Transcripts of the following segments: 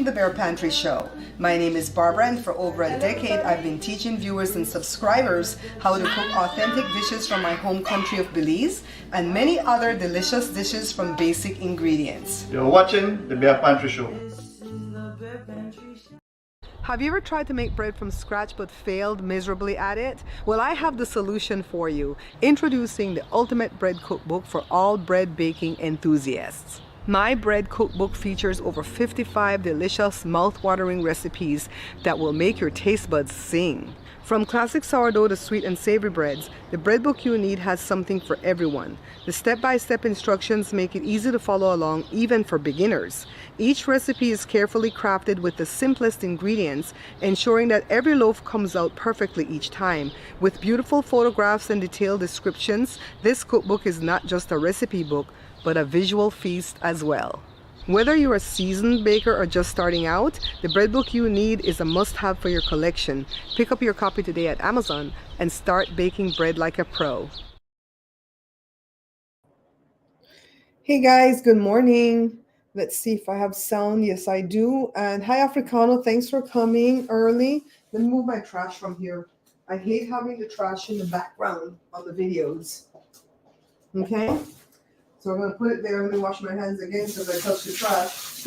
the Bear Pantry Show. My name is Barbara, and for over a decade I've been teaching viewers and subscribers how to cook authentic dishes from my home country of Belize and many other delicious dishes from basic ingredients. You're watching the Bear Pantry Show. Have you ever tried to make bread from scratch but failed miserably at it? Well, I have the solution for you. Introducing the ultimate bread cookbook for all bread baking enthusiasts. My bread cookbook features over 55 delicious, mouth-watering recipes that will make your taste buds sing. From classic sourdough to sweet and savory breads, the bread book you need has something for everyone. The step-by-step instructions make it easy to follow along even for beginners. Each recipe is carefully crafted with the simplest ingredients, ensuring that every loaf comes out perfectly each time. With beautiful photographs and detailed descriptions, this cookbook is not just a recipe book, but a visual feast as well. Whether you're a seasoned baker or just starting out, the bread book you need is a must-have for your collection. Pick up your copy today at Amazon and start baking bread like a pro. Hey guys, good morning. Let's see if I have sound. Yes, I do. And hi Africano, thanks for coming early. Let me move my trash from here. I hate having the trash in the background on the videos. Okay? So I'm going to put it there and then wash my hands again because I touched the trash.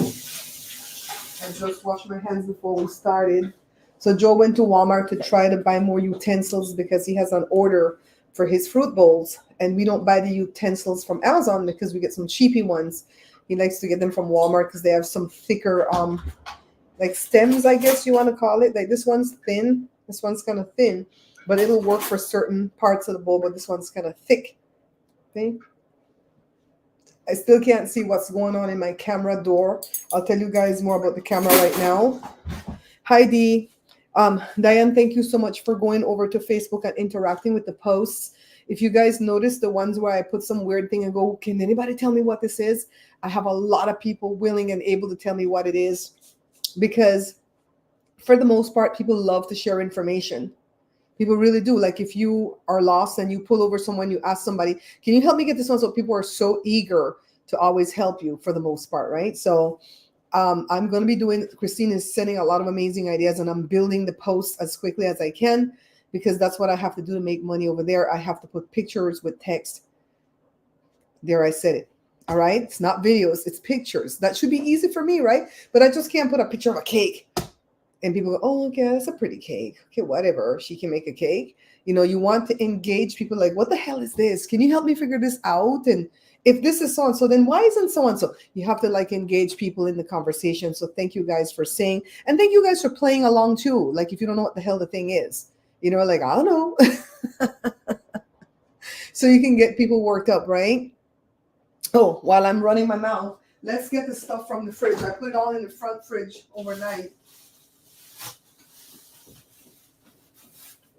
I just washed my hands before we started. So Joe went to Walmart to try to buy more utensils because he has an order for his fruit bowls. And we don't buy the utensils from Amazon because we get some cheapy ones. He likes to get them from Walmart because they have some thicker, like stems, I guess you want to call it. Like this one's thin. This one's kind of thin. But it'll work for certain parts of the bowl. But this one's kind of thick. Okay? I still can't see what's going on in my camera door. I'll tell you guys more about the camera right now. Hi, Dee. Diane, thank you so much for going over to Facebook and interacting with the posts. If you guys notice the ones where I put some weird thing and go, can anybody tell me what this is? I have a lot of people willing and able to tell me what it is because for the most part, people love to share information. People really do. Like if you are lost and you pull over someone, you ask somebody, can you help me get this one? So people are so eager to always help you for the most part, right? So I'm going to be doing, Christine is sending a lot of amazing ideas and I'm building the posts as quickly as I can because that's what I have to do to make money over there. I have to put pictures with text. There, I said it. All right. It's not videos, it's pictures. That should be easy for me, right? But I just can't put a picture of a cake. And people go, oh, okay, that's a pretty cake. Okay, whatever. She can make a cake. You know, you want to engage people like, what the hell is this? Can you help me figure this out? And if this is so-and-so, then why isn't so-and-so? You have to like engage people in the conversation. So thank you guys for saying, and thank you guys for playing along too. Like if you don't know what the hell the thing is, you know, like, I don't know. So you can get people worked up, right? Oh, while I'm running my mouth, let's get the stuff from the fridge. I put it all in the front fridge overnight.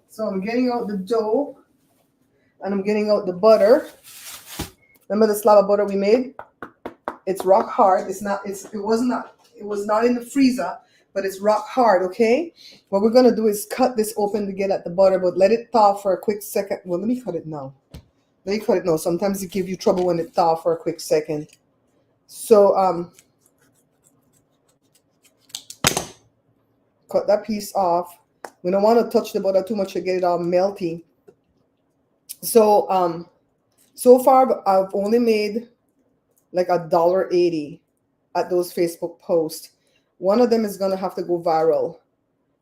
So I'm getting out the dough and I'm getting out the butter. Remember the slab of butter we made? It's rock hard. It was not in the freezer, but it's rock hard, okay? What we're gonna do is cut this open to get at the butter, but let it thaw for a quick second. Well, let me cut it now. Let me cut it now. Sometimes it gives you trouble when it thaw for a quick second. So cut that piece off. We don't want to touch the butter too much to get it all melty. So so far I've only made like $1.80 at those Facebook posts. One of them is gonna have to go viral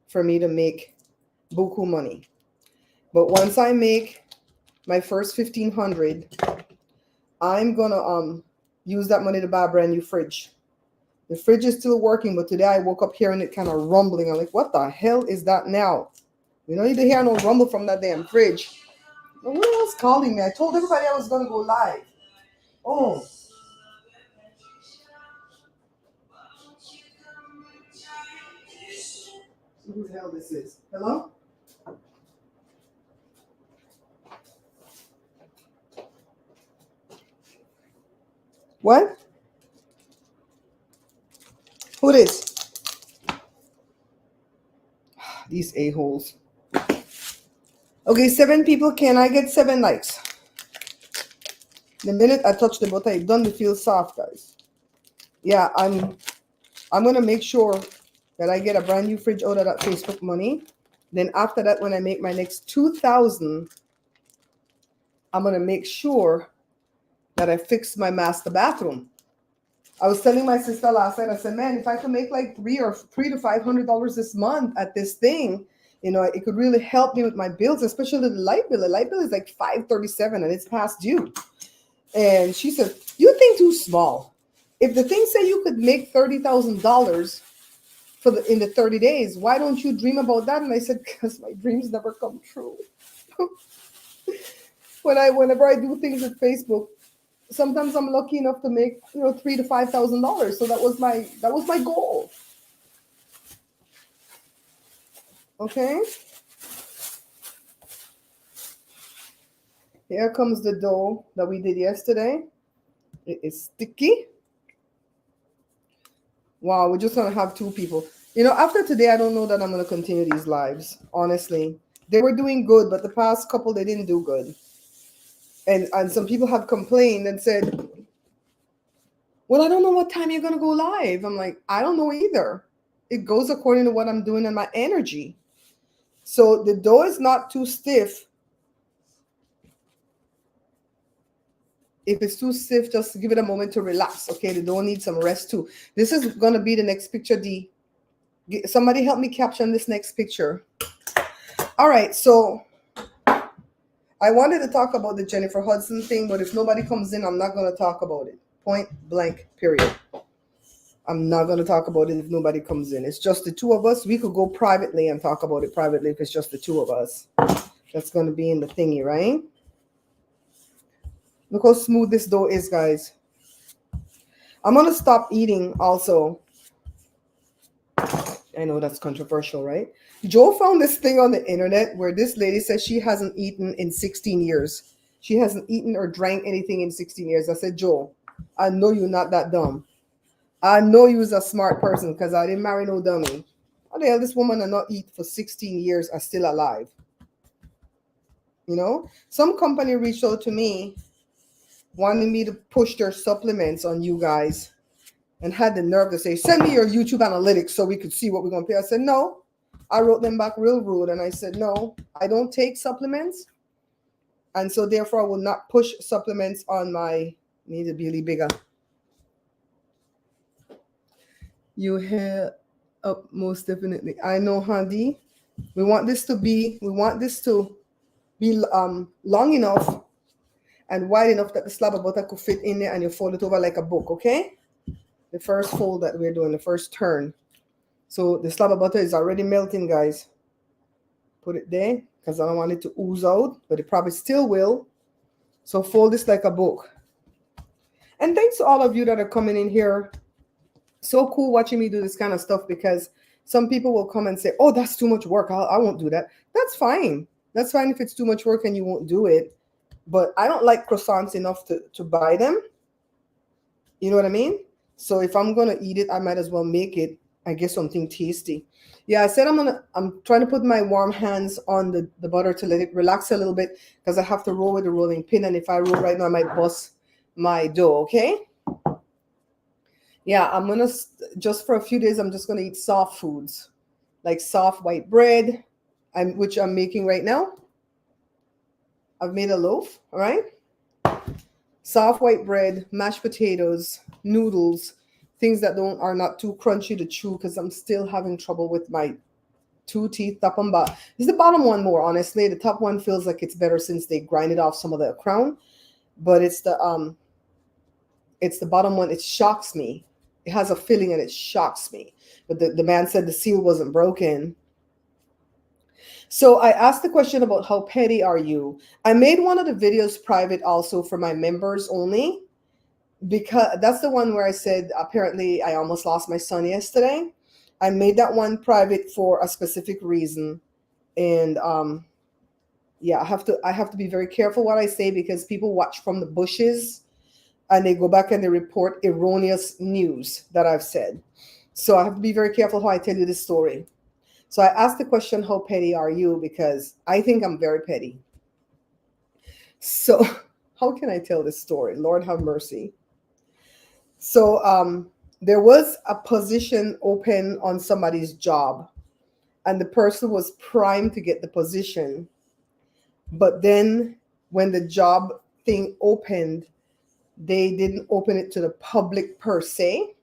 for me to make buku money. But once I make my first 1,500, I'm gonna use that money to buy a brand new fridge. The fridge is still working, but today I woke up hearing it kind of rumbling. I'm like, what the hell is that now? You don't need to hear no rumble from that damn fridge. Well, who else calling me? I told everybody I was going to go live. Oh. Who the hell this is? Hello? What? Who it is? These a-holes. Okay, 7 people. Can I get 7 likes? The minute I touch the butter, it doesn't feel soft, guys. Yeah, I'm I'm going to make sure that I get a brand new fridge out of that Facebook money. Then after that, when I make my next 2,000, I'm going to make sure that I fix my master bathroom. I was telling my sister last night, I said, man, if I could make like $300 to $500 this month at this thing, it could really help me with my bills, especially the light bill. The light bill is like $537 and it's past due. And she said, you think too small. If the thing say you could make $30,000 in the 30 days, why don't you dream about that? And I said, because my dreams never come true. Whenever I do things with Facebook, sometimes I'm lucky enough to make $3,000 to $5,000. So that was my goal. Okay. Here comes the dough that we did yesterday. It is sticky. Wow, we're just gonna have 2 people. After today, I don't know that I'm gonna continue these lives. Honestly, they were doing good, but the past couple they didn't do good. And some people have complained and said, well, I don't know what time you're going to go live. I'm like, I don't know either. It goes according to what I'm doing and my energy. So the dough is not too stiff. If it's too stiff, just give it a moment to relax. Okay, the dough needs some rest too. This is going to be the next picture, D. Somebody help me caption this next picture. All right, so I wanted to talk about the Jennifer Hudson thing, but if nobody comes in, I'm not going to talk about it. Point blank, period. I'm not going to talk about it if nobody comes in. It's just the 2 of us. We could go privately and talk about it privately if it's just the 2 of us. That's going to be in the thingy, right? Look how smooth this dough is, guys. I'm going to stop eating also. I know that's controversial, right? Joe found this thing on the internet where this lady says she hasn't eaten in 16 years. She hasn't eaten or drank anything in 16 years. I said, Joe, I know you're not that dumb. I know you was a smart person because I didn't marry no dummy. How the hell this woman and not eat for 16 years are still alive? Some company reached out to me wanting me to push their supplements on you guys and had the nerve to say, send me your YouTube analytics so we could see what we're going to pay. I said, no. I wrote them back real rude and I said, no, I don't take supplements. And so therefore I will not push supplements on my, need to be really bigger. You hair up most definitely. I know, Handy. We want this to be long enough and wide enough that the slab of butter could fit in there and you fold it over like a book, okay? The first fold that we're doing, the first turn. So the slab of butter is already melting, guys. Put it there because I don't want it to ooze out, but it probably still will. So fold this like a book. And thanks to all of you that are coming in here. So cool watching me do this kind of stuff because some people will come and say, oh, that's too much work. I won't do that. That's fine. That's fine if it's too much work and you won't do it. But I don't like croissants enough to buy them. You know what I mean? So if I'm going to eat it, I might as well make it and get something tasty. Yeah, I said I'm trying to put my warm hands on the butter to let it relax a little bit because I have to roll with the rolling pin. And if I roll right now, I might bust my dough, okay? Yeah, I'm going to, just for a few days, I'm just going to eat soft foods, like soft white bread, which I'm making right now. I've made a loaf, all right? Soft white bread, mashed potatoes, noodles, things that are not too crunchy to chew because I'm still having trouble with my 2 teeth, top and bottom. It's the bottom one more, honestly. The top one feels like it's better since they grinded off some of the crown, but it's the bottom one. It shocks me. It has a filling and it shocks me. But the man said the seal wasn't broken. So I asked the question about how petty are you? I made one of the videos private also for my members only, because that's the one where I said apparently I almost lost my son yesterday. I made that one private for a specific reason. And yeah, I have to be very careful what I say because people watch from the bushes and they go back and they report erroneous news that I've said. So I have to be very careful how I tell you this story. So I asked the question, how petty are you? Because I think I'm very petty. So how can I tell this story? Lord have mercy. So there was a position open on somebody's job, and the person was primed to get the position. But then when the job thing opened, they didn't open it to the public per se,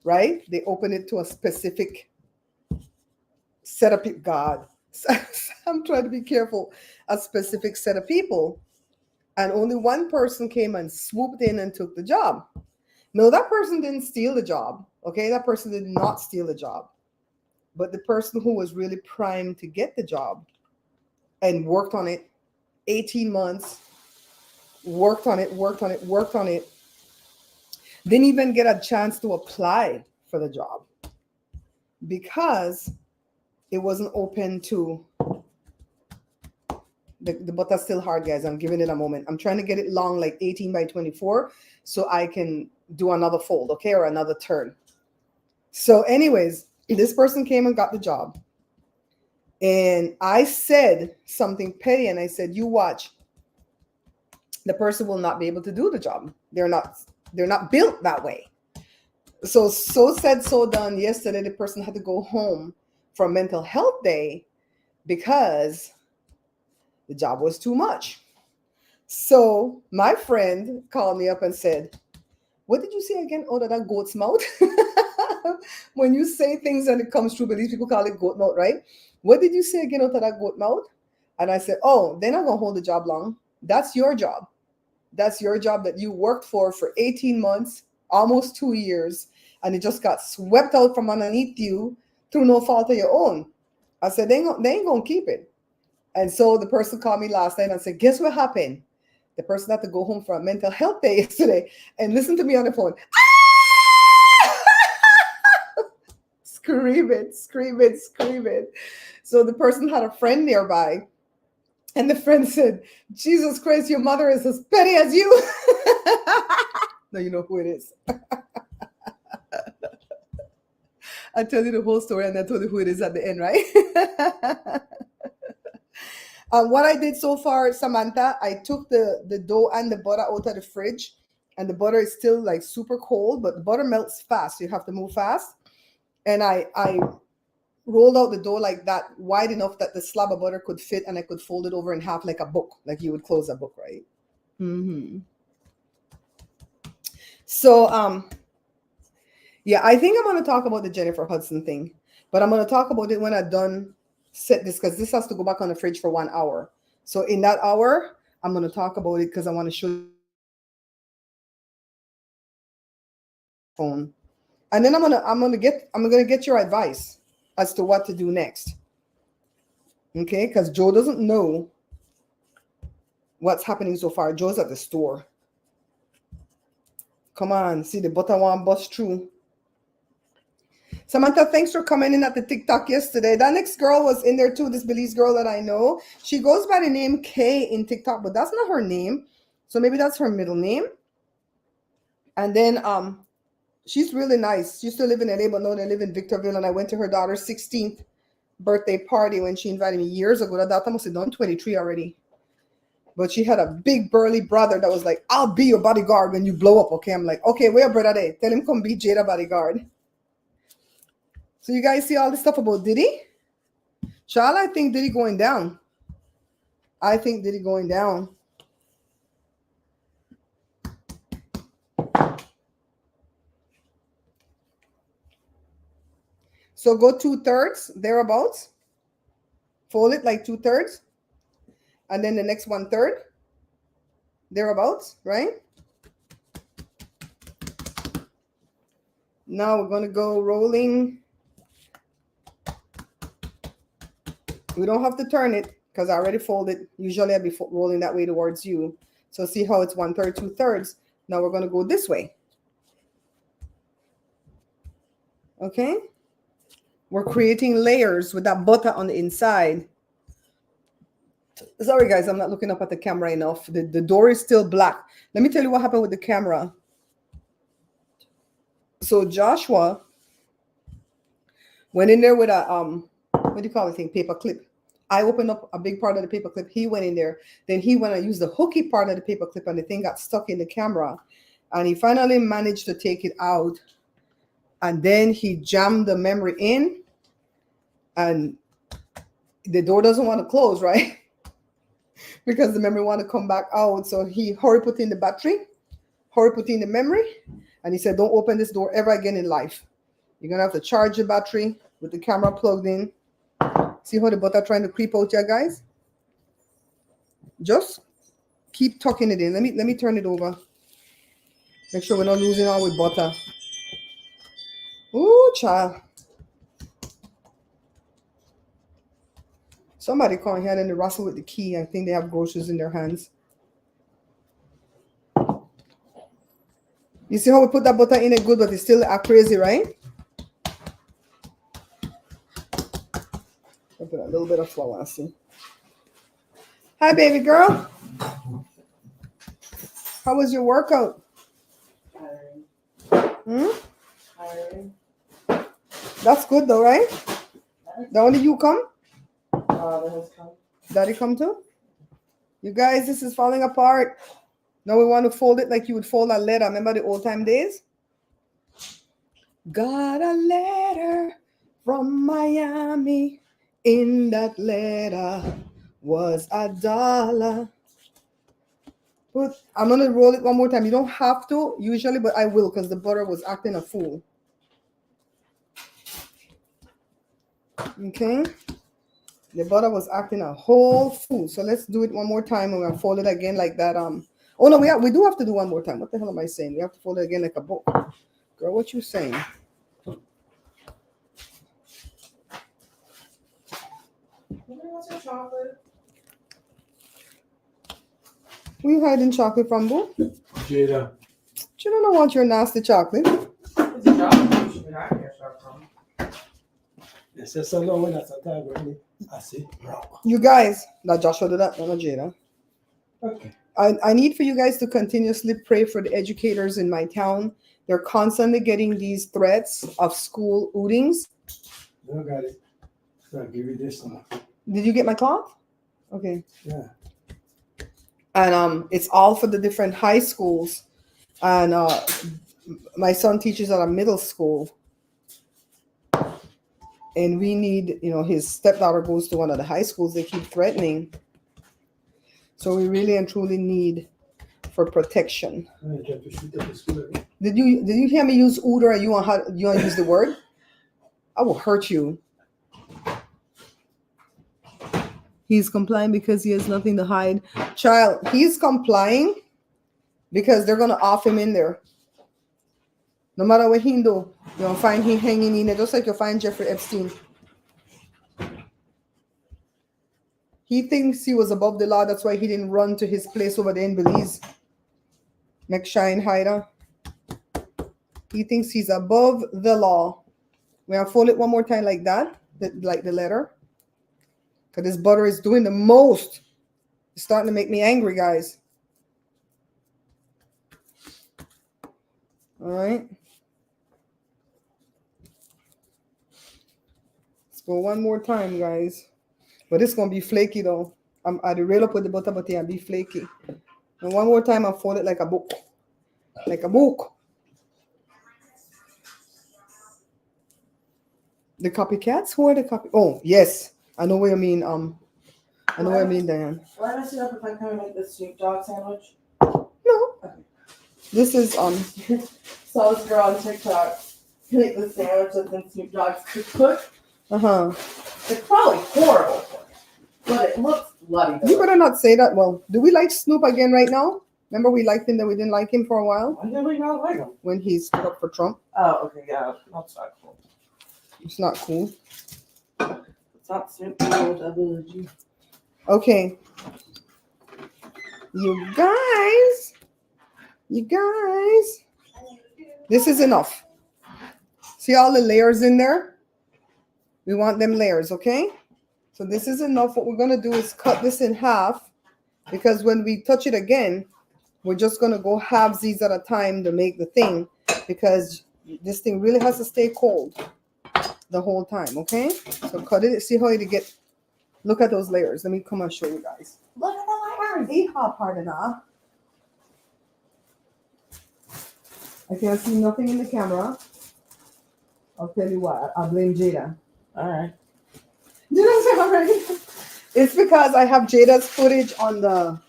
right? They opened it to a specific set of people. God, I'm trying to be careful. A specific set of people. And only one person came and swooped in and took the job. No, that person didn't steal the job. Okay, that person did not steal the job. But the person who was really primed to get the job and worked on it 18 months, worked on it, didn't even get a chance to apply for the job because it wasn't open to the butter's still hard, guys. I'm giving it a moment. I'm trying to get it long, like 18 by 24, so I can do another fold, okay, or another turn. So anyways, this person came and got the job. And I said something petty, and I said, you watch. The person will not be able to do the job. They're not built that way. So said, so done. Yesterday, the person had to go home for a mental health day because the job was too much. So my friend called me up and said, what did you say again out of that goat's mouth? When you say things and it comes true, but these people call it goat mouth, right? What did you say again out of that goat mouth? And I said, oh, they're not going to hold the job long. That's your job. That's your job that you worked for 18 months, almost 2 years, and it just got swept out from underneath you through no fault of your own. I said, they ain't going to keep it. And so the person called me last night and said, guess what happened? The person had to go home for a mental health day yesterday and listen to me on the phone. Screaming. So the person had a friend nearby, and the friend said, Jesus Christ, your mother is as petty as you. Now you know who it is. I tell you the whole story, and I told you who it is at the end, right? What I did so far, Samantha, I took the dough and the butter out of the fridge, and the butter is still like super cold, but the butter melts fast, so you have to move fast. And I rolled out the dough like that, wide enough that the slab of butter could fit, and I could fold it over in half like a book, like you would close a book, right? So, yeah, I think I'm going to talk about the Jennifer Hudson thing, but I'm going to talk about it when I'm done set this, because this has to go back on the fridge for 1 hour. So in that hour, I'm going to talk about it because I want to show you phone. And then I'm gonna get your advice as to what to do next. Okay, because Joe doesn't know what's happening so far. Joe's at the store. Come on, see the butter one bust through. Samantha, thanks for coming in at the TikTok yesterday. That next girl was in there too, this Belize girl that I know. She goes by the name Kay in TikTok, but that's not her name. So maybe that's her middle name. And then she's really nice. She used to live in LA, but now they live in Victorville. And I went to her daughter's 16th birthday party when she invited me years ago. That must have done 23 already. But she had a big burly brother that was like, I'll be your bodyguard when you blow up. Okay, I'm like, okay, where your brother there? Tell him come be Jada bodyguard. So you guys see all this stuff about Diddy? Child, I think Diddy going down. I think Diddy going down. So go 2/3, thereabouts. Fold it like 2/3. And then the next 1/3, thereabouts, right? Now we're going to go rolling. We don't have to turn it because I already folded. Usually I'll be rolling that way towards you. So see how it's 1/3, 2/3. Now we're going to go this way. Okay? We're creating layers with that butter on the inside. Sorry, guys, I'm not looking up at the camera enough. The door is still black. Let me tell you what happened with the camera. So Joshua went in there with a, what do you call the thing? Paper clip. I opened up a big part of the paper clip. He went in there. Then he went and used the hooky part of the paper clip, and the thing got stuck in the camera. And he finally managed to take it out. and then he jammed the memory in, and the door doesn't want to close, right? Because the memory want to come back out. So he hurry put in the battery, hurry put in the memory, and he said, don't open this door ever again in life. You're gonna have to charge the battery with the camera plugged in. See how the butter trying to creep out here, guys? Just keep tucking it in. Let me turn it over. Make sure we're not losing all with butter. Ooh, child. Somebody come here and they wrestle with the key. I think they have groceries in their hands. You see how we put that butter in it good, but it's still crazy, right? I'll put a little bit of flour, see. Hi, baby girl. How was your workout? Tiring. Tiring. That's good though, right? The only you come? That has come. Daddy come too? You guys, this is falling apart. Now we want to fold it like you would fold a letter. Remember the old time days? Got a letter from Miami. In that letter was $1. But I'm going to roll it one more time. You don't have to usually, but I will because the butter was acting a fool. Okay. The butter was acting a whole fool. So let's do it one more time. We're going to fold it again like that. Oh, no, we do have to do one more time. What the hell am I saying? We have to fold it again like a book. Girl, what you saying? What's your chocolate? Where you hiding chocolate from, boo? Jada. You don't want your nasty chocolate. It's a chocolate. You should be hiding your chocolate from. Yes, it's so long when that's a time, really. I see. You guys, now Joshua do that, no, Jada. Okay. I need for you guys to continuously pray for the educators in my town. They're constantly getting these threats of school outings. You got it. So I'll give you this one. Did you get my cloth? Okay. Yeah. And it's all for the different high schools. And my son teaches at a middle school. And we need, his stepdaughter goes to one of the high schools. They keep threatening. So we really and truly need for protection. Did you hear me use ood, or you want to use the word? I will hurt you. He's complying because he has nothing to hide. Child, he's complying because they're going to off him in there. No matter what he do, you'll find him hanging in there, just like you'll find Jeffrey Epstein. He thinks he was above the law. That's why he didn't run to his place over there in Belize. McShine Hider. He thinks he's above the law. We have fold it one more time like that, like the letter. Because this butter is doing the most. It's starting to make me angry, guys. All right. Let's go one more time, guys. But it's going to be flaky, though. I'd really put the butter, but yeah, be flaky. And one more time, I'll fold it like a book. Like a book. The copycats? Who are the copy? Oh, yes. I know what you mean. I know what you mean, Diane. Why did I sit up if I kind of make the Snoop Dogg sandwich? No. Okay. This is Saw this girl on TikTok make the sandwich that's in Snoop Dogg's cookbook. It's probably horrible, but it looks bloody. You better not say that. Well, do we like Snoop again right now? Remember we liked him, that we didn't like him for a while? Why did we not like him? When he stood up for Trump. Oh, okay, yeah, that's not cool. It's not cool. It's not Snoop Dogg, WG. Okay. You guys. This is enough. See all the layers in there? We want them layers, okay? So this is enough. What we're going to do is cut this in half, because when we touch it again, we're just going to go halvesies at a time to make the thing, because this thing really has to stay cold the whole time, okay? So cut it. See how it get. Look at those layers. Let me come and show you guys. Look at the layers. Yeehaw, pardon. I can't see nothing in the camera. I'll tell you why. I blame Jada. All right. Did I say already? It's because I have Jada's footage on the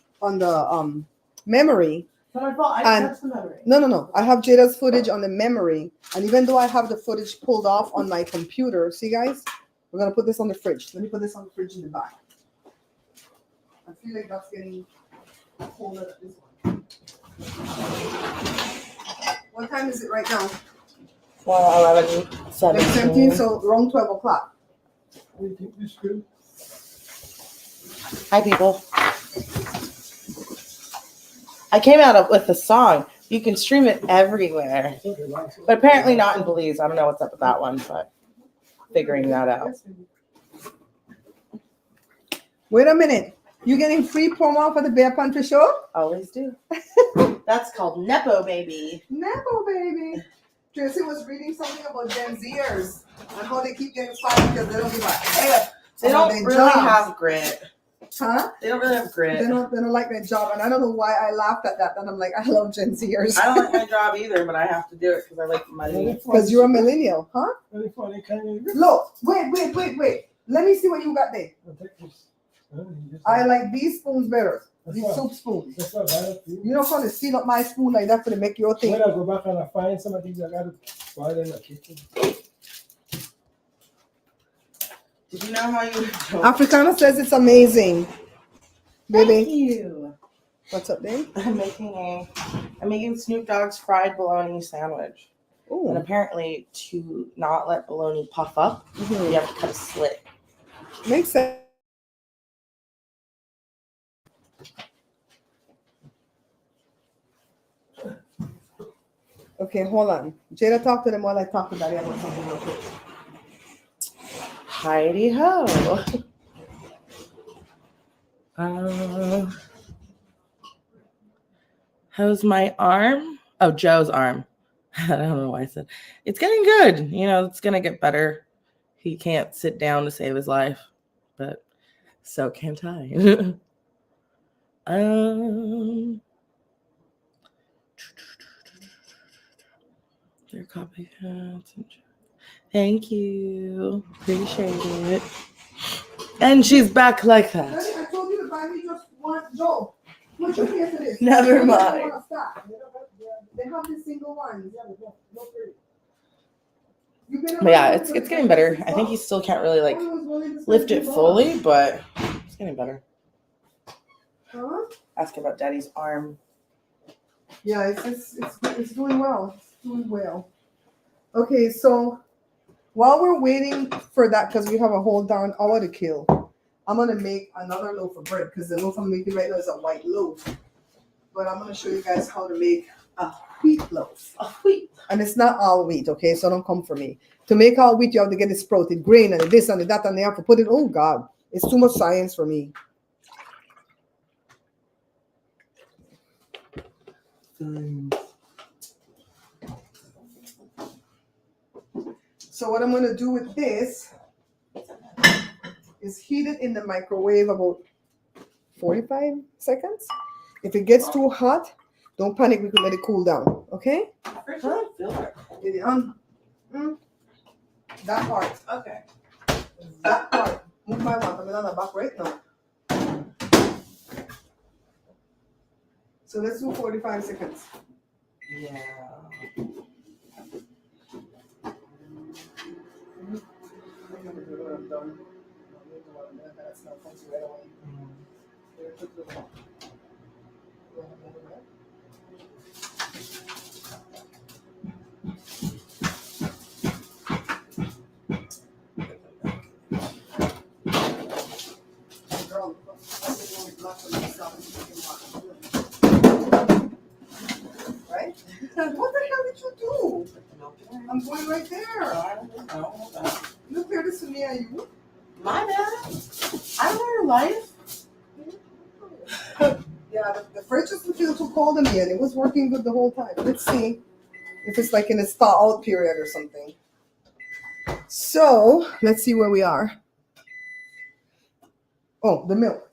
memory. It's not my fault. I And- touched the memory. No. I have Jada's footage on the memory, and even though I have the footage pulled off on my computer, see guys, we're gonna put this on the fridge. Let me put this on the fridge in the back. I feel like that's getting colder at this one. What time is it right now? Well, 11, 17, 17. so around 12 o'clock. We think this good. Hi, people. I came out with a song. You can stream it everywhere, Okay, last one. but apparently not in Belize. I don't know what's up with that one, but figuring that out. Wait a minute. You getting free promo for the Bear Pantry Show? Always do. That's called Nepo Baby. Nepo, baby. Tracy was reading something about Gen Zers and how they keep getting fired because they don't give a F. They about don't their really jobs. have grit. Huh? They don't really have grit. They don't like their job, and I don't know why I laughed at that. And I'm like, I love Gen Zers. I don't like my job either, but I have to do it because I like the money. Because you're a millennial, huh? Very funny, can you? Look, wait. Let me see what you got there. I'll take this. Oh, you just- I like these spoons better. That's These not- soup spoons. That's not bad. You You're not going to steal up my spoon like that for to make your thing. When I go back and I find some of these, I got to buy them in the kitchen. Did you know how you? Africana says it's amazing. Thank Baby, you. what's up, babe? I'm making Snoop Dogg's fried bologna sandwich. And Ooh. apparently, to not let bologna puff up, you have to cut a slit. Makes sense. Okay, hold on. Jada, talk to them while I talk to Daddy about something real quick. Heidi ho. How's my arm? Oh, Joe's arm. I don't know why I said it's getting good. You know, it's gonna get better. He can't sit down to save his life, but so can't I. Their copycats. Thank you. Appreciate it. And she's back like that. Daddy, I told you to buy me just one. Joe, what you pay for this? Never I don't mind. wanna stop. They have the single ones. But yeah, it's getting better. I think he still can't really like lift it fully, but it's getting better. Huh? Ask about Daddy's arm. Yeah, it's doing well. It's doing well. Okay, so while we're waiting for that, because we have a whole darn hour to kill, I'm gonna make another loaf of bread because the loaf I'm making right now is a white loaf. But I'm gonna show you guys how to make a wheat loaf. A wheat. And it's not all wheat, okay? So don't come for me. To make all wheat, you have to get the sprouted grain and this and that, and they have to put it. Oh God, it's too much science for me. So what I'm gonna do with this is heat it in the microwave about 45 seconds. If it gets too hot, don't panic. We can let it cool down. Okay? That part. Okay. That part. Move my one. I'm on the back right now. So let's do 45 seconds. Yeah. Right? What the hell did you do? I'm going right there. You compared this to me and you. My bad. I don't know your life. Yeah, the fridge doesn't feel too cold to me, and it was working good the whole time. Let's see if it's like in a thaw out period or something. So let's see where we are. Oh, the milk.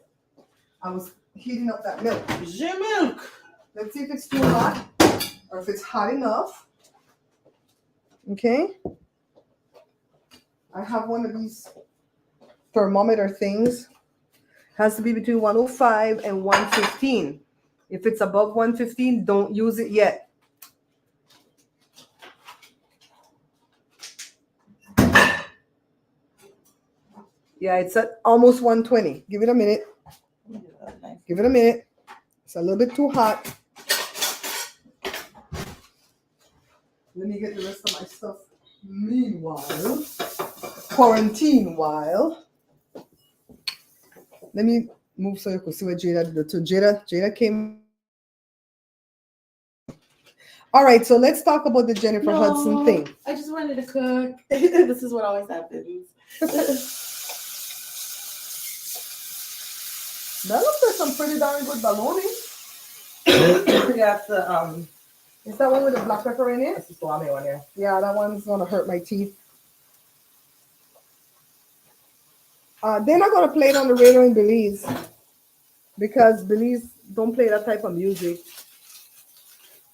I was heating up that milk. Milk. Let's see if it's too hot or if it's hot enough. Okay. I have one of these thermometer things. Has to be between 105 and 115. If it's above 115, don't use it yet. Yeah, it's at almost 120. Give it a minute. Give it a minute. It's a little bit too hot. Let me get the rest of my stuff. Meanwhile, quarantine while. Let me move so you can see what Jada did. So Jada came. All right, so let's talk about the Jennifer Hudson thing. I just wanted to cook. This is what always happens. That looks like some pretty darn good bologna. Yeah, it's the Is that one with the black pepper in it? it's the salami one, yeah. Yeah, that one's gonna hurt my teeth. They're not gonna play it on the radio in Belize because Belize don't play that type of music.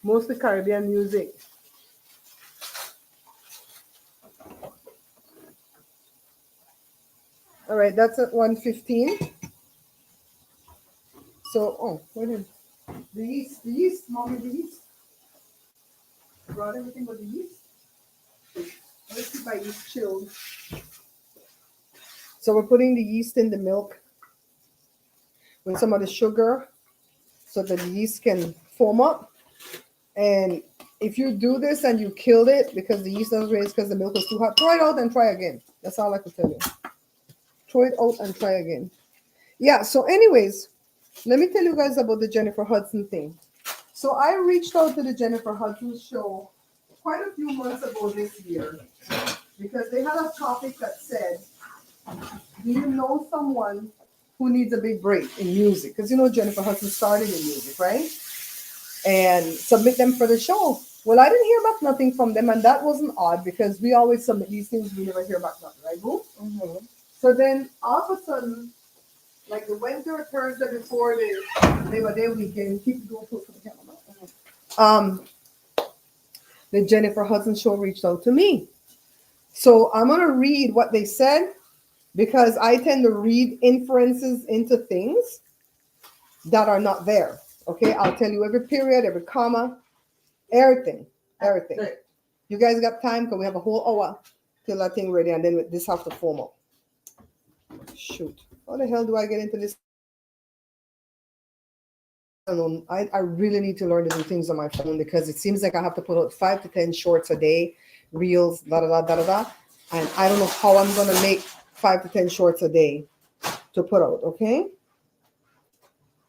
Mostly Caribbean music. All right, that's at 115. So, oh, where did the yeast, mommy, the yeast. Brought everything but the yeast. Let's keep my yeast chilled. So we're putting the yeast in the milk with some of the sugar so that the yeast can foam up. And if you do this and you killed it because the yeast doesn't raise because the milk is too hot, throw it out and try again. That's all I can tell you. Throw it out and try again. Yeah, so anyways, let me tell you guys about the Jennifer Hudson thing. So I reached out to the Jennifer Hudson show quite a few months ago this year because they had a topic that said, do you know someone who needs a big break in music? Because you know Jennifer Hudson started in music, right? And submit them for the show. Well, I didn't hear back nothing from them, and that wasn't odd because we always submit these things, we never hear back nothing, right, Boo? Mm-hmm. So then all of a sudden, like the Wednesday or Thursday before the Labor Day weekend, keep doing food for the camera. The Jennifer Hudson show reached out to me. So I'm gonna read what they said because I tend to read inferences into things that are not there. Okay, I'll tell you every period, every comma, everything. You guys got time? Because we have a whole hour till that thing ready, and then this have to form up. Shoot, how the hell do I get into this? I don't know. I really need to learn to do things on my phone because it seems like I have to put out 5 to 10 shorts a day, reels, da da da da da da, and I don't know how I'm gonna make 5 to 10 shorts a day to put out. Okay,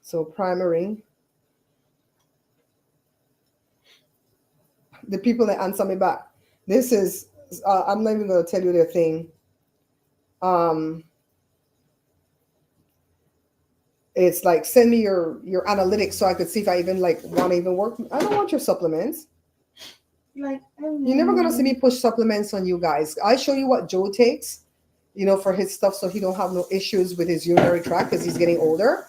so primary. The people that answer me back. This is, I'm not even going to tell you their thing. It's like, send me your analytics so I could see if I even like want to even work. I don't want your supplements. Like, You're never going to see me push supplements on you guys. I show you what Joe takes, you know, for his stuff so he don't have no issues with his urinary tract because he's getting older.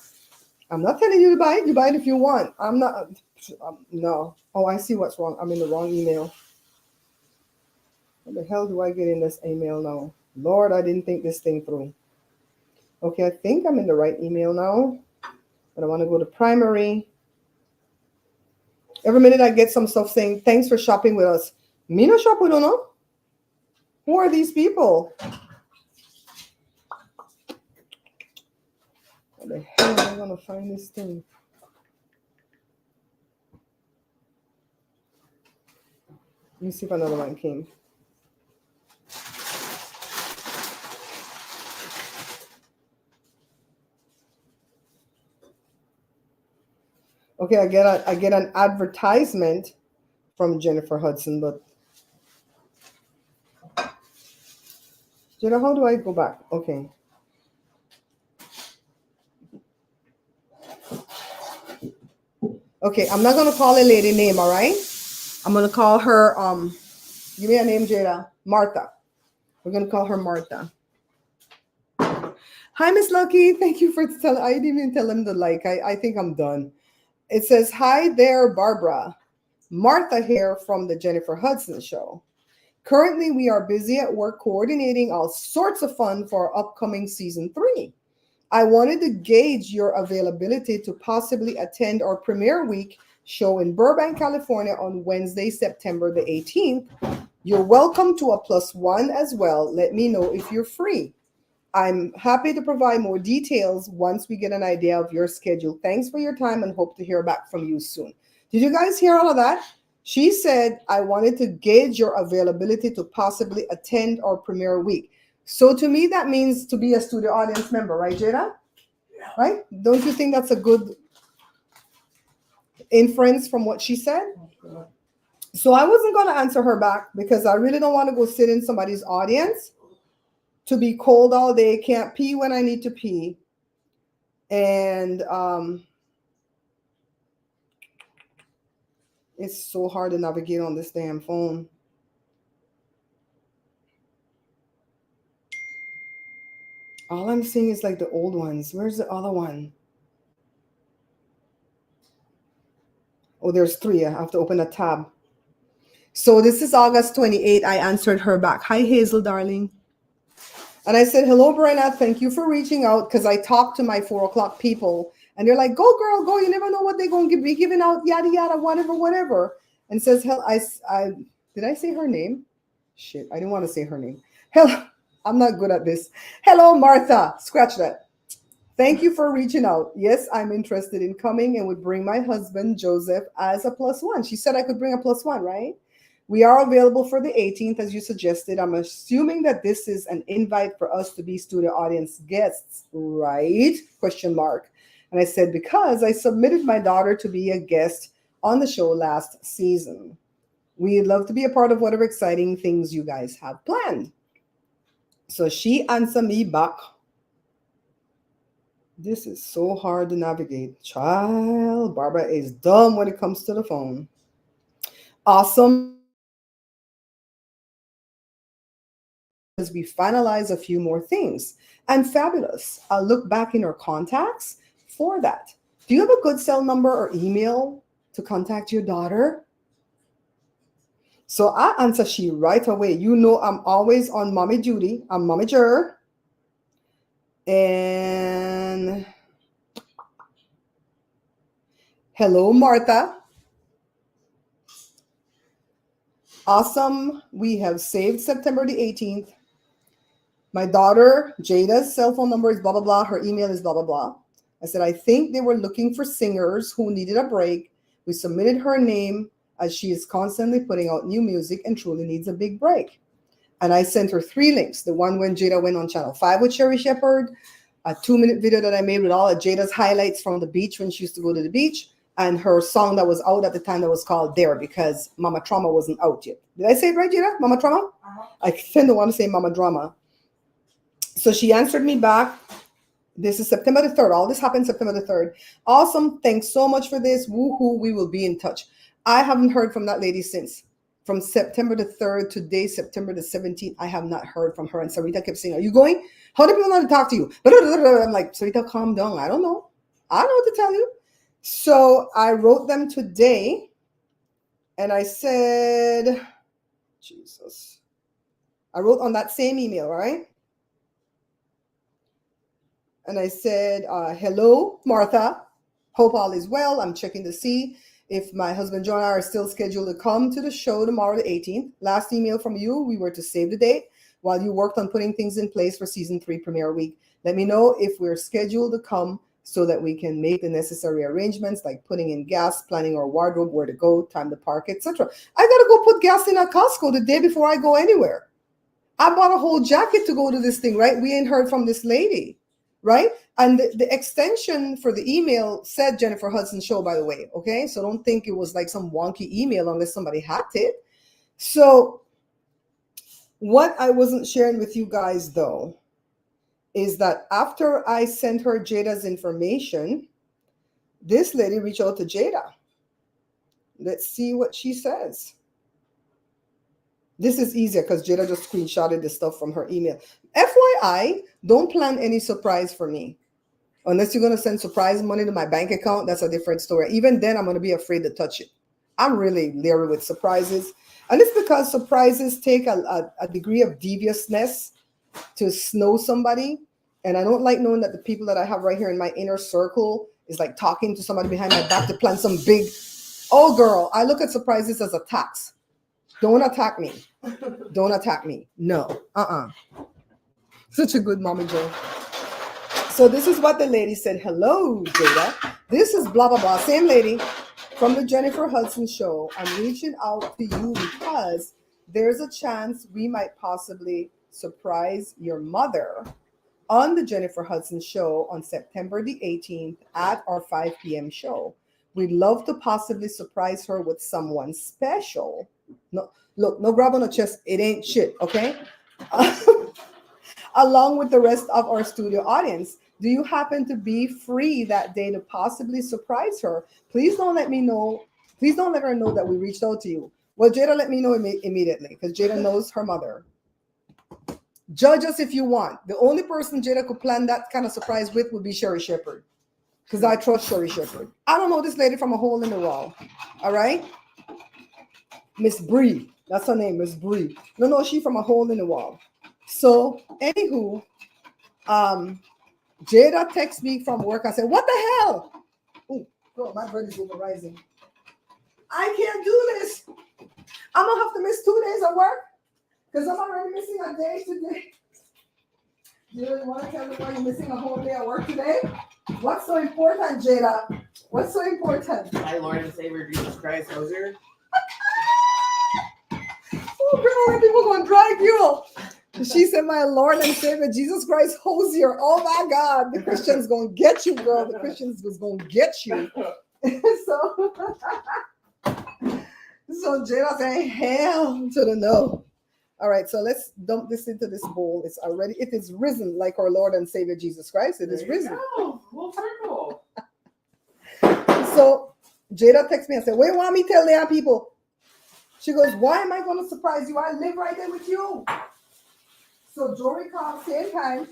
I'm not telling you to buy it. You buy it if you want. I'm not. No. Oh, I see what's wrong. I'm in the wrong email. What the hell do I get in this email now? Lord, I didn't think this thing through. Okay, I think I'm in the right email now. But I want to go to primary. Every minute I get some stuff saying, thanks for shopping with us. Me no shop with you, no? Who are these people? What the hell am I going to find this thing? Let me see if another one came. Okay, I get an advertisement from Jennifer Hudson, but you know, how do I go back? Okay. Okay, I'm not gonna call a lady name, all right? I'm gonna call her give me a name, Jada. Martha. We're gonna call her Martha. Hi, Miss Lucky. Thank you for telling. I didn't even tell him to like. I think I'm done. It says, hi there, Barbara. Martha here from the Jennifer Hudson show. Currently, we are busy at work coordinating all sorts of fun for our upcoming season 3. I wanted to gauge your availability to possibly attend our premiere week show in Burbank, California on Wednesday, September the 18th. You're welcome to a +1 as well. Let me know if you're free. I'm happy to provide more details once we get an idea of your schedule. Thanks for your time and hope to hear back from you soon. Did you guys hear all of that? She said, I wanted to gauge your availability to possibly attend our premiere week. So to me, that means to be a studio audience member, right, Jada? Yeah. Right? Don't you think that's a good inference from what she said? So I wasn't going to answer her back because I really don't want to go sit in somebody's audience to be cold all day, can't pee when I need to pee. And it's so hard to navigate on this damn phone. All I'm seeing is like the old ones. Where's the other one? Oh, there's 3. I have to open a tab. So this is August 28th. I answered her back. Hi, Hazel, darling. And I said, hello, Brenna. Thank you for reaching out because I talked to my 4 o'clock people. And they're like, go, girl, go. You never know what they're going to be giving out, yada, yada, whatever. And says, hell, did I say her name? Shit, I didn't want to say her name. Hell, I'm not good at this. Hello, Martha. Scratch that. Thank you for reaching out. Yes, I'm interested in coming and would bring my husband, Joseph, as a +1. She said I could bring a +1, right? We are available for the 18th, as you suggested. I'm assuming that this is an invite for us to be studio audience guests, right? Question mark. And I said, because I submitted my daughter to be a guest on the show last season. We'd love to be a part of whatever exciting things you guys have planned. So she answered me back. This is so hard to navigate. Child, Barbara is dumb when it comes to the phone. Awesome. As we finalize a few more things. And fabulous. I'll look back in our contacts for that. Do you have a good cell number or email to contact your daughter? So I answer she right away. You know I'm always on mommy duty. I'm momager. And hello, Martha. Awesome. We have saved September the 18th. My daughter, Jada's cell phone number is blah, blah, blah. Her email is blah, blah, blah. I said, I think they were looking for singers who needed a break. We submitted her name as she is constantly putting out new music and truly needs a big break. And I sent her 3 links. The one when Jada went on Channel 5 with Sherry Shepherd, a 2-minute video that I made with all of Jada's highlights from the beach when she used to go to the beach, and her song that was out at the time that was called There because Mama Trauma wasn't out yet. Did I say it right, Jada? Mama Trauma? I tend to want to say Mama Drama. So she answered me back. This is September the 3rd. All this happened September the 3rd. Awesome. Thanks so much for this. Woohoo. We will be in touch. I haven't heard from that lady since. From September the 3rd to today, September the 17th, I have not heard from her. And Sarita kept saying, are you going? How do people want to talk to you? I'm like, Sarita, calm down. I don't know. I don't know what to tell you. So I wrote them today. And I said, Jesus. I wrote on that same email, right? And I said, hello, Martha. Hope all is well. I'm checking to see if my husband John and I are still scheduled to come to the show tomorrow, the 18th. Last email from you, we were to save the date while you worked on putting things in place for season 3 premiere week. Let me know if we're scheduled to come so that we can make the necessary arrangements like putting in gas, planning our wardrobe, where to go, time to park, etc. I got to go put gas in at Costco the day before I go anywhere. I bought a whole jacket to go to this thing, right? We ain't heard from this lady. Right? And the extension for the email said Jennifer Hudson show, by the way. Okay. So don't think it was like some wonky email unless somebody hacked it. So what I wasn't sharing with you guys, though, is that after I sent her Jada's information, this lady reached out to Jada. Let's see what she says. This is easier because Jada just screenshotted the stuff from her email. FYI, don't plan any surprise for me. Unless you're going to send surprise money to my bank account, that's a different story. Even then, I'm going to be afraid to touch it. I'm really leery with surprises. And it's because surprises take a degree of deviousness to know somebody. And I don't like knowing that the people that I have right here in my inner circle is like talking to somebody behind my back to plan some big, oh girl, I look at surprises as attacks. Don't attack me. Don't attack me. No. Such a good mommy Joe. So this is what the lady said. Hello, Jada. This is blah, blah, blah. Same lady from the Jennifer Hudson show. I'm reaching out to you because there's a chance we might possibly surprise your mother on the Jennifer Hudson show on September the 18th at our 5 p.m. show. We'd love to possibly surprise her with someone special. No, look, no grab on the chest. It ain't shit, okay? Along with the rest of our studio audience. Do you happen to be free that day to possibly surprise her? Please don't let me know. Please don't let her know that we reached out to you. Well, Jada let me know immediately because Jada knows her mother. Judge us if you want. The only person Jada could plan that kind of surprise with would be Sherry Shepherd. Because I trust Sherry Shepherd. I don't know this lady from a hole in the wall. All right? Miss Bree. That's her name, Miss Bree. No, she from a hole in the wall. So, anywho, Jada texts me from work. I said, what the hell? Oh, girl, my blood is over rising. I can't do this. I'm going to have to miss 2 days of work because I'm already missing a day today. Jada, you want to tell me why you're missing a whole day of work today? What's so important, Jada? What's so important? My Lord and Savior Jesus Christ, Hosier. Oh, girl, people going to drag you. She said, my Lord and Savior, Jesus Christ, Hosier. Oh, my God. The Christians going to get you, girl. The Christians was going to get you. So Jada saying, hell to the no. All right, so let's dump this into this bowl. It is risen like our Lord and Savior Jesus Christ. It is risen. Full circle. So Jada texts me and said, what do you want me to tell the people? She goes, why am I going to surprise you? I live right there with you. So Jory called same time.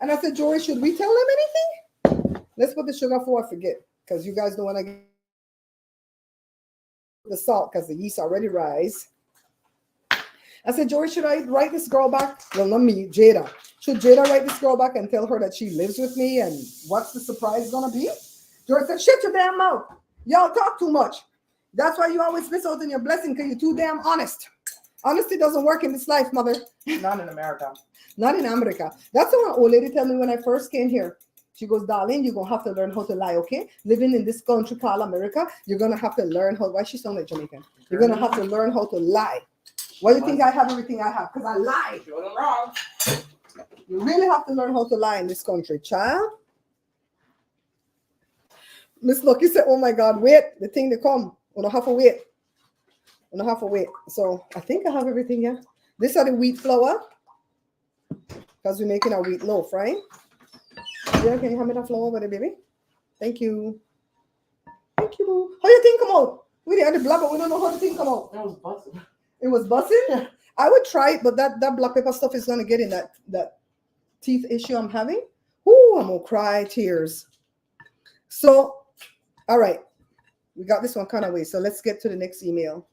And I said, Jory, should we tell them anything? Let's put the sugar before I forget. Because you guys don't want to get the salt because the yeast already rise. I said, Jory, should I write this girl back? Well, not me, Jada. Should Jada write this girl back and tell her that she lives with me and what's the surprise going to be? Jory said, shut your damn mouth. Y'all talk too much. That's why you always miss out on your blessing because you're too damn honest. Honesty doesn't work in this life, mother. Not in America. Not in America. That's what an old lady told me when I first came here. She goes, darling, you're going to have to learn how to lie, okay? Living in this country called America, you're going to have to learn how. Why she sound like Jamaican? You're going to have to learn how to lie. Why do you think I have everything I have? Because I lie. Doing it wrong. You really have to learn how to lie in this country, child. Miss Lucky said, oh my God, wait, the thing to come. We don't have to wait. We don't have to wait. So I think I have everything here. This are the wheat flour. Because we're making a wheat loaf, right? Yeah, can you hand me that flour over there, baby? Thank you. Thank you. How you think come out? We had the black, but we don't know how the thing come out. That was busted. It was busting? I would try it, but that black pepper stuff is going to get in that teeth issue I'm having. Ooh, I'm going to cry tears. So, all right. We got this one kind of way. So let's get to the next email.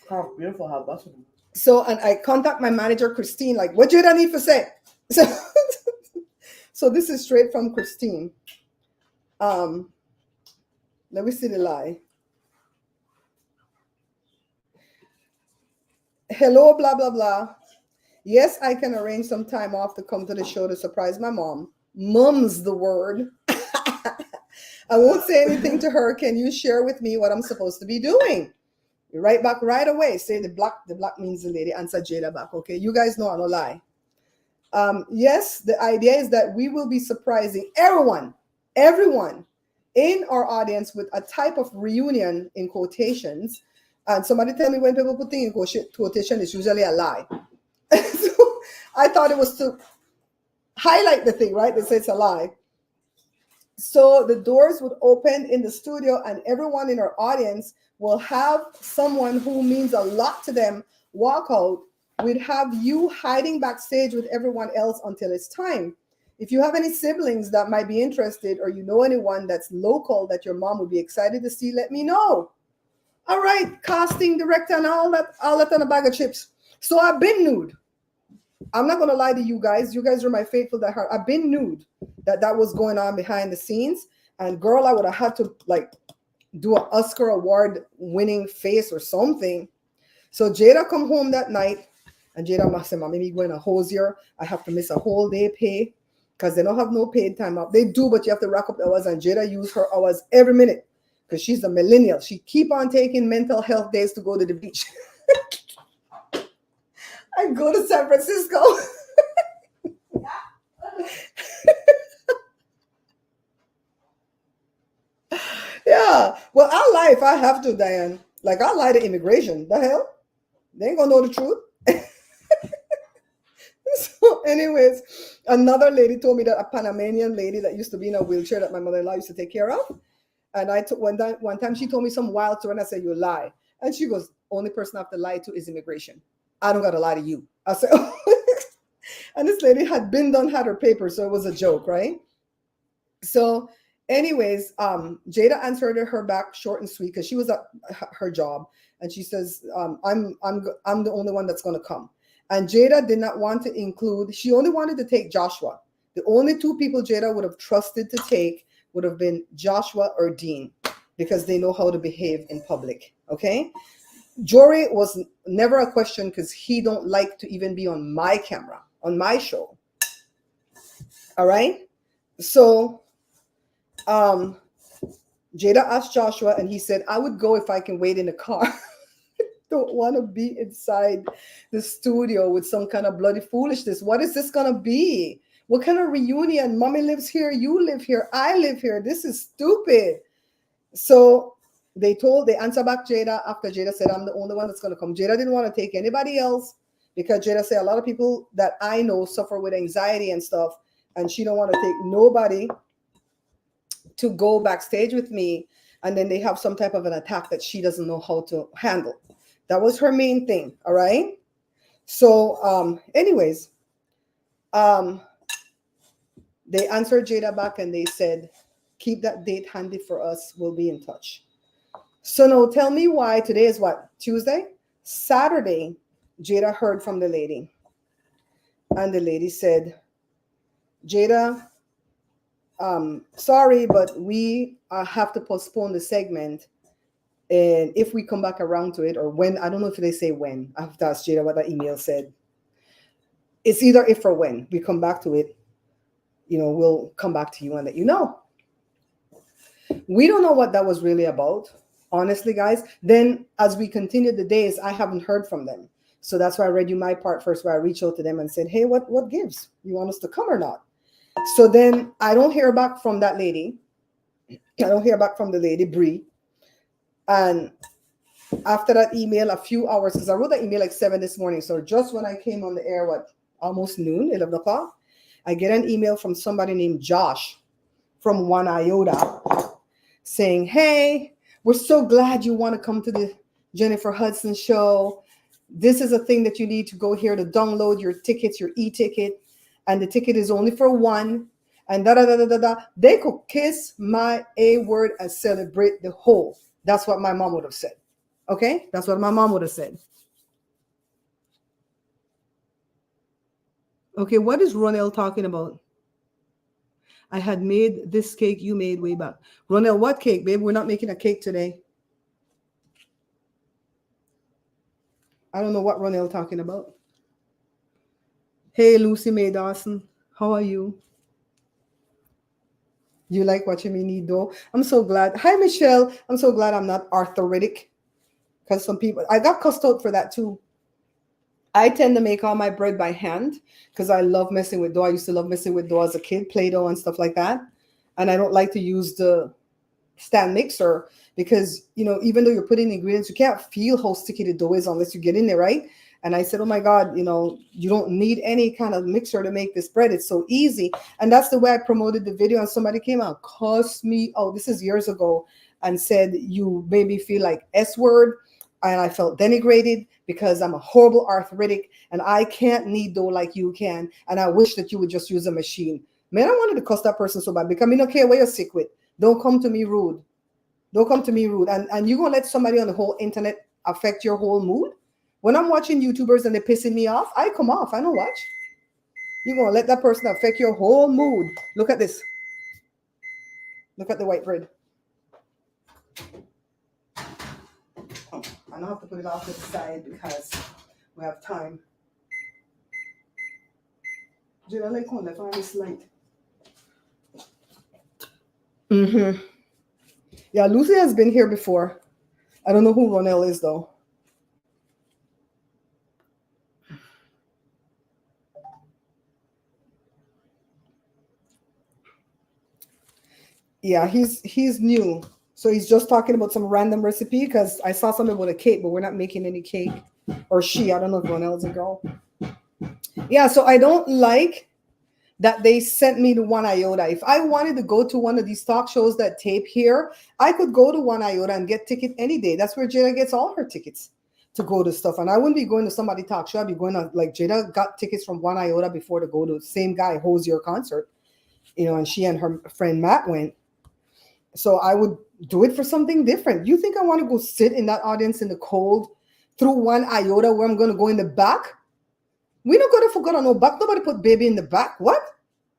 Oh, beautiful how busted. So, and I contact my manager, Christine, like, what did I need to say? So this is straight from Christine. Let me see the lie. Hello, blah, blah, blah. Yes, I can arrange some time off to come to the show to surprise my mom. Mum's the word. I won't say anything to her. Can you share with me what I'm supposed to be doing? You write back right away. Say the black means the lady. Answer Jada back. Okay, you guys know I don't lie. Yes, the idea is that we will be surprising everyone in our audience with a type of reunion in quotations. And somebody tell me when people put things in quotation, it's usually a lie. So I thought it was to highlight the thing, right? They say it's a lie. So the doors would open in the studio and everyone in our audience will have someone who means a lot to them walk out. We'd have you hiding backstage with everyone else until it's time. If you have any siblings that might be interested or you know anyone that's local that your mom would be excited to see, let me know. All right, casting director and all that on a bag of chips. So I've been nude. I'm not gonna lie to you guys. You guys are my faithful that heart. I've been nude. That was going on behind the scenes. And girl, I would have had to like do an Oscar award winning face or something. So Jada come home that night, and Jada must say, "Mommy, me going to hosier. I have to miss a whole day pay because they don't have no paid time off. They do, but you have to rack up the hours." And Jada use her hours every minute because she's a millennial. She keep on taking mental health days to go to the beach. I go to San Francisco. Yeah. Well, I lie if I have to, Diane. Like, I lie to immigration. The hell? They ain't gonna know the truth. So, anyways, another lady told me that a Panamanian lady that used to be in a wheelchair that my mother-in-law used to take care of. And I took one time she told me some wild story, and I said, "You lie." And she goes, "Only person I have to lie to is immigration. I don't gotta lie to you." I said, oh. And this lady had her paper, so it was a joke, right? So, anyways, Jada answered her back short and sweet because she was at her job, and she says, I'm the only one that's gonna come." And Jada did not want to include. She only wanted to take Joshua. The only two people Jada would have trusted to take would have been Joshua or Dean, because they know how to behave in public. Okay. Jory was never a question because he don't like to even be on my camera, on my show. All right. So Jada asked Joshua, and he said, "I would go if I can wait in the car." Don't want to be inside the studio with some kind of bloody foolishness. What is this gonna be? What kind of reunion? Mommy lives here, you live here, I live here. This is stupid. So they answered back Jada after Jada said, "I'm the only one that's gonna come." Jada didn't want to take anybody else because Jada said a lot of people that I know suffer with anxiety and stuff, and she don't want to take nobody to go backstage with me, and then they have some type of an attack that she doesn't know how to handle. That was her main thing. All right. So anyways, they answered Jada back and they said, "Keep that date handy for us. We'll be in touch." So now tell me why today is what? Tuesday? Saturday, Jada heard from the lady. And the lady said, "Jada, sorry, but we have to postpone the segment. And if we come back around to it, or when," I don't know if they say when. I have to ask Jada what that email said. It's either if or when we come back to it, we'll come back to you and let you know. We don't know what that was really about, honestly, guys. Then as we continued the days, I haven't heard from them. So that's why I read you my part first, where I reached out to them and said, "Hey, what gives? You want us to come or not?" So then I don't hear back from that lady. I don't hear back from the lady, Bree. And after that email, a few hours, because I wrote that email like 7 this morning. So just when I came on the air, almost noon, 11 o'clock, I get an email from somebody named Josh from One Iota saying, "Hey, we're so glad you want to come to the Jennifer Hudson show. This is a thing that you need to go here to download your tickets, your e-ticket. And the ticket is only for one. And da-da-da-da-da-da." They could kiss my A word and celebrate the whole. That's what my mom would have said. Okay? That's what my mom would have said. Okay, what is Ronell talking about? "I had made this cake you made way back." Ronell, what cake, babe? We're not making a cake today. I don't know what Ronell talking about. Hey, Lucy Mae Dawson. How are you? You like watching me knead dough? I'm so glad. Hi, Michelle. I'm so glad I'm not arthritic. Because some people, I got cussed out for that too. I tend to make all my bread by hand because I love messing with dough. I used to love messing with dough as a kid, Play-Doh and stuff like that. And I don't like to use the stand mixer because, even though you're putting ingredients, you can't feel how sticky the dough is unless you get in there, right? And I said, "Oh my God, you don't need any kind of mixer to make this bread. It's so easy." And that's the way I promoted the video. And somebody came out, cussed me. Oh, this is years ago, and said, "You made me feel like S word." And I felt denigrated because I'm a horrible arthritic and I can't knead dough like you can. And I wish that you would just use a machine. Man, I wanted to cuss that person so bad because I don't care what you're sick with. Don't come to me rude. Don't come to me rude. And you gonna let somebody on the whole internet affect your whole mood? When I'm watching YouTubers and they're pissing me off, I come off. I don't watch. You're gonna let that person affect your whole mood. Look at this. Look at the white bread. Oh, I don't have to put it off to the side because we have time. Jada, like on left on this light. Yeah, Lucy has been here before. I don't know who Ronell is though. Yeah, he's new. So he's just talking about some random recipe because I saw something about a cake, but we're not making any cake. Or she, I don't know if Ronell's a girl. Yeah, so I don't like that they sent me to One Iota. If I wanted to go to one of these talk shows that tape here, I could go to One Iota and get ticket any day. That's where Jada gets all her tickets to go to stuff. And I wouldn't be going to somebody talk show. I'd be going to, like, Jada got tickets from One Iota before to go to the same guy, Hosier concert, you know, and she and her friend Matt went. So I would do it for something different. You think I want to go sit in that audience in the cold through One Iota where I'm going to go in the back? We don't go to forget on no back. Nobody put baby in the back. What?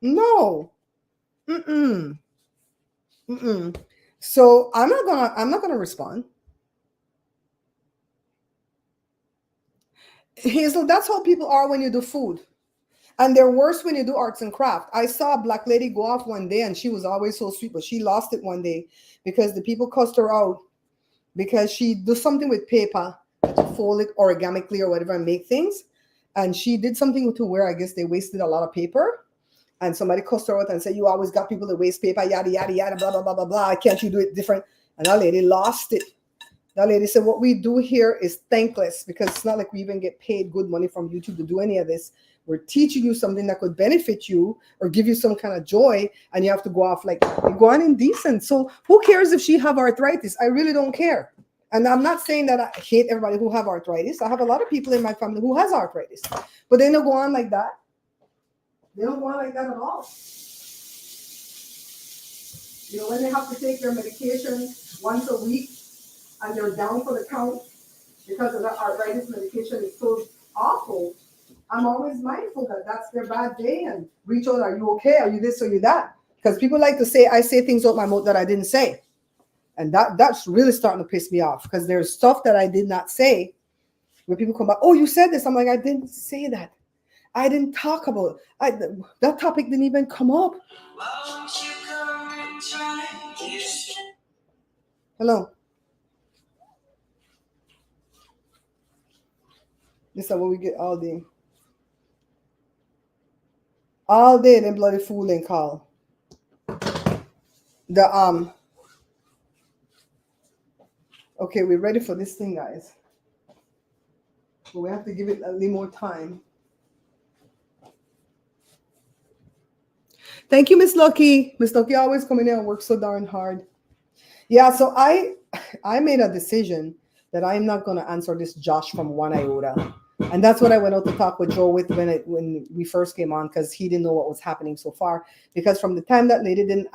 No. So I'm not gonna respond. Hazel, that's how people are when you do food. And they're worse when you do arts and craft. I saw a black lady go off one day and she was always so sweet, but she lost it one day because the people cussed her out because she did something with paper to fold it origamically or whatever and make things. And she did something to where I guess they wasted a lot of paper. And somebody cussed her out and said, you always got people that waste paper, yada, yada, yada, blah, blah, blah, blah, blah. Can't you do it different? And that lady lost it. That lady said, what we do here is thankless because it's not like we even get paid good money from YouTube to do any of this. We're teaching you something that could benefit you or give you some kind of joy. And you have to go off like, you go on indecent. So who cares if she have arthritis? I really don't care. And I'm not saying that I hate everybody who have arthritis. I have a lot of people in my family who has arthritis, but they don't go on like that. They don't go on like that at all. You know, when they have to take their medication once a week and they're down for the count because of that arthritis medication is so awful, I'm always mindful that that's their bad day and reach out, are you okay? Are you this or you that? Because people like to say, I say things out my mouth that I didn't say. And that's really starting to piss me off because there's stuff that I did not say where people come back, oh, you said this. I'm like, I didn't say that. I didn't talk about it. That topic didn't even come up. Hello. This is what we get all day. All day, them bloody fooling call. Okay, we're ready for this thing, guys. But we have to give it a little more time. Thank you, Miss Lucky. Miss Lucky always coming in and works so darn hard. Yeah, so I made a decision that I'm not going to answer this Josh from One Iota. And that's what I went out to talk with Joe with when we first came on, because he didn't know what was happening so far. Because from the time that lady didn't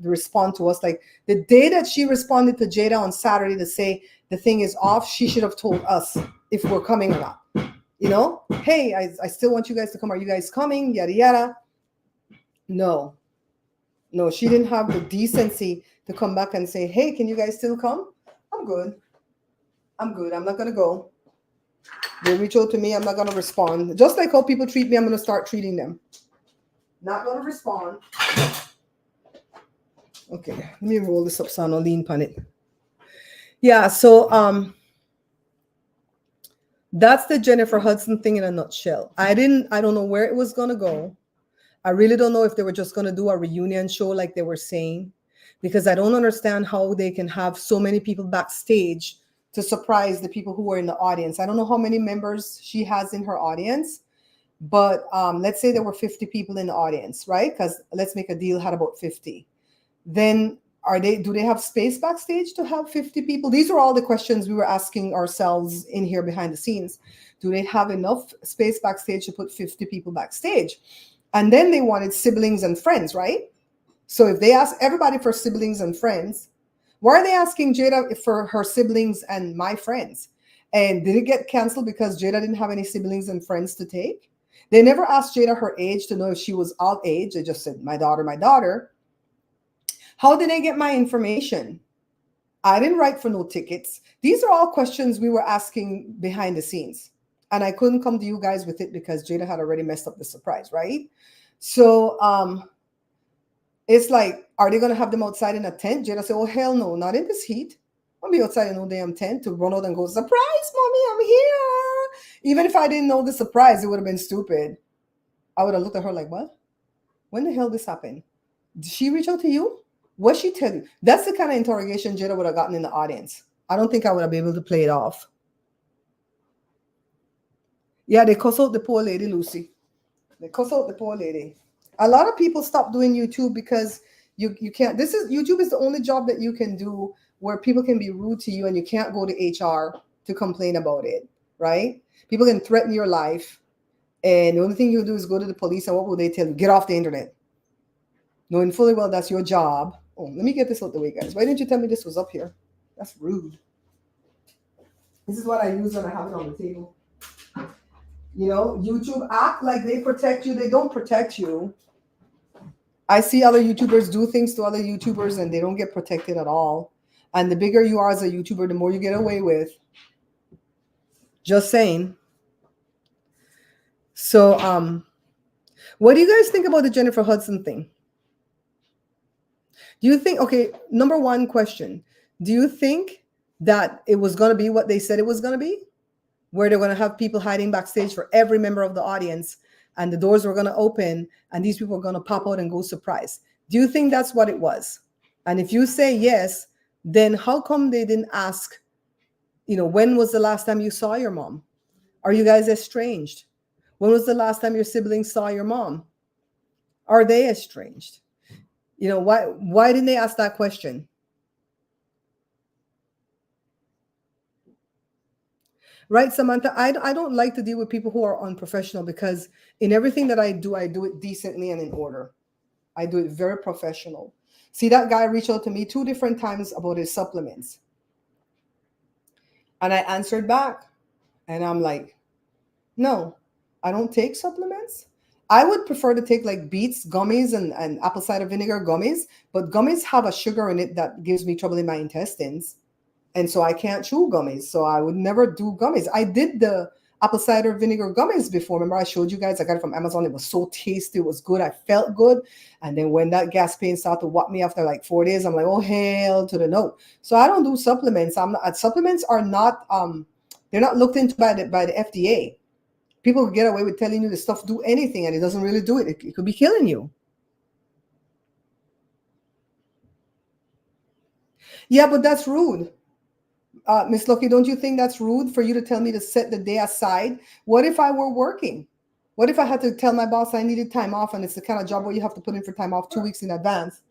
respond to us, like the day that she responded to Jada on Saturday to say the thing is off, she should have told us if we're coming or not. You know, hey, I still want you guys to come. Are you guys coming? Yada, yada. No, she didn't have the decency to come back and say, hey, can you guys still come? I'm good. I'm not going to go. They reach out to me. I'm not going to respond. Just like how people treat me, I'm going to start treating them. Not going to respond. Okay, let me roll this up so I don't lean on it. Yeah, so that's the Jennifer Hudson thing in a nutshell. I don't know where it was going to go. I really don't know if they were just going to do a reunion show like they were saying, because I don't understand how they can have so many people backstage to surprise the people who were in the audience. I don't know how many members she has in her audience, but let's say there were 50 people in the audience, right? Because Let's Make a Deal had about 50. Then do they have space backstage to have 50 people? These are all the questions we were asking ourselves in here behind the scenes. Do they have enough space backstage to put 50 people backstage? And then they wanted siblings and friends, right? So if they ask everybody for siblings and friends, Why are they asking Jada for her siblings and my friends? And did it get canceled because Jada didn't have any siblings and friends to take? They never asked Jada her age to know if she was of age. They just said, my daughter, my daughter. How did they get my information? I didn't write for no tickets. These are all questions we were asking behind the scenes. And I couldn't come to you guys with it because Jada had already messed up the surprise, right? So it's like, are they going to have them outside in a tent? Jada said, oh, hell no, not in this heat. I'll be outside in no damn tent to run out and go, surprise, mommy, I'm here. Even if I didn't know the surprise, it would have been stupid. I would have looked at her like, what? When the hell this happened? Did she reach out to you? What she tell you? That's the kind of interrogation Jada would have gotten in the audience. I don't think I would have been able to play it off. Yeah, they cuss out the poor lady, Lucy. They cuss out the poor lady. A lot of people stop doing YouTube because you can't. YouTube is the only job that you can do where people can be rude to you and you can't go to HR to complain about it, right? People can threaten your life, and the only thing you do is go to the police, and what will they tell you? Get off the internet. Knowing fully well that's your job. Oh, let me get this out the way, guys. Why didn't you tell me this was up here? That's rude. This is what I use when I have it on the table. You know, YouTube act like they protect you. They don't protect you. I see other YouTubers do things to other YouTubers and they don't get protected at all. And the bigger you are as a YouTuber, the more you get away with. Just saying. So, what do you guys think about the Jennifer Hudson thing? Do you think, okay, number one question, do you think that it was going to be what they said it was going to be? Where they're going to have people hiding backstage for every member of the audience and the doors were going to open and these people are going to pop out and go surprise? Do you think that's what it was? And if you say yes, then how come they didn't ask, you know, when was the last time you saw your mom? Are you guys estranged? When was the last time your siblings saw your mom? Are they estranged? You know, why didn't they ask that question? Right, Samantha? I don't like to deal with people who are unprofessional because in everything that I do it decently and in order. I do it very professional. See, that guy reached out to me 2 different times about his supplements. And I answered back. And I'm like, no, I don't take supplements. I would prefer to take like beets gummies and apple cider vinegar gummies, but gummies have a sugar in it that gives me trouble in my intestines. And so I can't chew gummies. So I would never do gummies. I did the apple cider vinegar gummies before. Remember I showed you guys, I got it from Amazon. It was so tasty. It was good. I felt good. And then when that gas pain started to whop me after like 4 days, I'm like, oh, hell to the no. So I don't do supplements. Supplements are not, they're not looked into by the FDA. People get away with telling you the stuff do anything and it doesn't really do it. It could be killing you. Yeah, but that's rude. Miss Lucky, don't you think that's rude for you to tell me to set the day aside? What if I were working? What if I had to tell my boss I needed time off and it's the kind of job where you have to put in for time off 2 weeks in advance?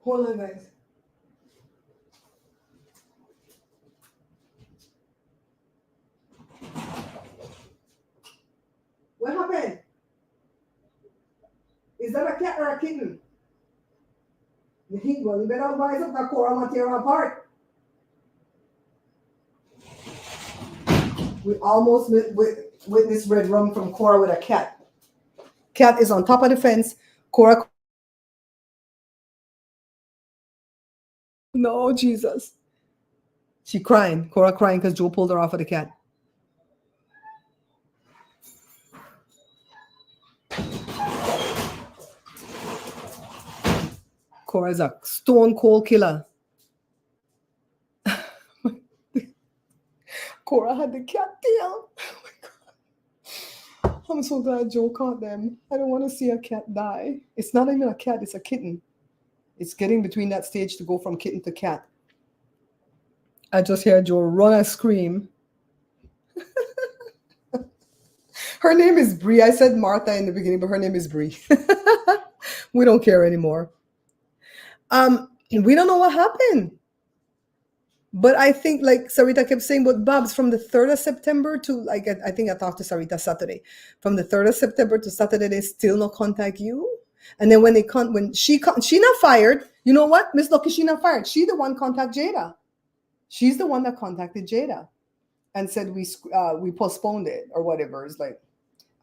Hold on, guys. What happened? Is that a cat or a kitten? Well, you better wise up that coral material apart. We almost witnessed red rum from Cora with a cat. Cat is on top of the fence. Cora. No, Jesus. She crying. Cora crying because Joe pulled her off of the cat. Cora's a stone cold killer. Cora had the cat tail. Oh my God. I'm so glad Joe caught them. I don't want to see a cat die. It's not even a cat, it's a kitten. It's getting between that stage to go from kitten to cat. I just heard Joe run and scream. Her name is Bree. I said Martha in the beginning, but her name is Bree. We don't care anymore. We don't know what happened. But I think, like Sarita kept saying, but Babs, from the 3rd of September to, like, I think I talked to Sarita Saturday. From the 3rd of September to Saturday, they still not contact you. And then when she not fired, you know what? Miss Lucky, she not fired. She the one contact Jada. She's the one that contacted Jada and said we postponed it or whatever. It's like,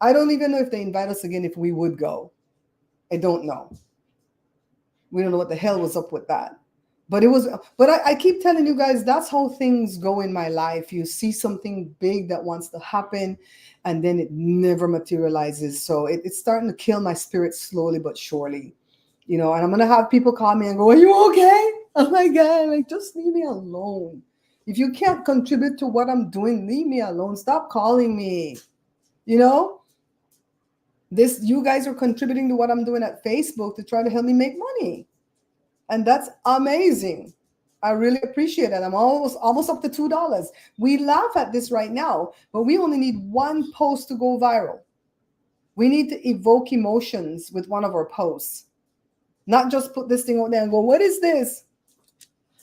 I don't even know if they invite us again if we would go. I don't know. We don't know what the hell was up with that. But I keep telling you guys, that's how things go in my life. You see something big that wants to happen, and then it never materializes. So it's starting to kill my spirit slowly but surely. And I'm going to have people call me and go, are you okay? Oh my God, like, just leave me alone. If you can't contribute to what I'm doing, leave me alone. Stop calling me. You guys are contributing to what I'm doing at Facebook to try to help me make money. And that's amazing. I really appreciate it. I'm almost up to $2. We laugh at this right now, but we only need one post to go viral. We need to evoke emotions with one of our posts. Not just put this thing out there and go, what is this?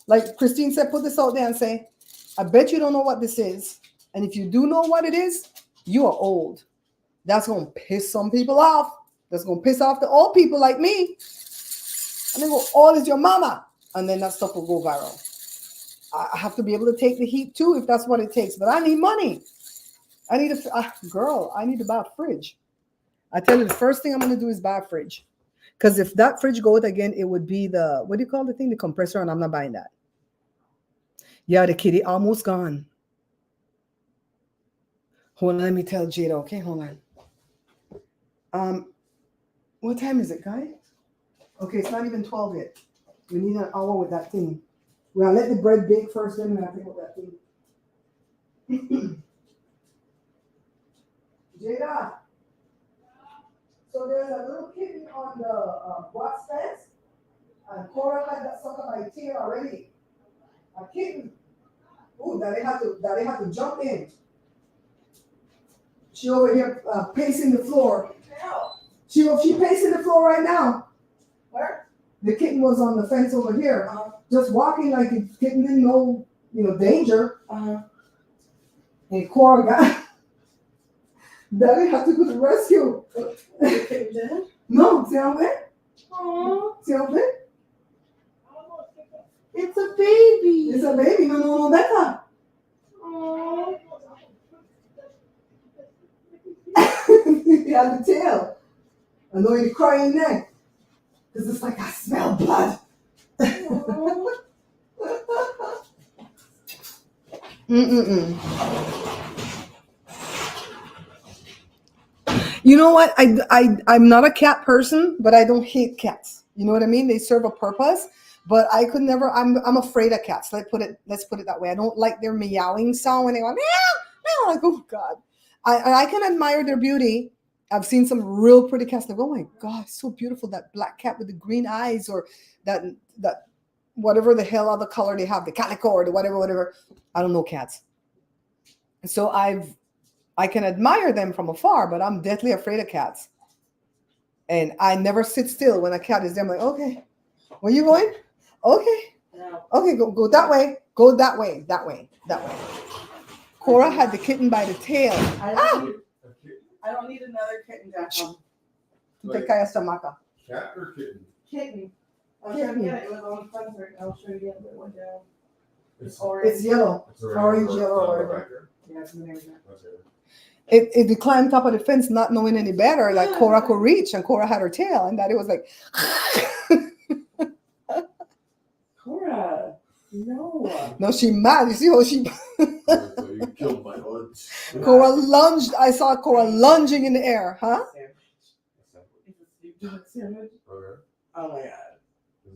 Like Christine said, put this out there and say, I bet you don't know what this is. And if you do know what it is, you are old. That's going to piss some people off. That's going to piss off the old people like me. And they go, all is your mama. And then that stuff will go viral. I have to be able to take the heat too if that's what it takes. But I need money. I need I need to buy a fridge. I tell you, the first thing I'm going to do is buy a fridge. Because if that fridge goes again, it would be what do you call the thing? The compressor, and I'm not buying that. Yeah, the kitty almost gone. Hold on, let me tell Jada. Okay, hold on. What time is it, guys? Okay, it's not even 12 yet. We need an hour with that thing. We're going to let the bread bake first, then we're going to take out that thing. Jada. So there's a little kitten on the box fence, and Cora had that sucker by tail already. A kitten. Ooh, that they had to jump in. She over here pacing the floor. She pacing the floor right now. Where? The kitten was on the fence over here, just walking like the kitten didn't know, danger. And Cora got. Daddy had to go to rescue. The kitten did? No, see how big? Aww. See how big? It's a baby. It's a baby. No, better. Aww. He had the tail. I know you're crying neck. Because it's like, I smell blood. You know what? I'm not a cat person, but I don't hate cats. You know what I mean? They serve a purpose, but I could never. I'm afraid of cats. Let's put it that way. I don't like their meowing sound when they go meow, meow. Like, oh God. I can admire their beauty. I've seen some real pretty cats. Like, oh my God, so beautiful, that black cat with the green eyes, or that whatever the hell other color they have, the calico or the whatever. I don't know cats. So I can admire them from afar, but I'm deathly afraid of cats. And I never sit still when a cat is there. I'm like, okay, where you going? Okay. No. Okay, go that way. Go that way. Cora had the kitten by the tail. I don't need another kitten, Jack. Cat or kitten? Kitten. I was trying to get it. It was on Spencer. I was trying to get it, but it went down. It's yellow. It's orange, yellow, or whatever. Yeah, it's in there. It climbed top of the fence, not knowing any better. Like Cora could reach, and Cora had her tail, and Daddy was like, Cora, no. No, she mad. You see how she? So you killed my lunch. Cora lunged. I saw Cora lunging in the air, huh? You do a sandwich? Okay. Oh my God. It's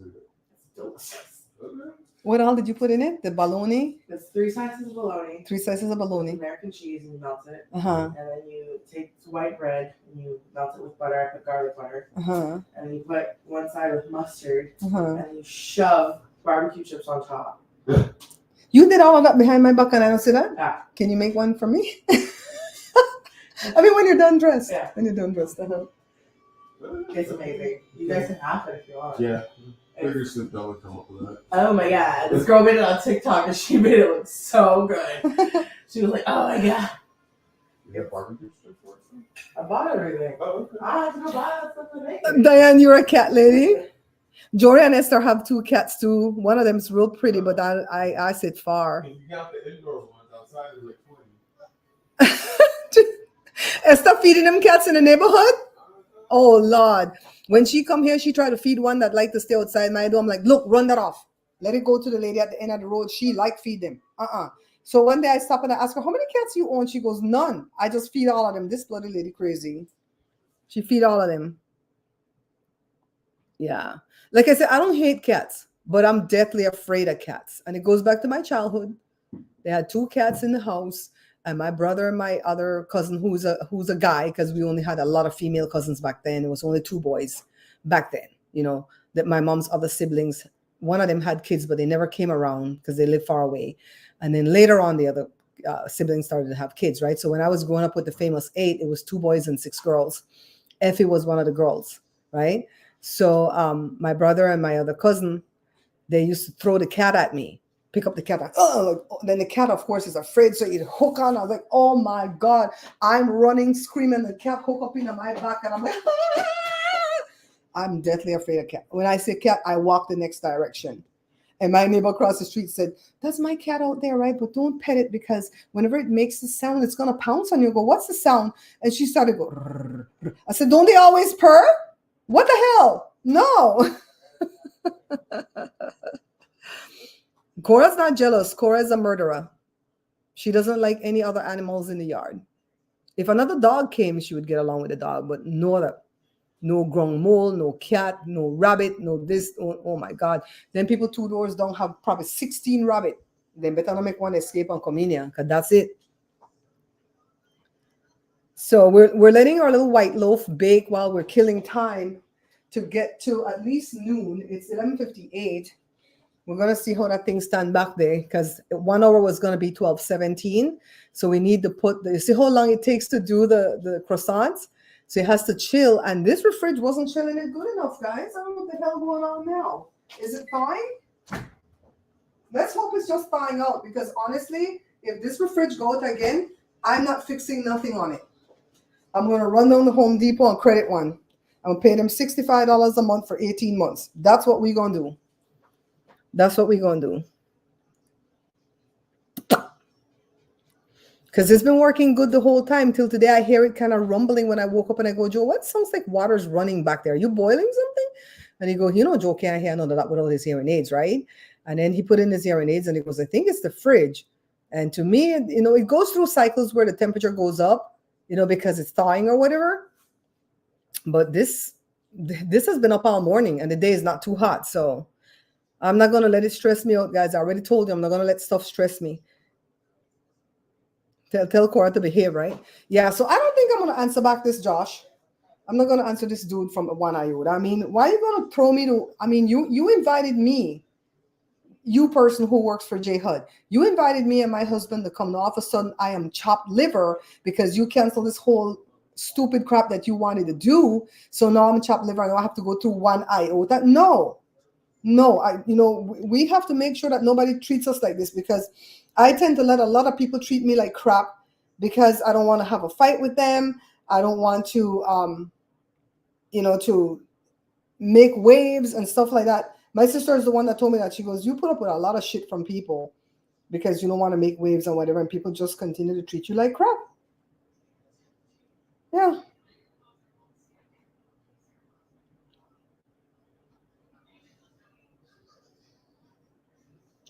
Delicious. okay. What all did you put in it? The bologna? There's 3 slices of bologna. 3 slices of bologna. American cheese, and you melt it. Uh-huh. And then you take white bread and you melt it with butter. I put garlic butter. Uh-huh. And then you put one side with mustard. Uh-huh. And you shove barbecue chips on top. You did all of that behind my back and I don't see that? Yeah. Can you make one for me? I mean, when you're done dressed. Yeah. When you're done dressed. Uh-huh. It's amazing. You guys can have it if you want. Yeah. Figure sit down and come up with that. Oh my god, this girl made it on TikTok and she made it look so good. She was like, oh my god. You get barbecue stick for it? I bought everything. Oh, okay. I have to go buy something to make it. Diane, you're a cat lady. Jory and Esther have 2 cats too. One of them's real pretty, but I sit far. You got the indoor ones outside, they're like 20. Esther feeding them cats in the neighborhood? Oh Lord. When she come here, she try to feed one that like to stay outside my door. I'm like, look, run that off. Let it go to the lady at the end of the road. She like feed them. So one day I stop and I ask her, how many cats you own? She goes, none. I just feed all of them. This bloody lady crazy. She feed all of them. Yeah. Like I said, I don't hate cats, but I'm deathly afraid of cats. And it goes back to my childhood. They had 2 cats in the house. And my brother and my other cousin, who's a guy, because we only had a lot of female cousins back then. It was only 2 boys back then, you know, that my mom's other siblings, one of them had kids, but they never came around because they lived far away. And then later on, the other siblings started to have kids, right? So when I was growing up with the famous 8, it was 2 boys and 6 girls. Effie was one of the girls, right? So my brother and my other cousin, they used to throw the cat at me. Pick up the cat, like, oh, then the cat, of course, is afraid, so it hook on. I was like, oh my God, I'm running, screaming, the cat hook up into my back, and I'm like, ah! I'm deathly afraid of cat. When I say cat, I walk the next direction. And my neighbor across the street said, that's my cat out there, right? But don't pet it because whenever it makes the sound, it's going to pounce on you. I go, what's the sound? And she started to go, rrr, rrr. I said, don't they always purr? What the hell? No. Cora's not jealous. Cora is a murderer. She doesn't like any other animals in the yard. If another dog came, she would get along with the dog, but no other. No ground mole, no cat, no rabbit, no this. Oh my God. Then people 2 doors down have probably 16 rabbit. Then better not make one escape and come in here, because that's it. So we're letting our little white loaf bake while we're killing time to get to at least noon. It's 11:58. We're going to see how that thing stand back there, because 1 hour was going to be 12:17. So we need to put you see how long it takes to do the croissants? So it has to chill. And this fridge wasn't chilling it good enough, guys. I don't know what the hell going on now. Is it thawing? Let's hope it's just thawing out, because honestly, if this fridge goes out again, I'm not fixing nothing on it. I'm going to run down to Home Depot and credit one. I'm going to pay them $65 a month for 18 months. That's what we're going to do. That's what we're going to do. Because it's been working good the whole time till today. I hear it kind of rumbling when I woke up and I go, Joe, what sounds like water's running back there? Are you boiling something? And he goes, you know, Joe can't handle that without his hearing aids, right? And then he put in his hearing aids and he goes, I think it's the fridge. And to me, you know, it goes through cycles where the temperature goes up, you know, because it's thawing or whatever. But this has been up all morning and the day is not too hot. So I'm not going to let it stress me out, guys. I already told you I'm not going to let stuff stress me. Tell Cora to behave, right? Yeah, so I don't think I'm going to answer back this Josh. I'm not going to answer this dude from One Iota. I mean, why are you going to throw me to... I mean, you invited me, you person who works for J HUD. You invited me and my husband to come. And all of a sudden, I am chopped liver because you canceled this whole stupid crap that you wanted to do. So now I'm chopped liver and I have to go through One Iota. No, we have to make sure that nobody treats us like this, because I tend to let a lot of people treat me like crap because I don't want to have a fight with them. I don't want to, to make waves and stuff like that. My sister is the one that told me that. She goes, you put up with a lot of shit from people because you don't want to make waves and whatever, and people just continue to treat you like crap. Yeah.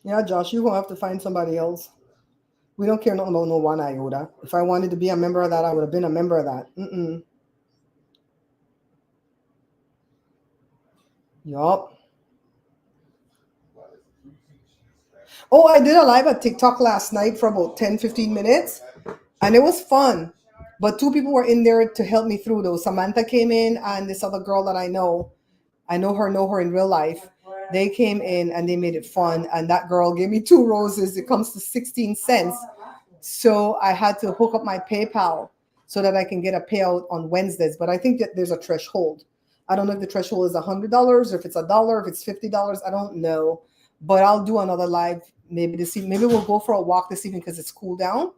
Yeah, Josh, you're going to have to find somebody else. We don't care nothing about no One Iota. If I wanted to be a member of that, I would have been a member of that. Yup. Oh, I did a live at TikTok last night for about 10-15 minutes, and it was fun. But 2 people were in there to help me through, though. Samantha came in, and this other girl that I know her in real life. They came in and they made it fun. And that girl gave me 2 roses. It comes to 16 cents. So I had to hook up my PayPal so that I can get a payout on Wednesdays. But I think that there's a threshold. I don't know if the threshold is $100, if it's $1, if it's $50. I don't know, but I'll do another live maybe this evening. Maybe we'll go for a walk this evening because it's cool down.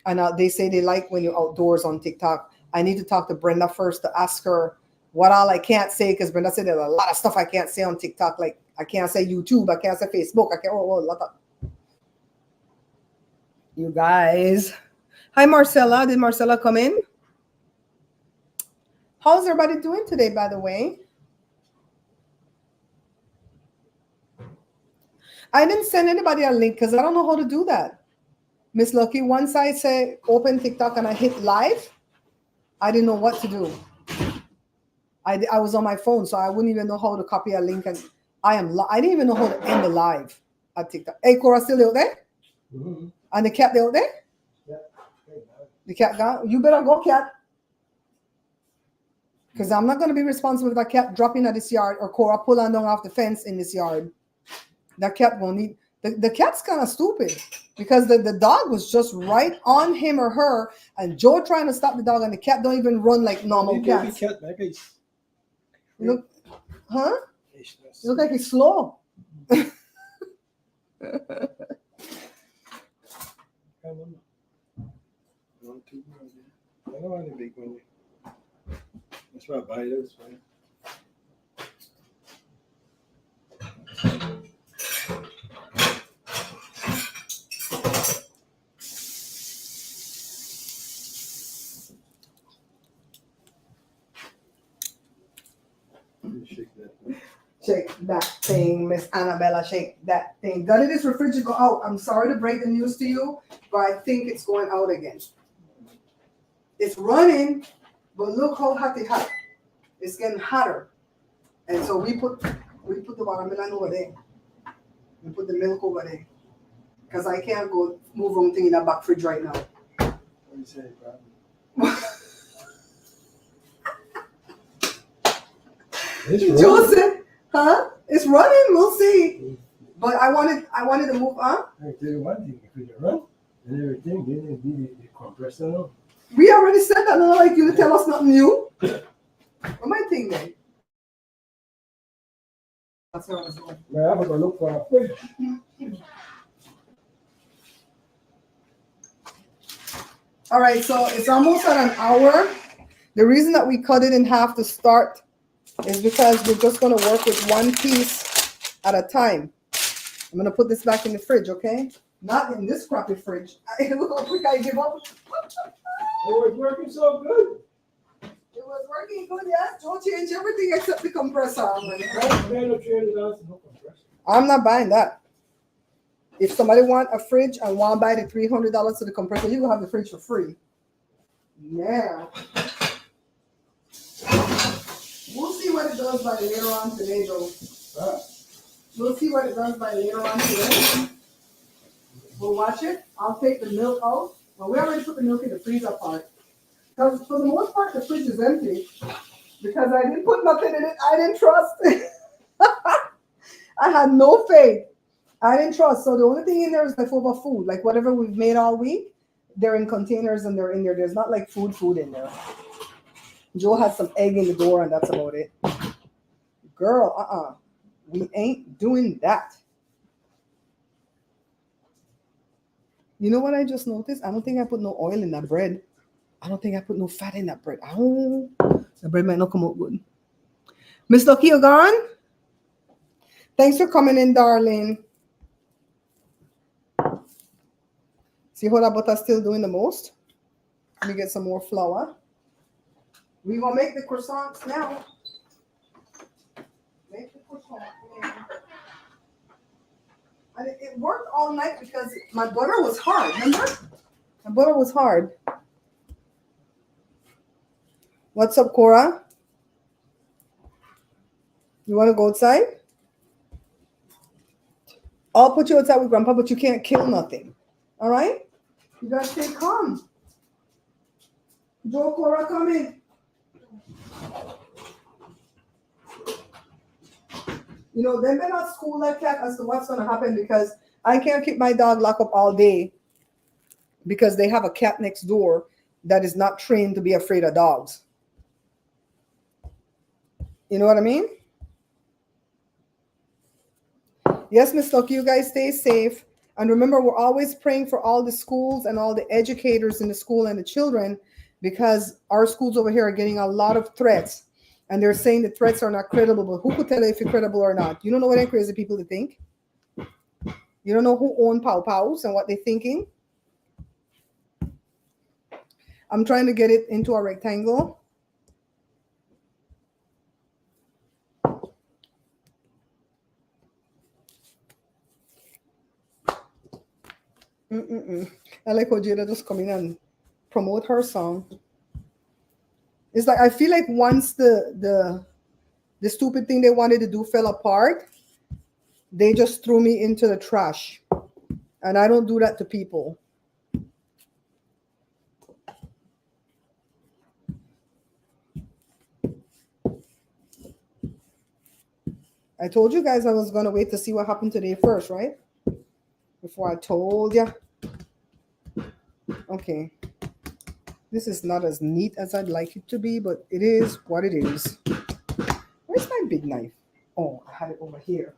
And they say they like when you're outdoors on TikTok. I need to talk to Brenda first to ask her what all I can't say, because Brenda said there's a lot of stuff I can't say on TikTok. Like I can't say YouTube, I can't say Facebook, I can't. Oh, a lot of. You guys. Hi, Marcella. Did Marcella come in? How's everybody doing today, by the way? I didn't send anybody a link because I don't know how to do that. Miss Lucky, once I say open TikTok and I hit live, I didn't know what to do. I was on my phone, so I wouldn't even know how to copy a link. And I didn't even know how to end the live at TikTok. Hey, Cora, still out there? Mm-hmm. And the cat out there? Yeah. The cat gone? You better go, cat. Because I'm not going to be responsible if a cat drop in at this yard or Cora pull on down off the fence in this yard. That cat won't need. The cat's kind of stupid because the dog was just right on him or her, and Joe trying to stop the dog, and the cat don't even run like normal cats. Look, huh? You look like he's slow. I don't want a big one. That's why I buy those. Right? Shake that thing, Miss Annabella. Shake that thing. Gonna this refrigerator go out? I'm sorry to break the news to you, but I think it's going out again. It's running, but look how hot it hot. It's getting hotter, and so we put the watermelon over there. We put the milk over there because I can't go move wrong thing in that back fridge right now. What do you say, bro? Joseph, huh? It's running. We'll see. But I wanted to move on. I tell you one thing: if you run and everything, then it be the compressor. No? We already said that. I don't like you to tell us nothing new. What my thing then? That's what I was doing. Man, I'm gonna look for a fridge. All right, so it's almost at an hour. The reason that we cut it in half to start is because we're just going to work with one piece at a time. I'm going to put this back in the fridge, okay? Not in this crappy fridge. Look how quick I give up. Oh, it's working so good. It was working good, yeah. Joe changed everything except the compressor. I'm not buying that. If somebody want a fridge and want to buy the $300 to the compressor, you will have the fridge for free. Yeah. We'll see what it does by later on today, Joe. We'll see what it does by later on today. We'll watch it. I'll take the milk out. Well, we already put the milk in the freezer part. Because for the most part, the fridge is empty. Because I didn't put nothing in it. I didn't trust. I had no faith. I didn't trust. So the only thing in there is leftover food. Like whatever we've made all week, they're in containers and they're in there. There's not like food in there. Joe has some egg in the door and that's about it. Girl, we ain't doing that. You know what I just noticed? I don't think I put no oil in that bread. I don't think I put no fat in that bread. Oh, the bread might not come out good. Miss Lucky, you gone? Thanks for coming in, darling. See how that butter's still doing the most? Let me get some more flour. We're going to make the croissants now. Make the croissants now. And it worked all night because my butter was hard, remember? My butter was hard. What's up, Cora? You want to go outside? I'll put you outside with Grandpa, but you can't kill nothing. All right? You got to stay calm. Joe, Cora, come in. You know, they may not school like that as to what's going to happen because I can't keep my dog locked up all day because they have a cat next door that is not trained to be afraid of dogs. You know what I mean? Yes, Miss Lucky, you guys stay safe. And remember, we're always praying for all the schools and all the educators in the school and the children, because our schools over here are getting a lot of threats. And they're saying the threats are not credible. But who could tell you if you're credible or not? You don't know what them crazy people to think. You don't know who own Pow Pows and what they're thinking. I'm trying to get it into a rectangle. I like how Jada just come in and promote her song. It's like I feel like once the stupid thing they wanted to do fell apart, they just threw me into the trash. And I don't do that to people. I told you guys I was going to wait to see what happened today first, right? Before I told you. Okay. This is not as neat as I'd like it to be, but it is what it is. Where's my big knife? Oh, I had it over here.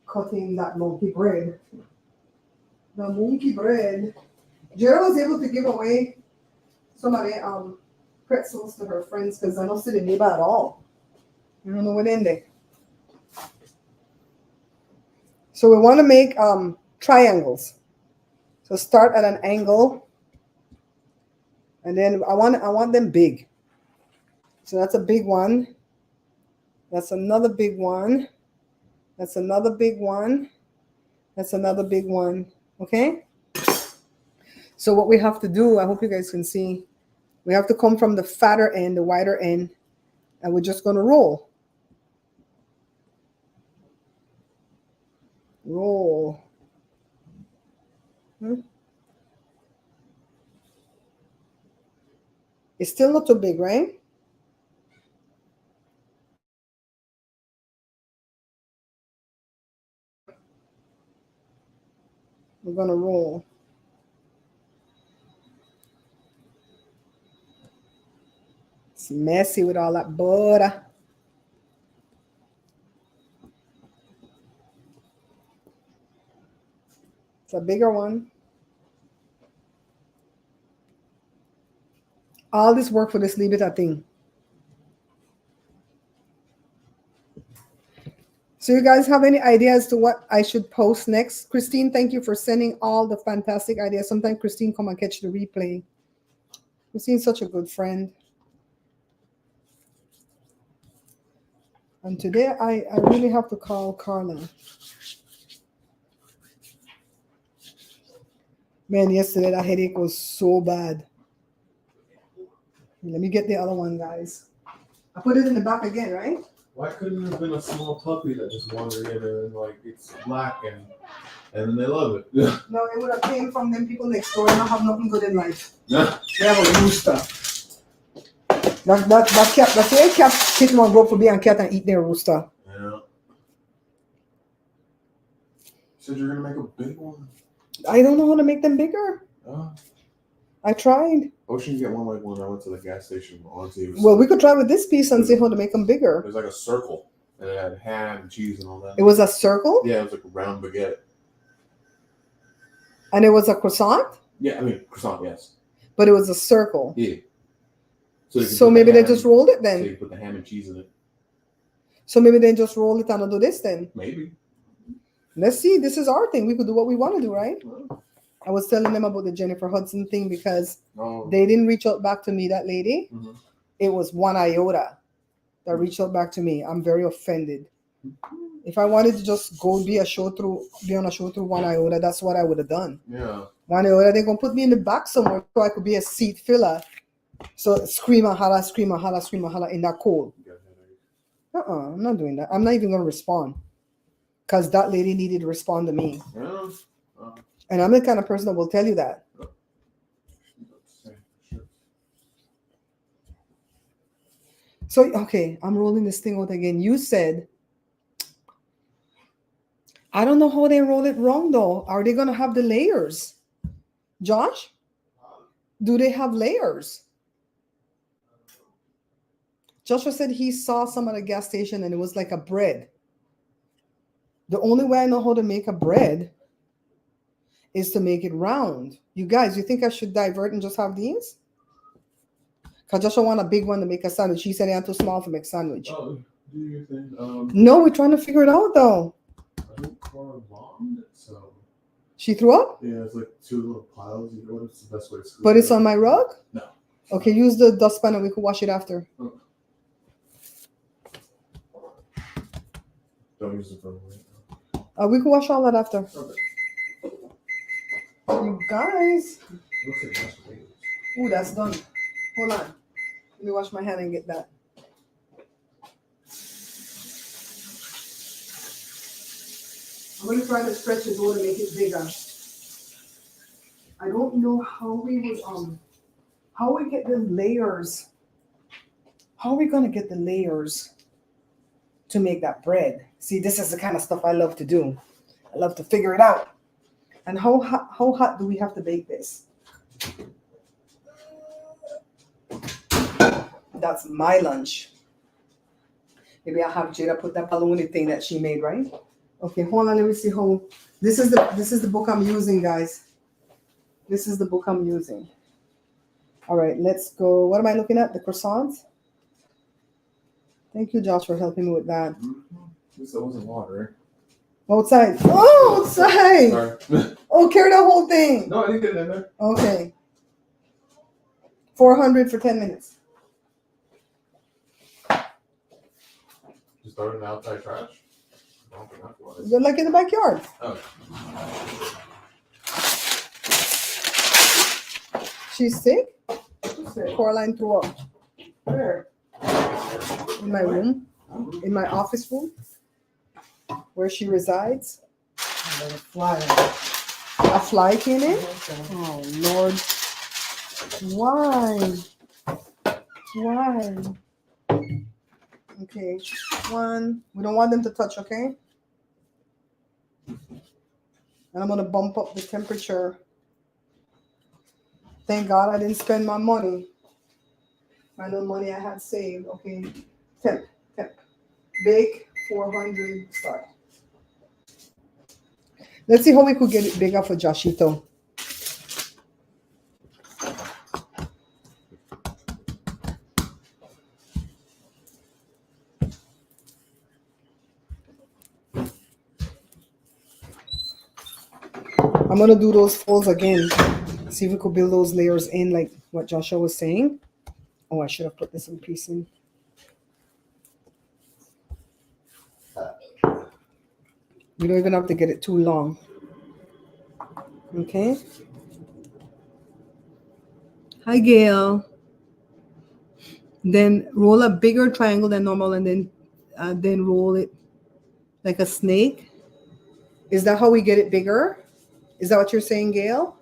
Cutting that monkey bread. The monkey bread. Jera was able to give away some of the pretzels to her friends because I don't see the neighbor at all. I don't know what in there. So we want to make triangles. So start at an angle, and then I want them big. So that's a big one. That's another big one. That's another big one. That's another big one. Okay? So what we have to do, I hope you guys can see, we have to come from the fatter end, the wider end, and we're just going to roll. Roll. It's still not too big, right? We're going to roll. It's messy with all that butter. It's a bigger one. All this work for this little bit of thing. So you guys have any ideas to what I should post next? Christine, thank you for sending all the fantastic ideas. Sometimes Christine come and catch the replay. Christine's such a good friend. And today I really have to call Carla. Man, yesterday that headache was so bad. Let me get the other one, guys. I put it in the back again, right? Why couldn't there have been a small puppy that just wandered in and like it's black and they love it? No, it would have came from them people next door and not have nothing good in life. Yeah. They have a rooster. That cat, that's why cat kitten will go for being a cat and eat their rooster. Yeah. Said you're gonna make a big one. I don't know how to make them bigger. Oh. I tried. I wish you could get one like when I went to the gas station. Auntie was Well, we could try with this piece and see how to make them It bigger. was like a circle, and it had ham and cheese and all that. It was a circle Yeah, it was like a round baguette. and it was a croissant, Yeah, I mean croissant, yes. but it was a circle. Yeah. you can So put maybe the they ham- just rolled it So then. you put the ham and cheese in it. So maybe they just roll it and do this then. Maybe. Let's see. This is our thing. We could do what we want to do, right? I was telling them about the Jennifer Hudson thing because Oh. they didn't reach out back to me, that lady. Mhm. It was one iota that reached out back to me. I'm very offended. If I wanted to just go be on a show through one iota, that's what I would have done. Yeah. One iota, they're gonna put me in the back somewhere so I could be a seat filler. So scream and holla, scream and holla, scream and holla in that cold. I'm not doing that. I'm not even gonna respond. Because that lady needed to respond to me. Yeah. And I'm the kind of person that will tell you that. So, okay, I'm rolling this thing out again. You said, I don't know how they roll it wrong though. Are they going to have the layers? Josh? Do they have layers? Joshua said he saw some at a gas station and it was like a bread. The only way I know how to make a bread is to make it round. You guys, you think I should divert and just have these? Because Joshua want a big one to make a sandwich. He said I'm too small to make sandwich. Oh, do your thing. No, we're trying to figure it out though. I don't pour long, so She threw up? yeah, it's like two little piles. You know what's the best way to scoop But it it's up? on my rug? No. Okay, use the dustpan and we can wash it after. Okay. Don't use it for a We can wash all that after. Okay. You guys. Looks like mashed potatoes. Ooh, that's done. Hold on. Let me wash my hand and get that. I'm going to try to stretch it over to make it bigger. I don't know how we get the layers. How are we going to get the layers to make that bread? See, this is the kind of stuff I love to do. I love to figure it out. And how hot do we have to bake this? That's my lunch. Maybe I'll have Jada put that balloon thing that she made, right? Okay, hold on, let me see how. This is the book I'm using, guys. This is the book I'm using. All right, let's go. What am I looking at? The croissants? Thank you, Josh, for helping me with that. At least that wasn't water. Outside. Oh, outside. Sorry. Oh, carry the whole thing. No, I didn't get it in there. Okay. 400 for 10 minutes. Just throw it in the outside trash. I don't think that's what it is. They're like in the backyard. Oh. She's sick? Coraline threw up. Where? In my room? In my office room? Where she resides? There's a fly. A fly came in? Oh, Lord. Why? Why? Okay, one. We don't want them to touch, okay? And I'm going to bump up the temperature. Thank God I didn't spend my money. My little money I had saved. Okay, temp. Bake, 400, start. Let's see how we could get it bigger for Joshito. I'm going to do those folds again. See if we could build those layers in like what Joshua was saying. Oh, I should have put this in piece in. We don't even have to get it too long. Okay. Hi, Gail. Then roll a bigger triangle than normal and then roll it like a snake. Is that how we get it bigger? Is that what you're saying, Gail?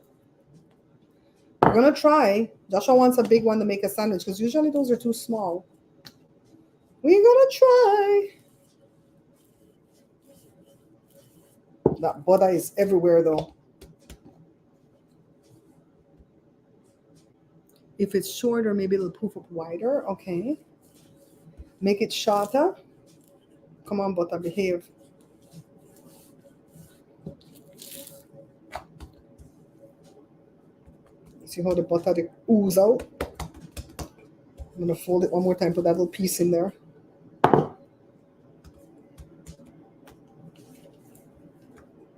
We're going to try. Joshua wants a big one to make a sandwich because usually those are too small. We're going to try. That butter is everywhere, though. If it's shorter, maybe it'll poof up wider. Okay. Make it shorter. Come on, butter, behave. See how the butter they ooze out? I'm going to fold it one more time, put that little piece in there.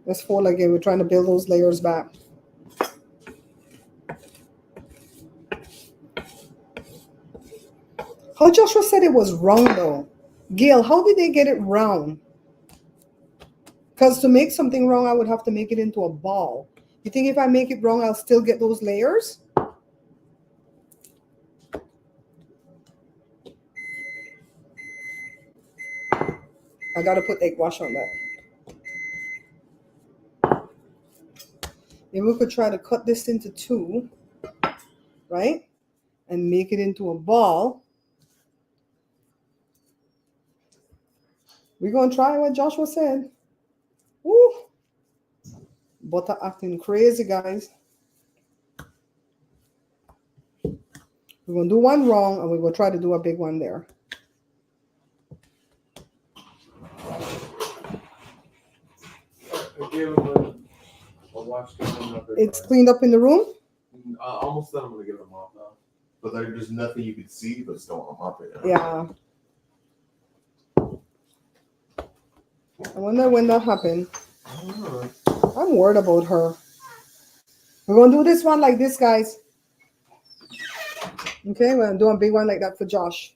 Let's fold again. We're trying to build those layers back. How Joshua said it was round though. Gail, how did they get it round? Because to make something round, I would have to make it into a ball. You think if I make it round, I'll still get those layers? I got to put egg wash on that. Maybe we could try to cut this into two, right? And make it into a ball. We're going to try what Joshua said. Woo! Butter acting crazy, guys. We're going to do one wrong, and we're going to try to do a big one there. gave him a watch. It's cleaned up in the room? Almost done. I'm gonna give him a mop now. But there's nothing you can see, but still want to mop it. Yeah. I wonder when that happened. I don't know. I'm worried about her. We're going to do this one like this, guys. Okay, we're going to do a big one like that for Josh.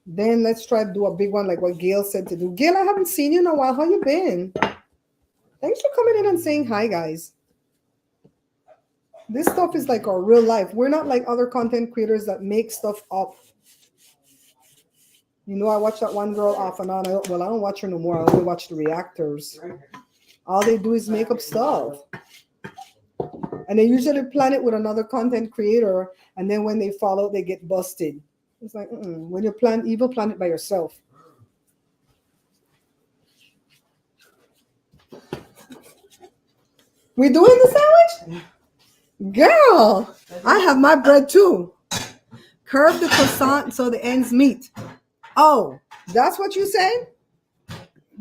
Then let's try to do a big one like what Gail said to do. Gail, I haven't seen you in a while. How you been? Thanks for coming in and saying hi, guys. This stuff is like our real life. We're not like other content creators that make stuff up. You know, I watched that one girl off and on. Well, I don't watch her no more. I only watch the reactors. All they do is make up stuff. And they usually plan it with another content creator. And then when they fall out, they get busted. It's like, when you plan evil, plan it by yourself. We doing the sandwich? Girl, I have my bread too. Curve the croissant so the ends meet. Oh, that's what you saying?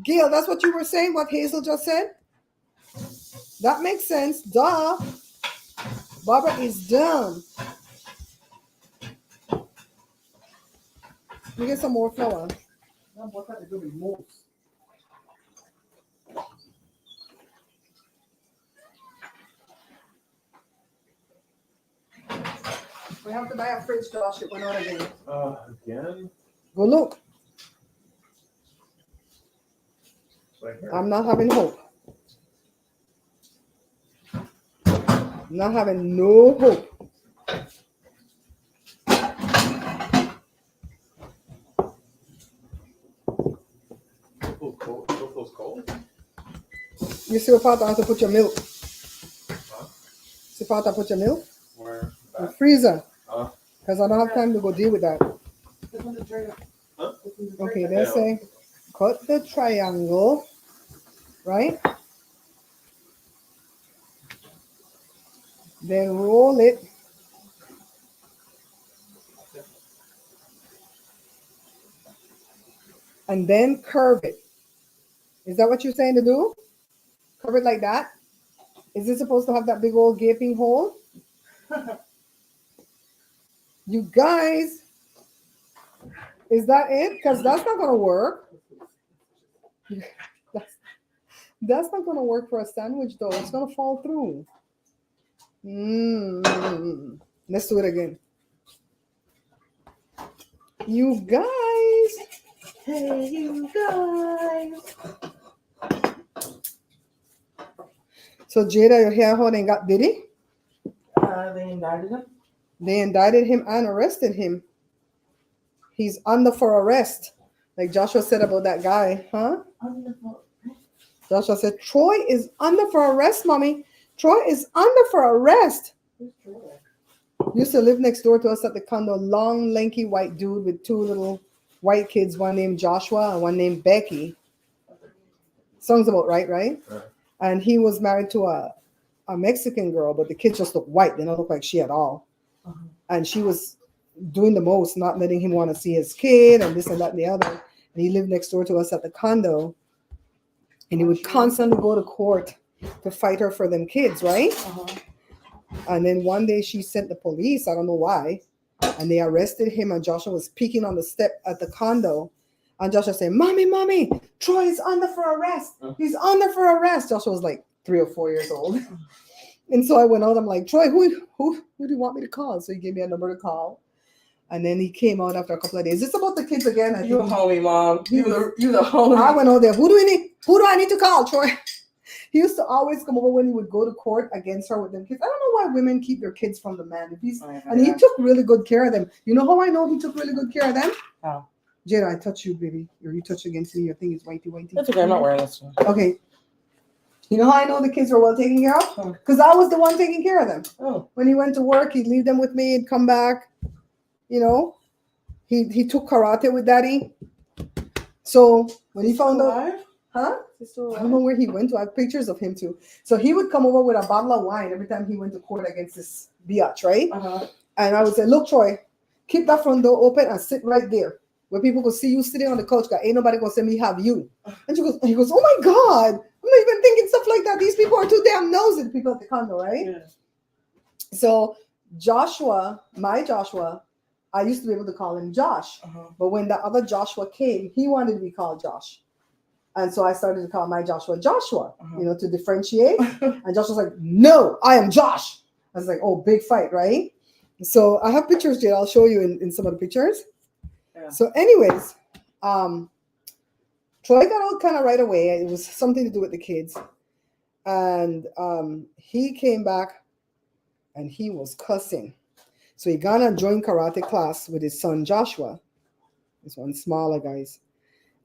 Gail, that's what you were saying, what Hazel just said? That makes sense. Duh. Barbara is dumb. You get some more flour. We have to buy a fridge, Josh. It went out again. Again? Go look. Right here. I'm not having hope. I'm not having no hope. Those cold? You see what part I have to put your milk? Huh? See part I put your milk? Where? The freezer. Huh? Because I don't have time to go deal with that. Huh? Okay, let's say cut the triangle, right? Then roll it. And then curve it. Is that what you're saying to do? Curve it like that? Is it supposed to have that big old gaping hole? You guys, is that it? Because that's not going to work. That's not going to work for a sandwich, though. It's going to fall through. Let's do it again. You guys. Hey, you guys. So, Jada, your hair holding got Diddy? They indicted him. They indicted him and arrested him. He's under for arrest. Like Joshua said about that guy, huh? Joshua said, Troy is under for arrest, mommy. Troy is under for arrest. Used to live next door to us at the condo. Long, lanky white dude with two little white kids, one named Joshua and one named Becky. Sounds about right? Right. And he was married to a Mexican girl, but the kids just look white. They don't look like she at all. And she was doing the most, not letting him want to see his kid and this and that and the other. And he lived next door to us at the condo. And he would constantly go to court to fight her for them kids, right? And then one day she sent the police. I don't know why. And they arrested him. And Joshua was peeking on the step at the condo. And Joshua said, Mommy, Troy is under for arrest. He's under for arrest. Joshua was like 3 or 4 years old. And so I went out. I'm like, Troy, who do you want me to call? So he gave me a number to call. And then he came out after a couple of days. It's about the kids again. You a homie, Mom. You the homie. I went out there. Who do I need to call, Troy? He used to always come over when he would go to court against her with them kids. I don't know why women keep their kids from the man. And he took really good care of them. You know how I know he took really good care of them? How? Jada, I touch you, baby. Or you touch against me. Your thing is whitey. That's okay. I'm not wearing this one. Okay. You know how I know the kids were well taken care of? Because I was the one taking care of them. Oh. When he went to work, he'd leave them with me. He'd come back. You know, he took karate with daddy. So when he found out, huh? I don't know where he went to. I have pictures of him too. So he would come over with a bottle of wine every time he went to court against this biatch, right? And I would say, look, Troy, keep that front door open and sit right there where people could see you sitting on the couch. Cause ain't nobody gonna say me have you. And he goes, oh my God, I'm not even thinking stuff like that. These people are too damn nosy, the people at the condo, right? Yeah. So Joshua, my Joshua, I used to be able to call him Josh. Uh-huh. But when the other Joshua came, he wanted to be called Josh. And so I started to call my Joshua Joshua, to differentiate. And Josh was like, no, I am Josh. I was like, oh, big fight, right? So I have pictures, Jade. I'll show you in some of the pictures. Yeah. So anyways, Troy got out kind of right away. It was something to do with the kids. And he came back and he was cussing. So he got and joined karate class with his son Joshua. This one smaller, guys.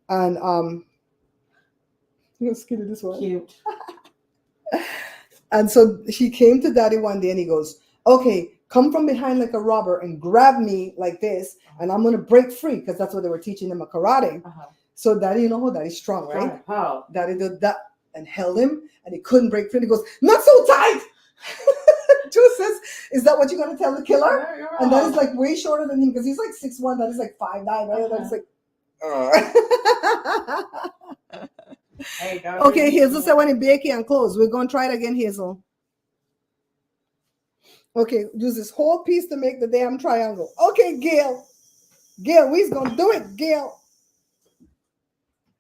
And you know, skinny this one. Cute. And so he came to daddy one day and he goes, okay, come from behind like a robber and grab me like this, and I'm gonna break free, because that's what they were teaching him at karate. So daddy, you know how daddy's strong, right? How? Daddy did that and held him and he couldn't break free. And he goes, not so tight. Drew says, is that what you're gonna tell the killer? You're And that is wrong. like way shorter than him, because he's like 6'1", that is like 5'9", right? And that is like Hey, don't okay, read Hazel it. said when it bake and close. We're gonna try it again, Hazel. Okay, use this whole piece to make the damn triangle. Okay, Gail. Gail, we's gonna do it, Gail.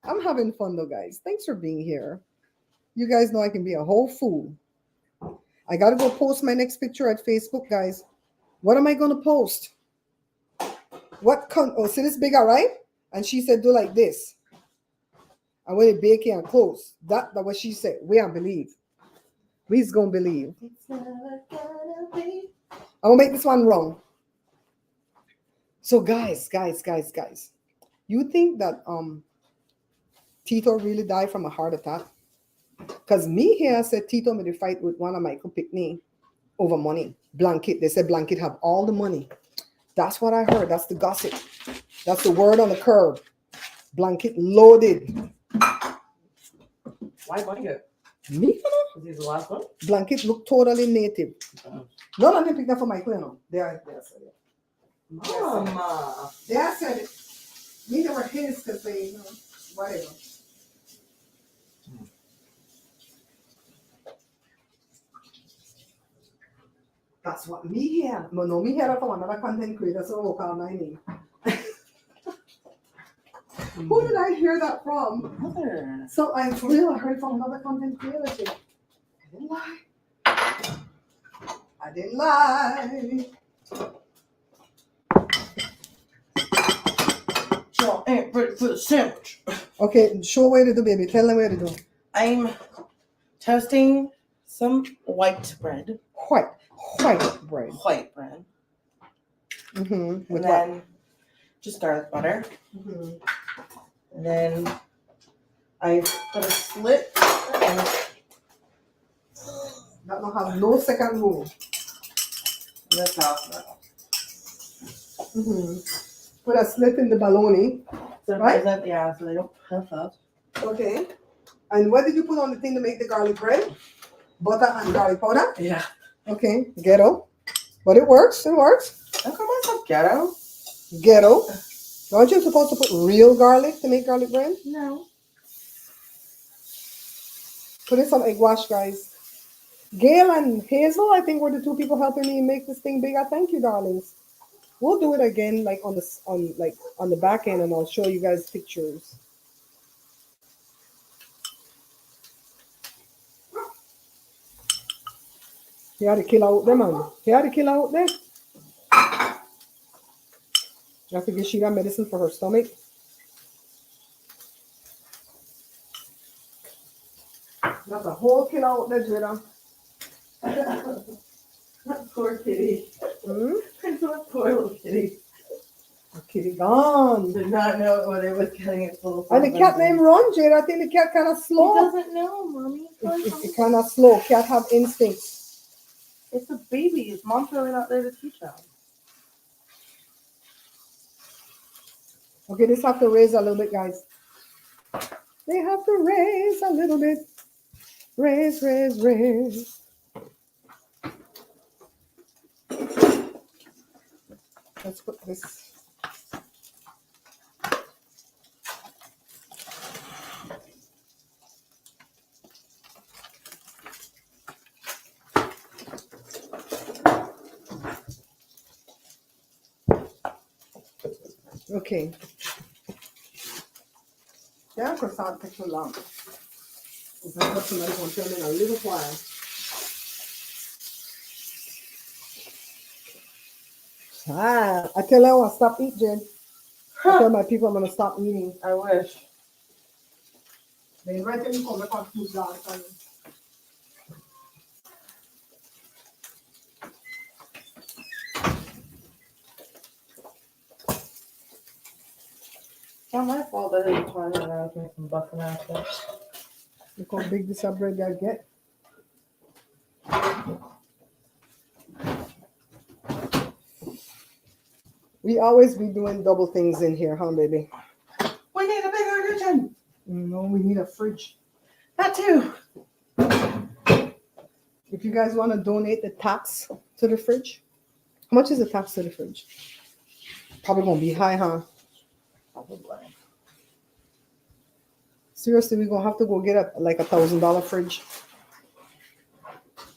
I'm having fun though, guys. Thanks for being here. You guys know I can be a whole fool. I gotta go post my next picture at Facebook, guys. What am I gonna post? See this big, all right? And she said, do like this. And when it bake and close, that's what she said. We don't believe. We's gonna believe. It's never gonna be. I'm gonna make this one wrong. So guys, you think that Tito really died from a heart attack? Because me here said Tito made a fight with one of my picnic over money. Blanket. They said Blanket have all the money. That's what I heard. That's the gossip. That's the word on the curb. Blanket loaded. Why Blanket? Me? Is he the last one? Blanket look totally native. None of them picked up for my cleaner. There I said it. Mama. There I said it. Me they were his because they, whatever. That's what me here. No, me here from another content creator, so we'll call my name. Who did I hear that from? Mother. So I heard from another content creator. I didn't lie. I didn't lie. Y'all ain't ready for the sandwich. Okay, show where to do, baby. Tell them where to do. I'm toasting some white bread. White bread. White bread. Mm-hmm. And With then just garlic butter. what? Mm-hmm. And then I put a slit and That don't have no second rule. this off. Mm-hmm. Put a slit in the bologna. So Right? yeah, so they don't puff up. Okay. And what did you put on the thing to make the garlic bread? Butter and garlic powder? Yeah. Okay. Ghetto. But it works. It works. I call myself ghetto. Ghetto. Aren't you supposed to put real garlic to make garlic bread? No. Put in some egg wash, guys. Gail and Hazel, I think, were the two people helping me make this thing bigger. Thank you, darlings. We'll do it again, like on the back end, and I'll show you guys pictures. He had to kill out them, man. He had to kill out them. I have to give she got medicine for her stomach. That's a whole kill out there, Jada. Poor kitty. Hmm? Poor little kitty. The kitty gone. Did not know when it was getting its little. And the cat named Ron, Jada. I think the cat kind of He slow. doesn't know, mommy. It's kind of slow. Cat have instincts. It's a baby. His mom's really not there to teach him. Okay, this have to raise a little bit, guys. They have to raise a little bit. Raise. Let's put this. Okay. Yeah, croissant takes so long. That's what somebody's going to tell me in a little while. I tell her I want to stop eating, Jen. I tell my people I'm going to stop eating. I wish. They right there for the food down. It's not my fault that it's trying to around me some busting ass. Look how big this bread I get. We always be doing double things in here, huh, baby? We need a bigger kitchen. No, we need a fridge. That too. If you guys want to donate the tax to the fridge, how much is the tax to the fridge? Probably gonna be high, huh? Probably. Seriously, we're gonna have to go get like $1,000 fridge.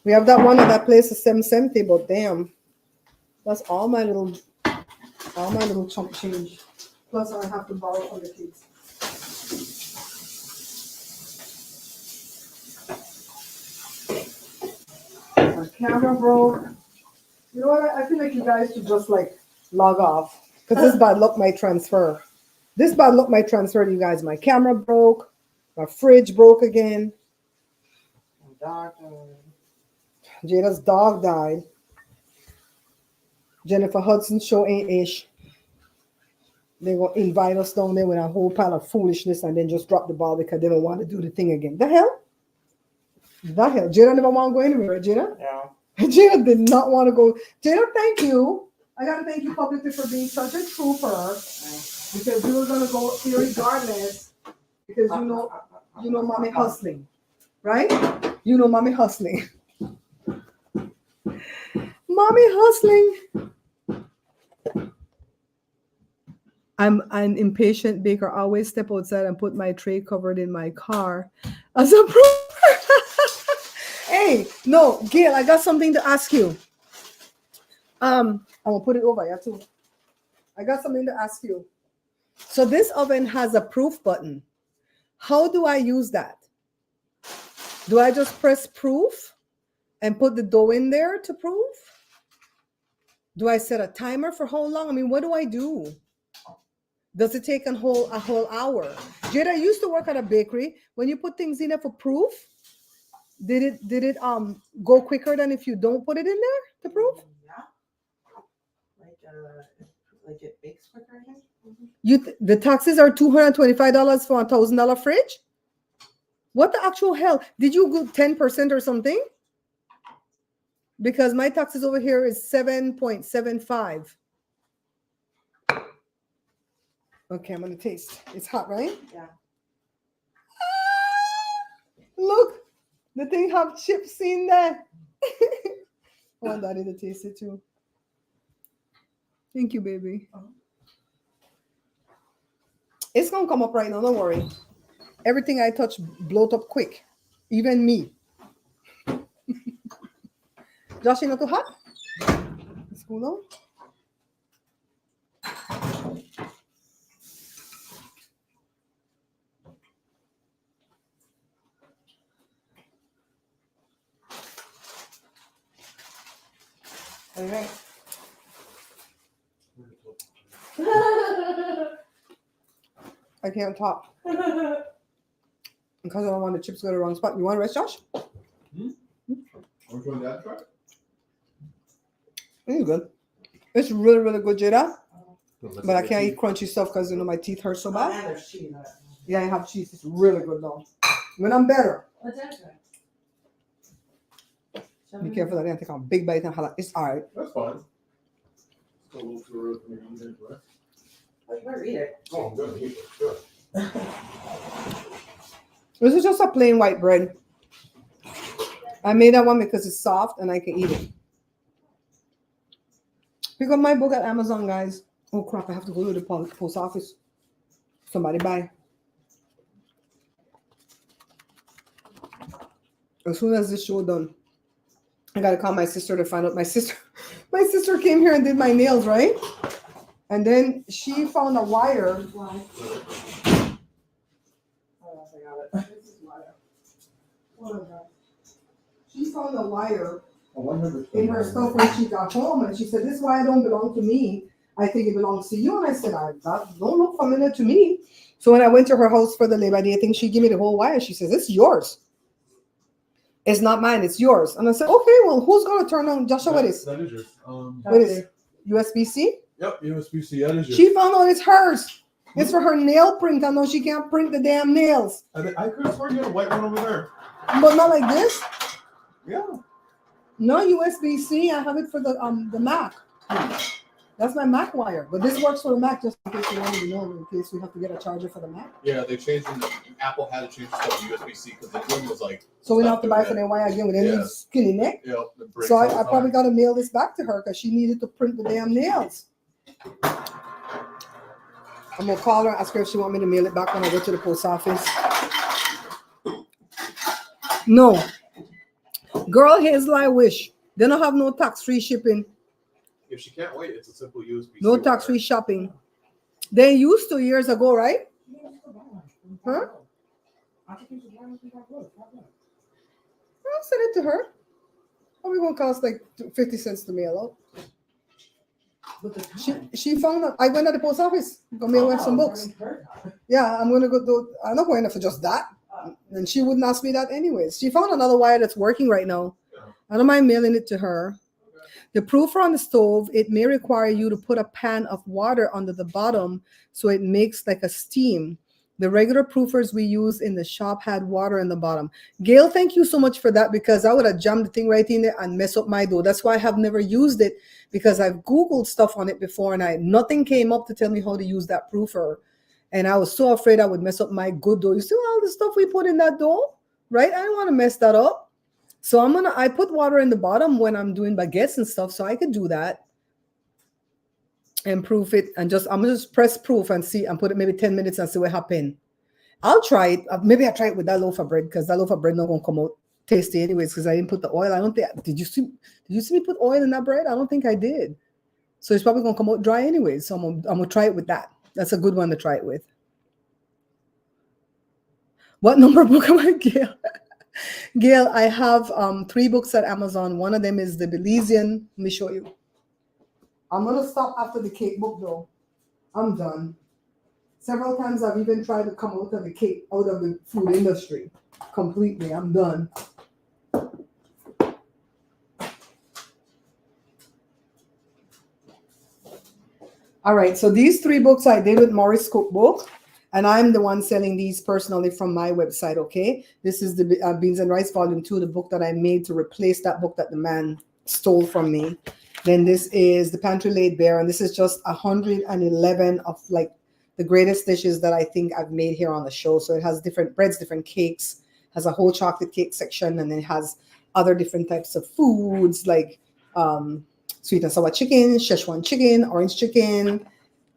We have that one at that place at 770, but damn, that's all my little chunk change. Plus, I have to borrow from the kids. My camera broke. You know what? I feel like you guys should just like log off because this bad luck might transfer. This bad luck might transfer to you guys. My camera broke. My fridge broke again. Jada's dog died. Jennifer Hudson show ain't ish. They're going to invite us down there with a whole pile of foolishness and then just drop the ball because they don't want to do the thing again. The hell? The hell? Jada never want to go anywhere, Jada? Yeah. Jada did not want to go. Jada, thank you. I got to thank you publicly for being such a trooper because you were going to go here regardless because you know mommy hustling, right? You know mommy hustling. Mommy hustling. I'm an impatient baker. I always step outside and put my tray covered in my car as a proof. Hey, no, Gail, I got something to ask you. I'm gonna put it over here too. I got something to ask you. So this oven has a proof button. How do I use that? Do I just press proof and put the dough in there to proof? Do I set a timer for how long? I mean, what do I do? Does it take a whole hour? Jada, I used to work at a bakery. When you put things in there for proof, did it go quicker than if you don't put it in there to proof? Yeah. Like it bakes quicker, I think. The taxes are $225 for a $1,000 fridge? What the actual hell? Did you go 10% or something? Because my taxes over here is 7.75. Okay, I'm gonna taste. It's hot, right? Yeah. Look, the thing have chips in there. I want Daddy to taste it too. Thank you, baby. It's gonna come up right now, don't worry. Everything I touch bloat up quick. Even me. Josh, you not too hot? It's cool now. All right. I can't talk because I don't want the chips to go to the wrong spot. You want to rest, Josh? Are we going to try? It's good. It's really, really good, Jada. But I can't eat crunchy stuff because my teeth hurt so bad. there's cheese on it. Yeah, I have cheese. It's really good though. When I'm better. What's that? Be careful that I didn't take a big bite and halal. It's all right. That's fine. It's a little too early for me to eat it, right? Oh, you better eat it. Oh, I'm gonna eat it. Good. This is just a plain white bread. I made that one because it's soft and I can eat it. Pick up my book at Amazon, guys. Oh crap, I have to go to the post office. Somebody buy. As soon as this show done, I gotta call my sister to find out. My sister came here and did my nails, right? And then she found a wire. Oh, I got it. This is wire. What is that? She found a wire in her stuff when she got home, and she said, "This wire don't belong to me. I think it belongs to you." And I said, "That don't look familiar to me." So when I went to her house for the Labor Day thing, she gave me the whole wire. She says, "It's yours. It's not mine. It's yours." And I said, "Okay, well, who's gonna turn on Joshua? What is? That is yours. What is USB-C?" Yep, USB-C. That is yours. She found out it's hers. It's for her nail print. I know she can't print the damn nails, I could have sworn you had a white one over there. but not like this. Yeah. No USB-C. I have it for the Mac. That's my Mac wire, but this works for the Mac. Just in case you wanted to know, in case we have to get a charger for the Mac. Yeah, they changed them. Apple had to change the stuff to USB-C because the one was like. So we don't have to buy for their wire again with any skinny neck. Yeah. So I probably got to mail this back to her because she needed to print the damn nails. I'm gonna call her, ask her if she want me to mail it back when I go to the post office. No. Girl, here's my wish. They don't have no tax-free shipping. If she can't wait, it's a simple USB-C. No tax-free shopping. They used to years ago, right? Huh? I'll send it to her. Probably gonna cost like 50 cents to mail out. She found out. I went to the post office. Go mail her some books. Yeah, I'm gonna go do. I'm not going there for just that. And she wouldn't ask me that anyways. She found another wire that's working right now. I don't mind mailing it to her. The proofer on the stove, it may require you to put a pan of water under the bottom so it makes like a steam. The regular proofers we use in the shop had water in the bottom. Gail, thank you so much for that, because I would have jammed the thing right in there and mess up my dough. That's why I have never used it, because I've Googled stuff on it before and nothing came up to tell me how to use that proofer. And I was so afraid I would mess up my good dough. You see all the stuff we put in that dough, right? I don't want to mess that up. So I put water in the bottom when I'm doing baguettes and stuff, so I could do that and proof it, and I'm gonna just press proof and see, and put it maybe 10 minutes and see what happens. I'll try it. Maybe I'll try it with that loaf of bread, because that loaf of bread not gonna come out tasty anyways, because I didn't put the oil. I don't think. Did you see me put oil in that bread? I don't think I did. So it's probably gonna come out dry anyways. So I'm gonna try it with that. That's a good one to try it with. What number book am I, Gail? Gail, I have 3 books at Amazon. One of them is the Belizean. Let me show you. I'm going to stop after the cake book, though. I'm done. Several times I've even tried to come out of the food industry completely. I'm done. All right, so these 3 books I did with Morris Cookbook, and I'm the one selling these personally from my website, okay? This is the Beans and Rice Volume 2, the book that I made to replace that book that the man stole from me. Then this is The Pantry Laid Bare, and this is just 111 of like the greatest dishes that I think I've made here on the show. So it has different breads, different cakes, has a whole chocolate cake section, and then it has other different types of foods like sweet and sour chicken, Szechuan chicken, orange chicken,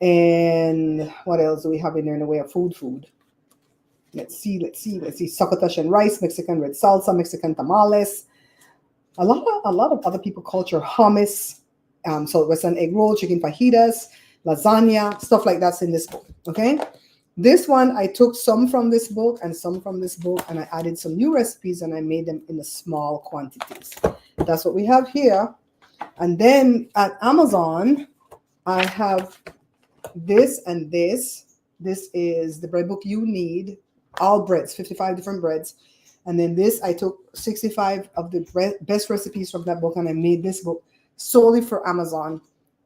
and what else do we have in there in the way of food? Let's see. Succotash and rice, Mexican red salsa, Mexican tamales. A lot of other people culture, hummus, so Western egg roll, chicken fajitas, lasagna, stuff like that's in this book, okay? This one, I took some from this book and some from this book, and I added some new recipes, and I made them in the small quantities. That's what we have here. And then at Amazon, I have this and this. This is the bread book you need, all breads, 55 different breads. And then this, I took 65 of the best recipes from that book, and I made this book solely for Amazon,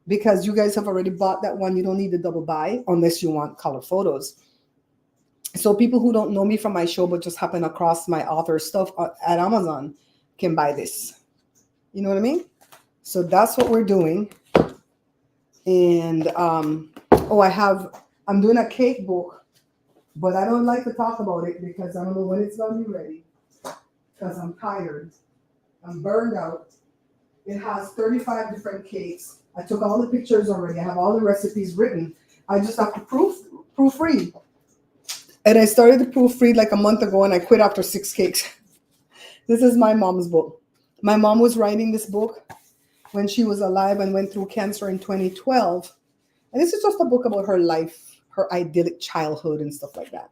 because you guys have already bought that one. You don't need the double buy unless you want color photos. So people who don't know me from my show but just happen across my author stuff at Amazon can buy this. You know what I mean? So that's what we're doing. And I'm doing a cake book, but I don't like to talk about it because I don't know when it's going to be ready. Because I'm tired. I'm burned out. It has 35 different cakes. I took all the pictures already. I have all the recipes written. I just have to proofread. And I started to proofread like a month ago, and I quit after 6 cakes. This is my mom's book. My mom was writing this book when she was alive and went through cancer in 2012. And this is just a book about her life, her idyllic childhood and stuff like that.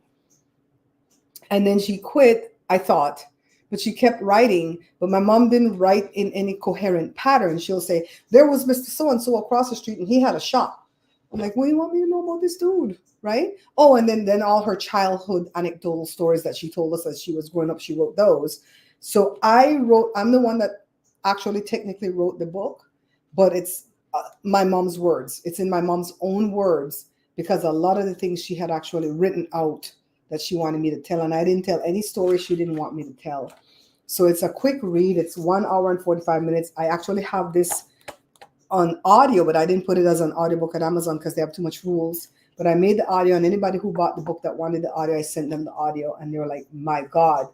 And then she quit, I thought, but she kept writing. But my mom didn't write in any coherent pattern. She'll say, there was Mr. So-and-so across the street and he had a shop. I'm like, what do you want me to know about this dude? Right? Oh, and then all her childhood anecdotal stories that she told us as she was growing up, she wrote those. So I'm the one that actually technically wrote the book, but it's my mom's words. It's in my mom's own words, because a lot of the things she had actually written out that she wanted me to tell. And I didn't tell any story she didn't want me to tell. So it's a quick read. It's 1 hour and 45 minutes. I actually have this on audio, but I didn't put it as an audiobook at Amazon because they have too much rules. But I made the audio, and anybody who bought the book that wanted the audio, I sent them the audio, and they were like, my God,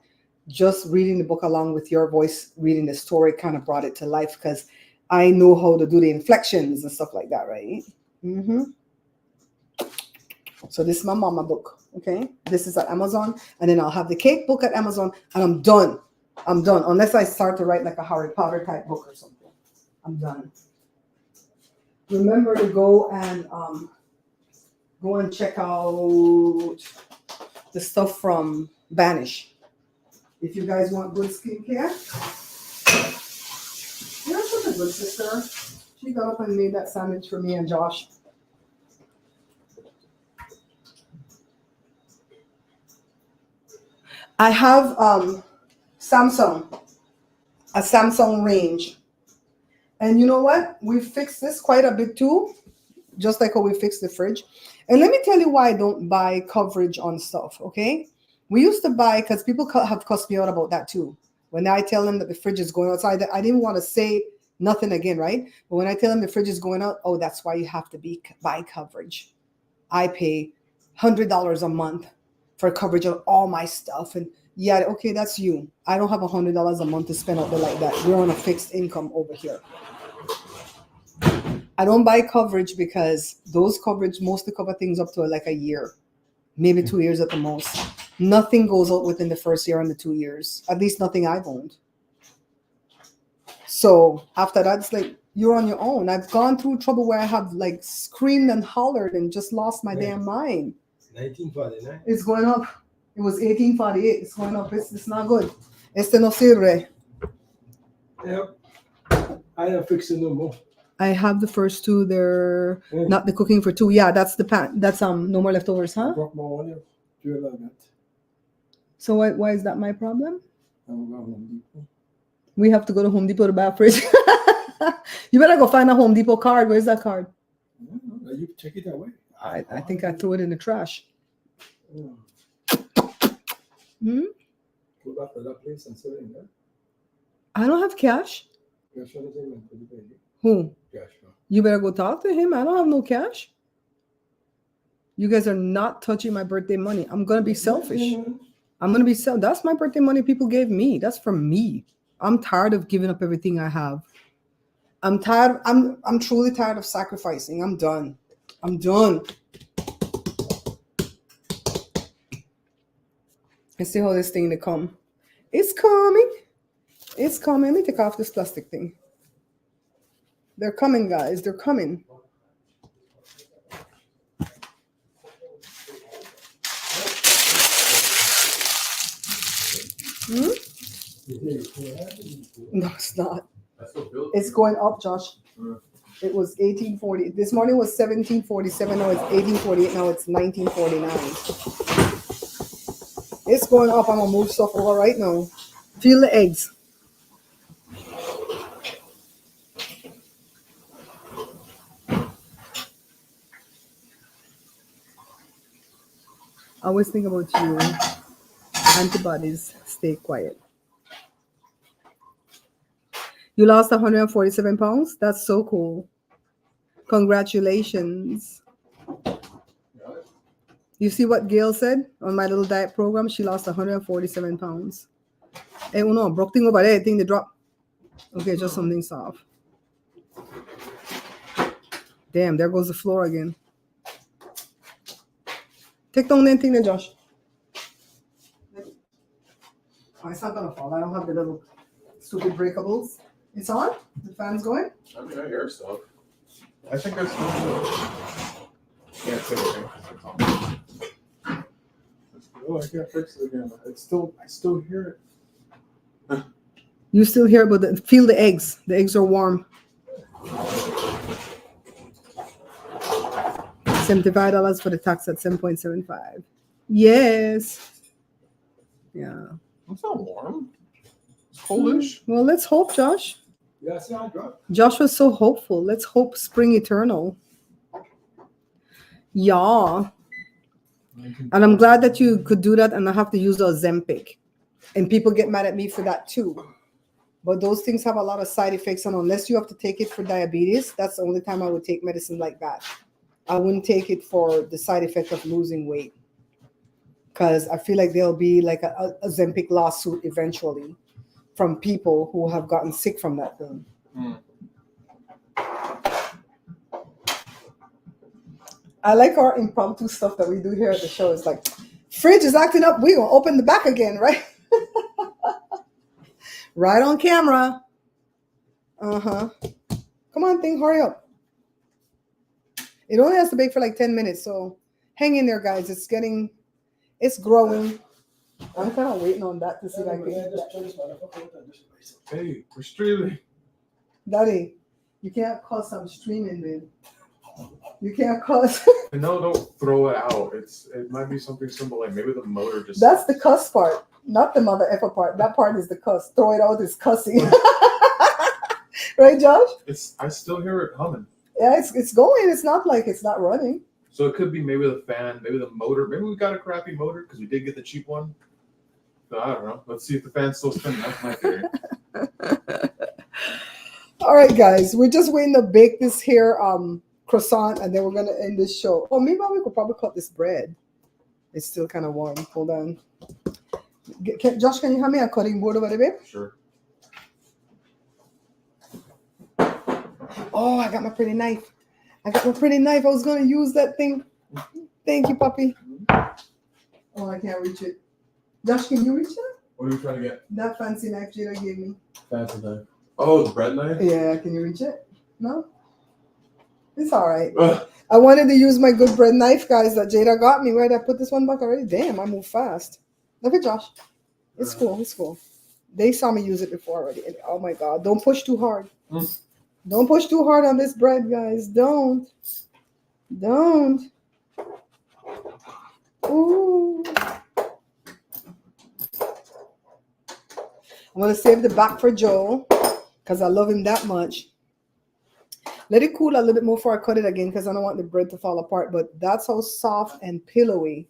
just reading the book along with your voice, reading the story kind of brought it to life, because I know how to do the inflections and stuff like that, right? Mm-hmm. So this is my mama book, okay? This is at Amazon, and then I'll have the cake book at Amazon, and I'm done. I'm done, unless I start to write like a Harry Potter type book or something. I'm done. Remember to go and check out the stuff from Banish. If you guys want good skincare, you're such a good sister. She got up and made that sandwich for me and Josh. I have a Samsung range. And you know what? We fixed this quite a bit too, just like how we fixed the fridge. And let me tell you why I don't buy coverage on stuff, okay? We used to buy, because people have cussed me out about that too. When I tell them that the fridge is going outside, I didn't want to say nothing again, right? But when I tell them the fridge is going out, oh, that's why you have to buy coverage. I pay $100 a month for coverage of all my stuff. And yeah, okay, that's you. I don't have $100 a month to spend out there like that. We're on a fixed income over here. I don't buy coverage because those coverage mostly cover things up to like a year, maybe 2 years at the most. Nothing goes out within the first year and the 2 years. At least nothing I've owned. So after that, it's like you're on your own. I've gone through trouble where I have like screamed and hollered and just lost my damn mind. 1949. It's going up. It was 1848. It's going up. It's not good. Este no sirve. Yep. I don't fix it no more. I have the first two. They're not the cooking for two. Yeah, that's the pan. That's no more leftovers, huh? I broke my one. Do you love that? So why is that my problem? I'm going Home Depot. We have to go to Home Depot to buy a fridge. You better go find a Home Depot card. Where's that card? You check it away. I think I threw it in the trash. Hmm? Go back to that place and sell it there. I don't have cash. Cash on the table. Who? Cash. You better go talk to him. I don't have no cash. You guys are not touching my birthday money. I'm gonna be selfish. I'm gonna be That's my birthday money people gave me. That's from me. I'm tired of giving up everything I have. I'm tired. I'm truly tired of sacrificing. I'm done. I'm done. Let's see how this thing to come. It's coming. It's coming. Let me take off this plastic thing. They're coming, guys. They're coming. Hmm? No, it's not. It's going up, Josh. It was 1840. This morning was 1747. Now it's 1848. Now it's 1949. It's going up. I'm gonna move stuff over right now. Feel the eggs. I always think about you. Antibodies. Stay quiet. You lost 147 pounds? That's so cool. Congratulations. You see what Gail said on my little diet program? She lost 147 pounds. Hey, no, broke thing over there. I think they dropped. Okay, just something soft. Damn, there goes the floor again. Take down that thing there, Josh. Oh, it's not gonna fall. I don't have the little stupid breakables. It's on? The fan's going? I mean, I hear stuff. I think I still do it. Can't fix it. Oh, I can't fix it again. I still hear it. You still hear about the feel the eggs. The eggs are warm. $75 for the tax at 7.75. Yes. Yeah. It's not warm. It's coldish. Well, let's hope, Josh. Yeah, it's not drunk. Josh was so hopeful. Let's hope spring eternal. Yeah. And I'm glad that you could do that and not have to use the Ozempic. And people get mad at me for that too. But those things have a lot of side effects, and unless you have to take it for diabetes, that's the only time I would take medicine like that. I wouldn't take it for the side effect of losing weight, because I feel like there'll be like a Ozempic lawsuit eventually from people who have gotten sick from that thing. I like our impromptu stuff that we do here at the show. It's like, fridge is acting up. We're going to open the back again, right? Right on camera. Uh-huh. Come on, thing, hurry up. It only has to bake for like 10 minutes, so hang in there, guys. It's growing. I'm kind of waiting on that to see if I can get that. Hey, we're streaming. Daddy, you can't cause some streaming, man. You can't cause. No, don't throw it out. It might be something simple, like maybe the motor just. That's the cuss part, not the mother effer part. That part is the cuss. Throw it out is cussing. Right, Josh? I still hear it humming. Yeah, it's going. It's not like it's not running. So it could be maybe the fan, maybe the motor. Maybe we got a crappy motor because we did get the cheap one. So I don't know. Let's see if the fan's still spinning. That's my theory. All right, guys. We're just waiting to bake this here croissant, and then we're gonna end this show. Oh, maybe we could probably cut this bread. It's still kind of warm. Hold on. Josh, can you hand me a cutting board over there, babe? Sure. Oh, I got my pretty knife. I was gonna use that thing. Thank you, puppy. Oh, I can't reach it. Josh, can you reach that? What are you trying to get? That fancy knife Jada gave me. Fancy knife. Oh, the bread knife? Yeah, can you reach it? No? It's all right. I wanted to use my good bread knife, guys, that Jada got me. Where did I put this one back already? Damn, I move fast. Look at Josh. It's cool. It's cool. They saw me use it before already. And, oh, my God. Don't push too hard. Don't push too hard on this bread, guys. Don't. Ooh. I'm going to save the back for Joe because I love him that much. Let it cool a little bit more before I cut it again because I don't want the bread to fall apart. But that's how soft and pillowy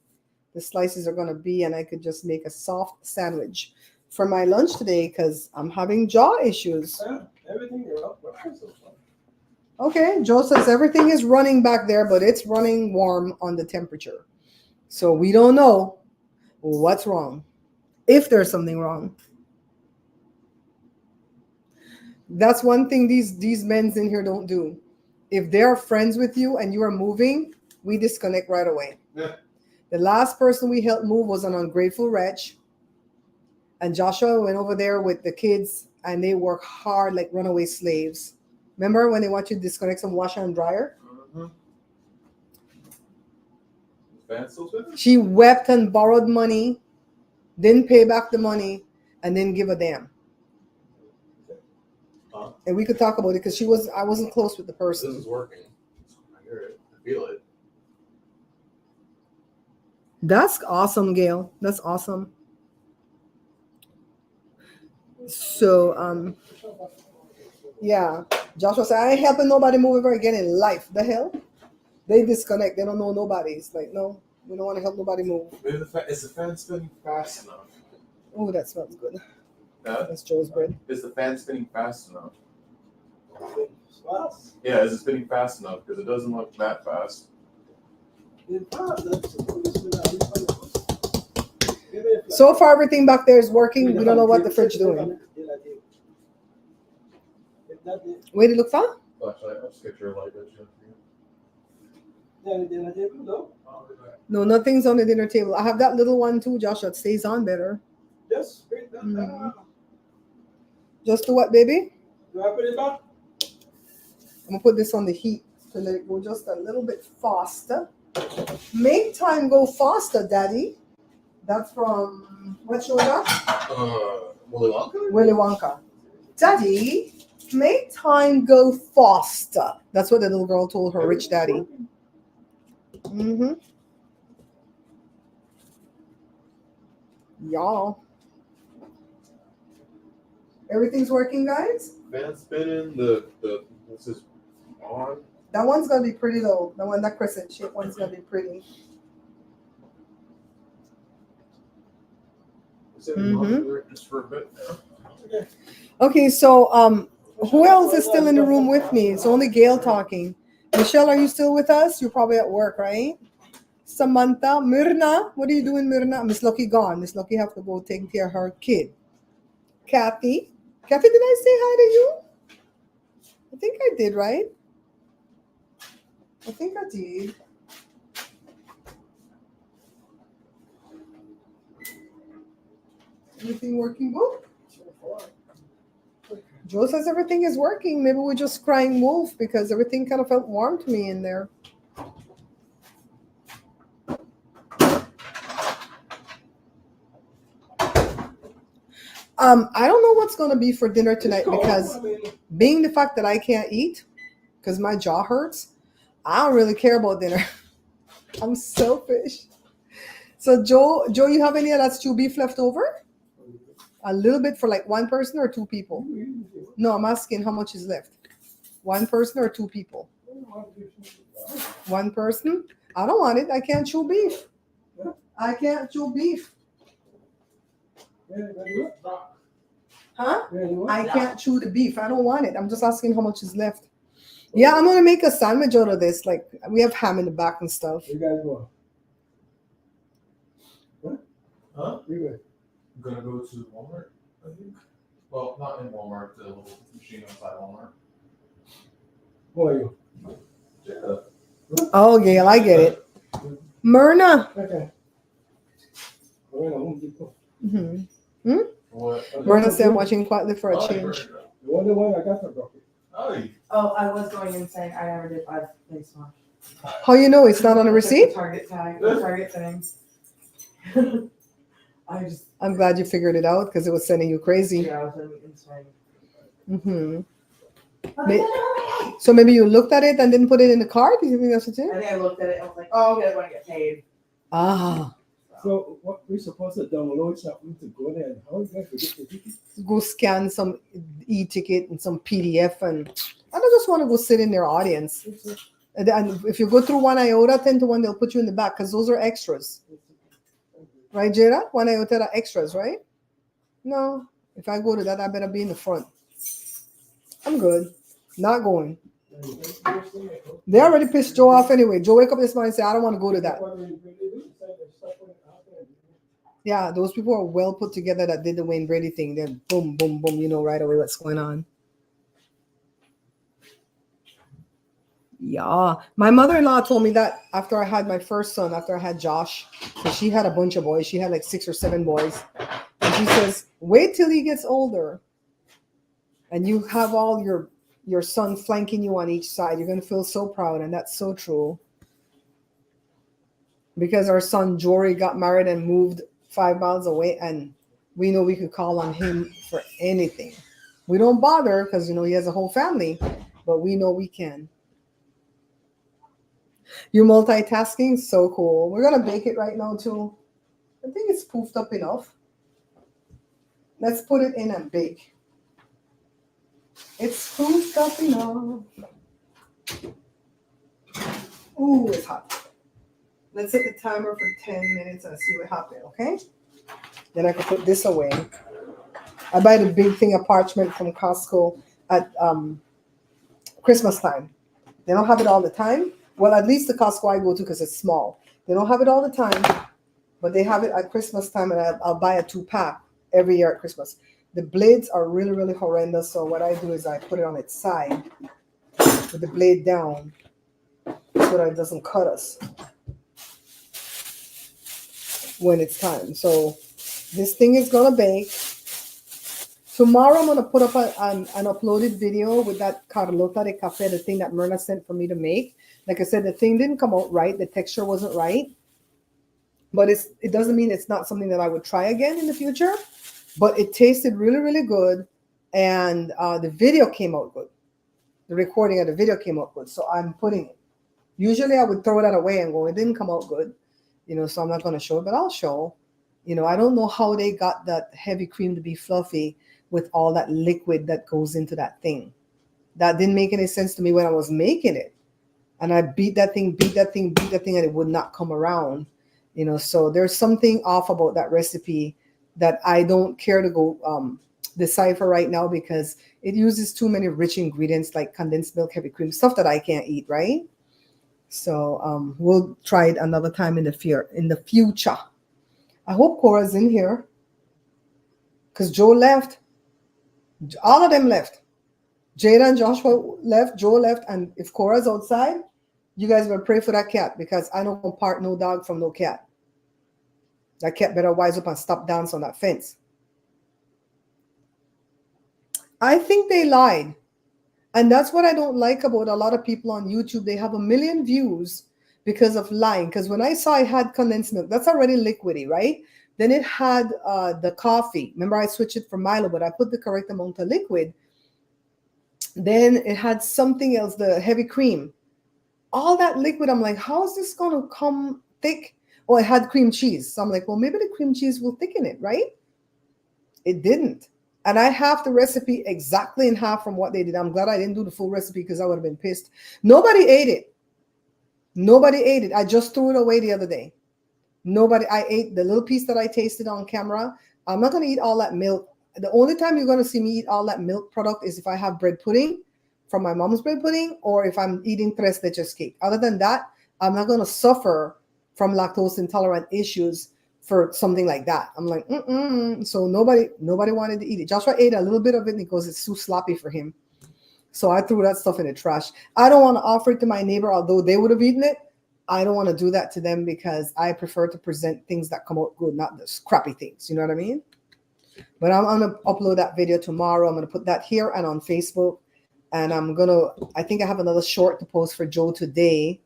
the slices are going to be. And I could just make a soft sandwich for my lunch today because I'm having jaw issues. Everything is up. Okay, Joe says everything is running back there, but it's running warm on the temperature. So we don't know what's wrong, if there's something wrong. That's one thing these men's in here don't do. If they're friends with you and you are moving, we disconnect right away. Yeah. The last person we helped move was an ungrateful wretch. And Joshua went over there with the kids and they work hard like runaway slaves. Remember when they want you to disconnect some washer and dryer? Mm-hmm. The fan still spinning? She wept and borrowed money, didn't pay back the money, and didn't give a damn. And we could talk about it because I wasn't close with the person. This is working. I hear it. I feel it. That's awesome, Gail. That's awesome. So, yeah. Joshua said, I ain't helping nobody move ever again in life. The hell? They disconnect. They don't know nobody. It's like, no, we don't want to help nobody move. Maybe is the fan spinning fast enough? Oh, that smells good. Yeah. That's Joe's bread. Is the fan spinning fast enough? Fast. Yeah, is it spinning fast enough? Because it doesn't look that fast. So far, everything back there is working. We don't know what the fridge is doing. Wait, it look fun? Flashlight, I'll just get your light. No, nothing's on the dinner table. I have that little one too, Josh, that stays on better. Just wait that. Just do what, baby? Do I put it back? I'm gonna put this on the heat. to let it go just a little bit faster. Make time go faster, Daddy. That's from, what show that? Willy Wonka? Willy Wonka. Daddy, make time go faster. That's what the little girl told her rich daddy. Mm-hmm. Y'all. Everything's working, guys? Fan spinning, the what's this on? That one's gonna be pretty though. The one, that crescent shape one's gonna be pretty. Just for a bit there. Okay, so who else is still in the room with me? It's only Gail talking. Michelle, are you still with us? You're probably at work, right? Samantha, Myrna, what are you doing, Myrna? Miss Lucky gone. Miss Lucky have to go take care of her kid. Kathy, did I say hi to you? I think I did, right? I think I did. Anything working good? Joe says everything is working. Maybe we're just crying wolf because everything kind of felt warm to me in there. I don't know what's going to be for dinner tonight because being the fact that I can't eat because my jaw hurts, I don't really care about dinner. I'm selfish. So Joe, you have any of that stew beef left over? A little bit for like one person or two people? No, I'm asking how much is left. One person or two people? One person? I don't want it. I can't chew beef. I can't chew beef. Huh? I can't chew the beef. I don't want it. I'm just asking how much is left. Yeah, I'm gonna make a sandwich out of this. Like we have ham in the back and stuff. You guys want? Huh? You I'm gonna go to Walmart, I think. Well, not in Walmart, the little machine outside Walmart. Who are you? Yeah. Oh, Gail, I get it. Myrna. Okay. We're in a Home Depot. Mm-hmm. What? Myrna said I'm watching quietly for a Oh, change. right. The only one I got for broccoli. Oh, Oh, I was going and saying I never did buy face wash. How you know it's not on a receipt? Target tag, the Target things. I just I'm glad you figured it out because it was sending you crazy. yeah, I was insane. Mm-hmm. So maybe you looked at it and didn't put it in the cart? Do you think that's what it I is? think I looked at it and was like, oh, okay, I want to get paid. Ah, So what we supposed to download something to go there and how you guys forget the ticket? go scan some e-ticket and some PDF and I don't just want to go sit in their audience. And if you go through One Iota 10 to 1, they'll put you in the back because those are extras. Right, Jada? One Iota are extras, right? No. If I go to that, I better be in the front. I'm good. Not going. They already pissed Joe off anyway. Joe wake up this morning and say, I don't want to go to that. Yeah, those people are well put together that did the Wayne Brady thing. Then boom, boom, boom, you know right away what's going on. Yeah. My mother-in-law told me that after I had my first son, after I had Josh, because she had a bunch of boys. She had like 6 or 7 boys. And she says, wait till he gets older. And you have all your son flanking you on each side. You're going to feel so proud. And that's so true. Because our son Jory got married and moved 5 miles away. And we know we could call on him for anything. We don't bother because, you know, he has a whole family. But we know we can. You're multitasking? So cool. We're going to bake it right now, too. I think it's poofed up enough. Let's put it in and bake. It's poofed up enough. Ooh, it's hot. Let's set the timer for 10 minutes and see what happens, okay? Then I can put this away. I buy the big thing of parchment from Costco at Christmas time. They don't have it all the time. Well, at least the Costco I go to because it's small. They don't have it all the time, but they have it at Christmas time, and I'll buy a 2-pack every year at Christmas. The blades are really, really horrendous, so what I do is I put it on its side with the blade down so that it doesn't cut us when it's time. So this thing is going to bake. Tomorrow I'm gonna put up an uploaded video with that Carlota de Cafe, the thing that Myrna sent for me to make. Like I said, the thing didn't come out right. The texture wasn't right. But it doesn't mean it's not something that I would try again in the future. But it tasted really, really good. And the video came out good. The recording of the video came out good. So I'm putting it. Usually I would throw that away and go, it didn't come out good. So I'm not going to show it, but I'll show. I don't know how they got that heavy cream to be fluffy with all that liquid that goes into that thing. That didn't make any sense to me when I was making it. And I beat that thing, and it would not come around. So there's something off about that recipe that I don't care to go decipher right now, because it uses too many rich ingredients like condensed milk, heavy cream, stuff that I can't eat, right? So we'll try it another time in the future. I hope Cora's in here, because Joe left. All of them left. Jada and Joshua left. Joe left. And if Cora's outside, you guys better pray for that cat, because I don't want part no dog from no cat. That cat better wise up and stop dancing on that fence. I think they lied. And that's what I don't like about a lot of people on YouTube. They have 1 million views because of lying. Because when I saw it had condensed milk, that's already liquidy, right? Then it had the coffee. Remember, I switched it from Milo, but I put the correct amount of liquid. Then it had something else, the heavy cream. All that liquid, I'm like, how is this going to come thick? Oh, it had cream cheese. So I'm like, well, maybe the cream cheese will thicken it, right? It didn't. And I have the recipe exactly in half from what they did. I'm glad I didn't do the full recipe, because I would have been pissed. Nobody ate it. Nobody ate it. I just threw it away the other day. I ate the little piece that I tasted on camera. I'm not going to eat all that milk. The only time you're going to see me eat all that milk product is if I have bread pudding from my mom's bread pudding, or if I'm eating tres leches cake. Other than that, I'm not going to suffer from lactose intolerant issues for something like that. I'm like, So nobody wanted to eat it. Joshua ate a little bit of it, and he goes, it's too sloppy for him. So I threw that stuff in the trash. I don't want to offer it to my neighbor, although they would have eaten it. I don't want to do that to them, because I prefer to present things that come out good, not the crappy things. You know what I mean? But I'm going to upload that video tomorrow. I'm going to put that here and on Facebook. And I think I have another short to post for Joe today.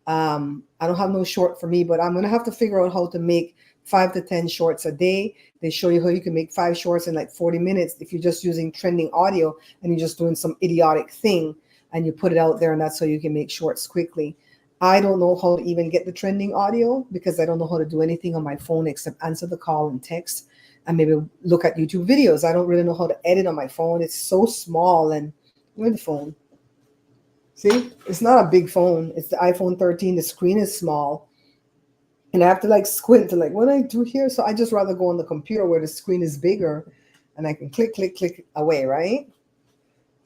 I don't have no short for me, but I'm going to have to figure out how to make 5 to 10 shorts a day. They show you how you can make 5 shorts in like 40 minutes if you're just using trending audio and you're just doing some idiotic thing and you put it out there, and that's how you can make shorts quickly. I don't know how to even get the trending audio, because I don't know how to do anything on my phone except answer the call and text and maybe look at YouTube videos. I don't really know how to edit on my phone. It's so small. And where's the phone? See, it's not a big phone. It's the iPhone 13. The screen is small. And I have to like squint to like, what do I do here? So I just rather go on the computer where the screen is bigger and I can click, click, click away, right?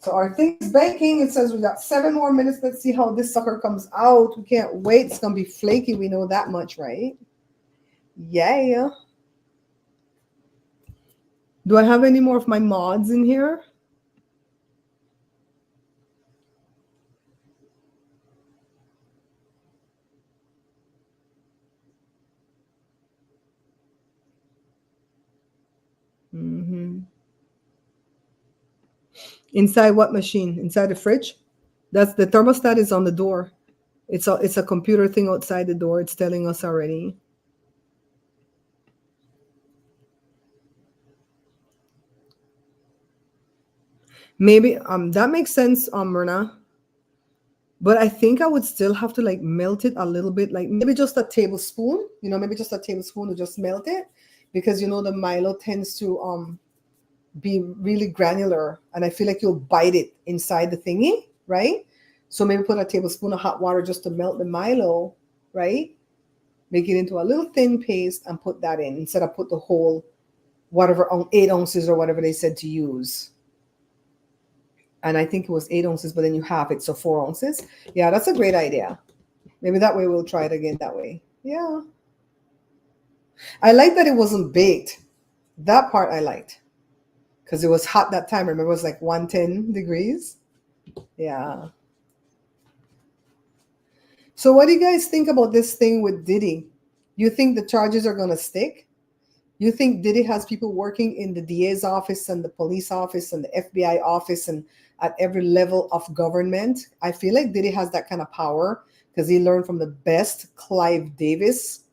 So our thing is baking. It says we got 7 more minutes. Let's see how this sucker comes out. We can't wait. It's going to be flaky. We know that much, right? Yeah. Do I have any more of my mods in here? Inside what machine? Inside the fridge? That's the thermostat is on the door. It's a computer thing outside the door. It's telling us already. Maybe that makes sense, Myrna. But I think I would still have to like melt it a little bit, like maybe just a tablespoon, maybe just a tablespoon to just melt it, because the Milo tends to be really granular, and I feel like you'll bite it inside the thingy, right? So maybe put a tablespoon of hot water just to melt the Milo, right? Make it into a little thin paste and put that in instead of put the whole whatever 8 ounces or whatever they said to use. And I think it was 8 ounces, but then you half it, so 4 ounces. Yeah, that's a great idea. Maybe that way we'll try it again that way. Yeah. I like that it wasn't baked. That part I liked. Because it was hot that time. Remember, it was like 110 degrees. Yeah. So what do you guys think about this thing with Diddy? You think the charges are going to stick? You think Diddy has people working in the DA's office and the police office and the FBI office and at every level of government? I feel like Diddy has that kind of power because he learned from the best, Clive Davis.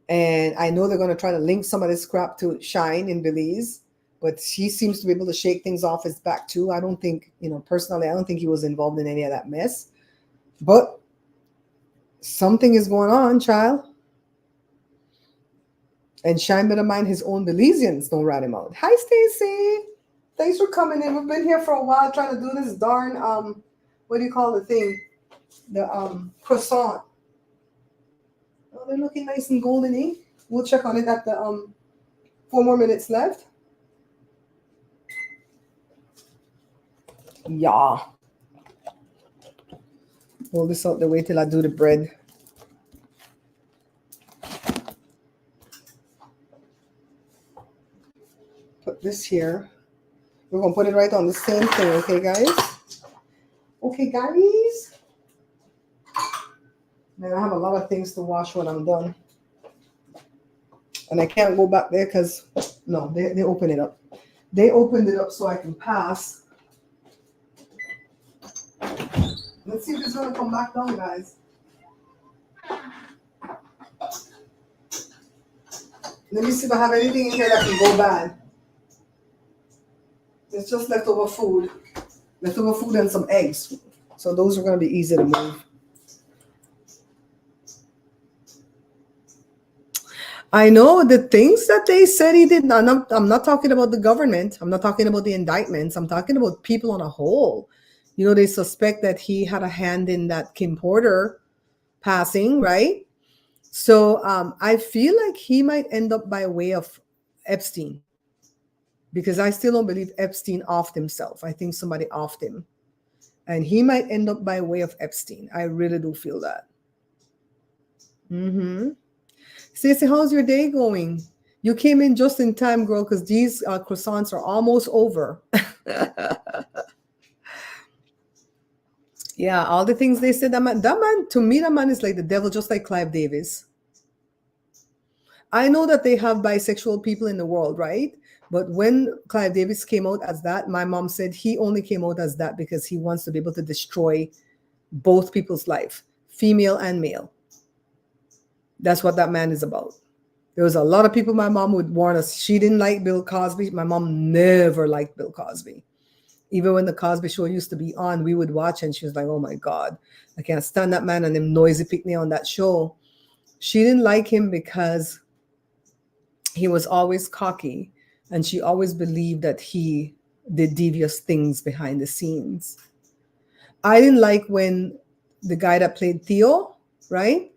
And I know they're going to try to link some of this crap to Shine in Belize, but he seems to be able to shake things off his back too. I don't think, personally, I don't think he was involved in any of that mess. But something is going on, child. And Shine better mind his own Belizeans don't rat him out. Hi, Stacy. Thanks for coming in. We've been here for a while trying to do this darn, what do you call the thing? The croissant. Oh, they're looking nice and golden, eh? We'll check on it at the 4 more minutes left. Yeah. Hold this out the way till I do the bread. Put this here. We're going to put it right on the same thing, okay, guys? Okay, guys. Man, I have a lot of things to wash when I'm done. And I can't go back there because, no, they open it up. They opened it up so I can pass. Let's see if it's going to come back down, guys. Let me see if I have anything in here that can go bad. It's just leftover food. Leftover food and some eggs. So those are going to be easy to move. I know the things that they said he did. I'm not talking about the government. I'm not talking about the indictments. I'm talking about people on a whole. They suspect that he had a hand in that Kim Porter passing, right? So I feel like he might end up by way of Epstein. Because I still don't believe Epstein offed himself. I think somebody offed him. And he might end up by way of Epstein. I really do feel that. Stacey, how's your day going? You came in just in time, girl, because these croissants are almost over. Yeah, all the things they said. That man, to me, that man is like the devil, just like Clive Davis. I know that they have bisexual people in the world, right? But when Clive Davis came out as that, my mom said he only came out as that because he wants to be able to destroy both people's life, female and male. That's what that man is about. There was a lot of people my mom would warn us. She didn't like Bill Cosby. My mom never liked Bill Cosby. Even when the Cosby Show used to be on, we would watch and she was like, oh my God, I can't stand that man and them noisy picnic on that show. She didn't like him because he was always cocky and she always believed that he did devious things behind the scenes. I didn't like when the guy that played Theo, right?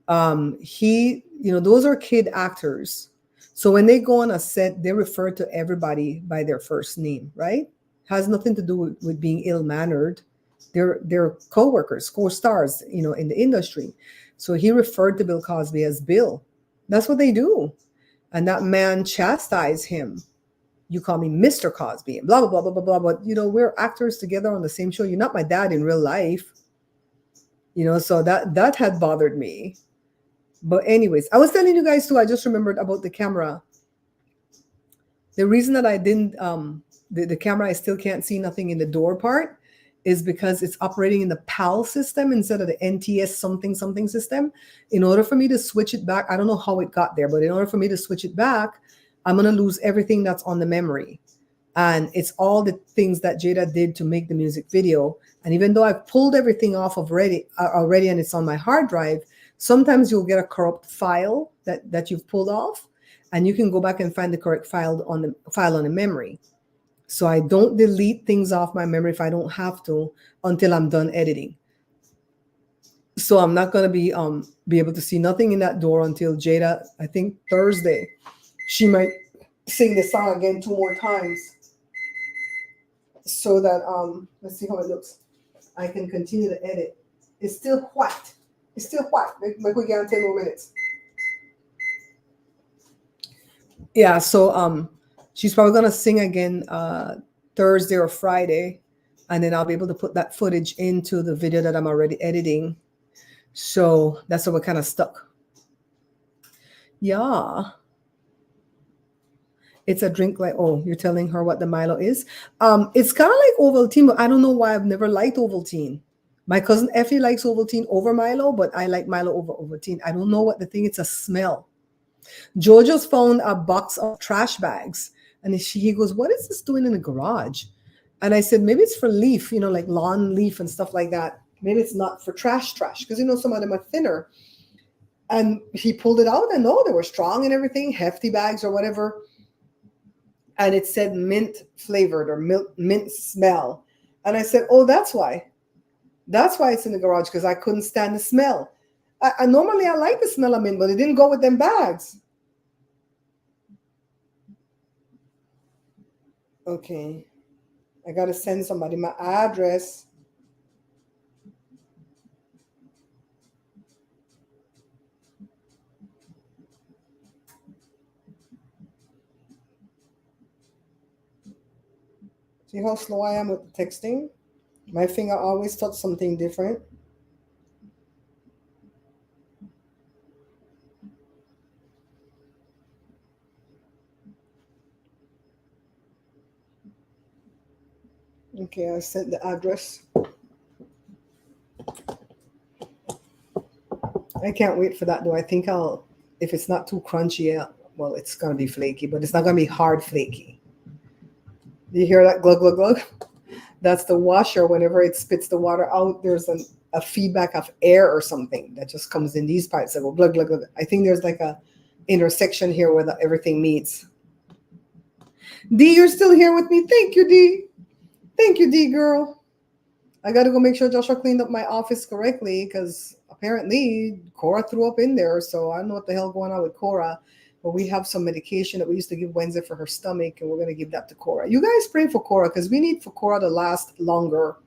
Those are kid actors. So when they go on a set, they refer to everybody by their first name, right? Has nothing to do with being ill-mannered. They're co-workers, co-stars, in the industry. So he referred to Bill Cosby as Bill. That's what they do. And that man chastised him. You call me Mr. Cosby, and blah, blah, blah, blah, blah, blah. But, we're actors together on the same show. You're not my dad in real life. So that had bothered me. But anyways, I was telling you guys too, I just remembered about the camera. The reason that I didn't, the camera, I still can't see nothing in the door part is because it's operating in the PAL system instead of the NTS something system. In order for me to switch it back, I don't know how it got there, but in order for me to switch it back, I'm going to lose everything that's on the memory. And it's all the things that Jada did to make the music video. And even though I've pulled everything off already and it's on my hard drive, sometimes you'll get a corrupt file that you've pulled off, and you can go back and find the correct file on the memory. So I don't delete things off my memory if I don't have to until I'm done editing. So I'm not going to be able to see nothing in that door until Jada, I think Thursday, she might sing the song again 2 more times so that, let's see how it looks. I can continue to edit. It's still white. It's still white. Like we get 10 more minutes. Yeah, so she's probably gonna sing again Thursday or Friday, and then I'll be able to put that footage into the video that I'm already editing. So that's why we're kind of stuck. Yeah. It's a drink like, oh, you're telling her what the Milo is. It's kind of like Ovaltine, but I don't know why I've never liked Ovaltine. My cousin Effie likes Ovaltine over Milo, but I like Milo over Ovaltine. I don't know what the thing. It's a smell. Joe just found a box of trash bags, and he goes, "What is this doing in the garage?" And I said, "Maybe it's for leaf, like lawn leaf and stuff like that. Maybe it's not for trash, because some of them are thinner." And he pulled it out, and no, they were strong and everything, hefty bags or whatever. And it said mint flavored or mint smell. And I said, "Oh, that's why. That's why it's in the garage, because I couldn't stand the smell. I normally I like the smell of mint, but it didn't go with them bags." Okay. I got to send somebody my address. See how slow I am with the texting? My finger always touch something different. Okay, I sent the address. I can't wait for that though. I think if it's not too crunchy, well, it's going to be flaky, but it's not going to be hard flaky. Do you hear that glug, glug, glug? That's the washer. Whenever it spits the water out, there's a feedback of air or something that just comes in these pipes that go glug, glug, glug. I think there's like a intersection here where everything meets. D, you're still here with me. Thank you, D. Thank you, D girl. I got to go make sure Joshua cleaned up my office correctly, because apparently Cora threw up in there. So I don't know what the hell going on with Cora. But we have some medication that we used to give Wednesday for her stomach, and we're going to give that to Cora. You guys pray for Cora, because we need for Cora to last longer.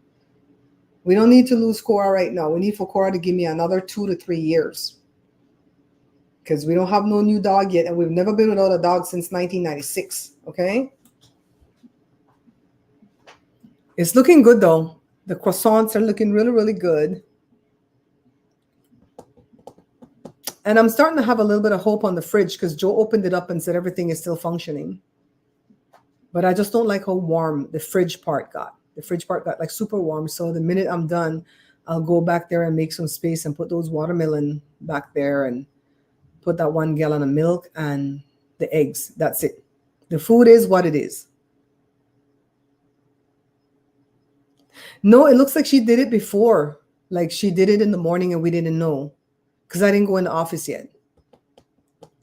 We don't need to lose Cora right now. We need for Cora to give me another 2 to 3 years, because we don't have no new dog yet, and we've never been without a dog since 1996. Okay? It's looking good, though. The croissants are looking really, really good. And I'm starting to have a little bit of hope on the fridge, because Joe opened it up and said everything is still functioning. But I just don't like how warm the fridge part got. The fridge part got like super warm. So the minute I'm done, I'll go back there and make some space and put those watermelon back there and put that 1 gallon of milk and the eggs. That's it. The food is what it is. No, it looks like she did it before. Like she did it in the morning and we didn't know, because I didn't go in the office yet.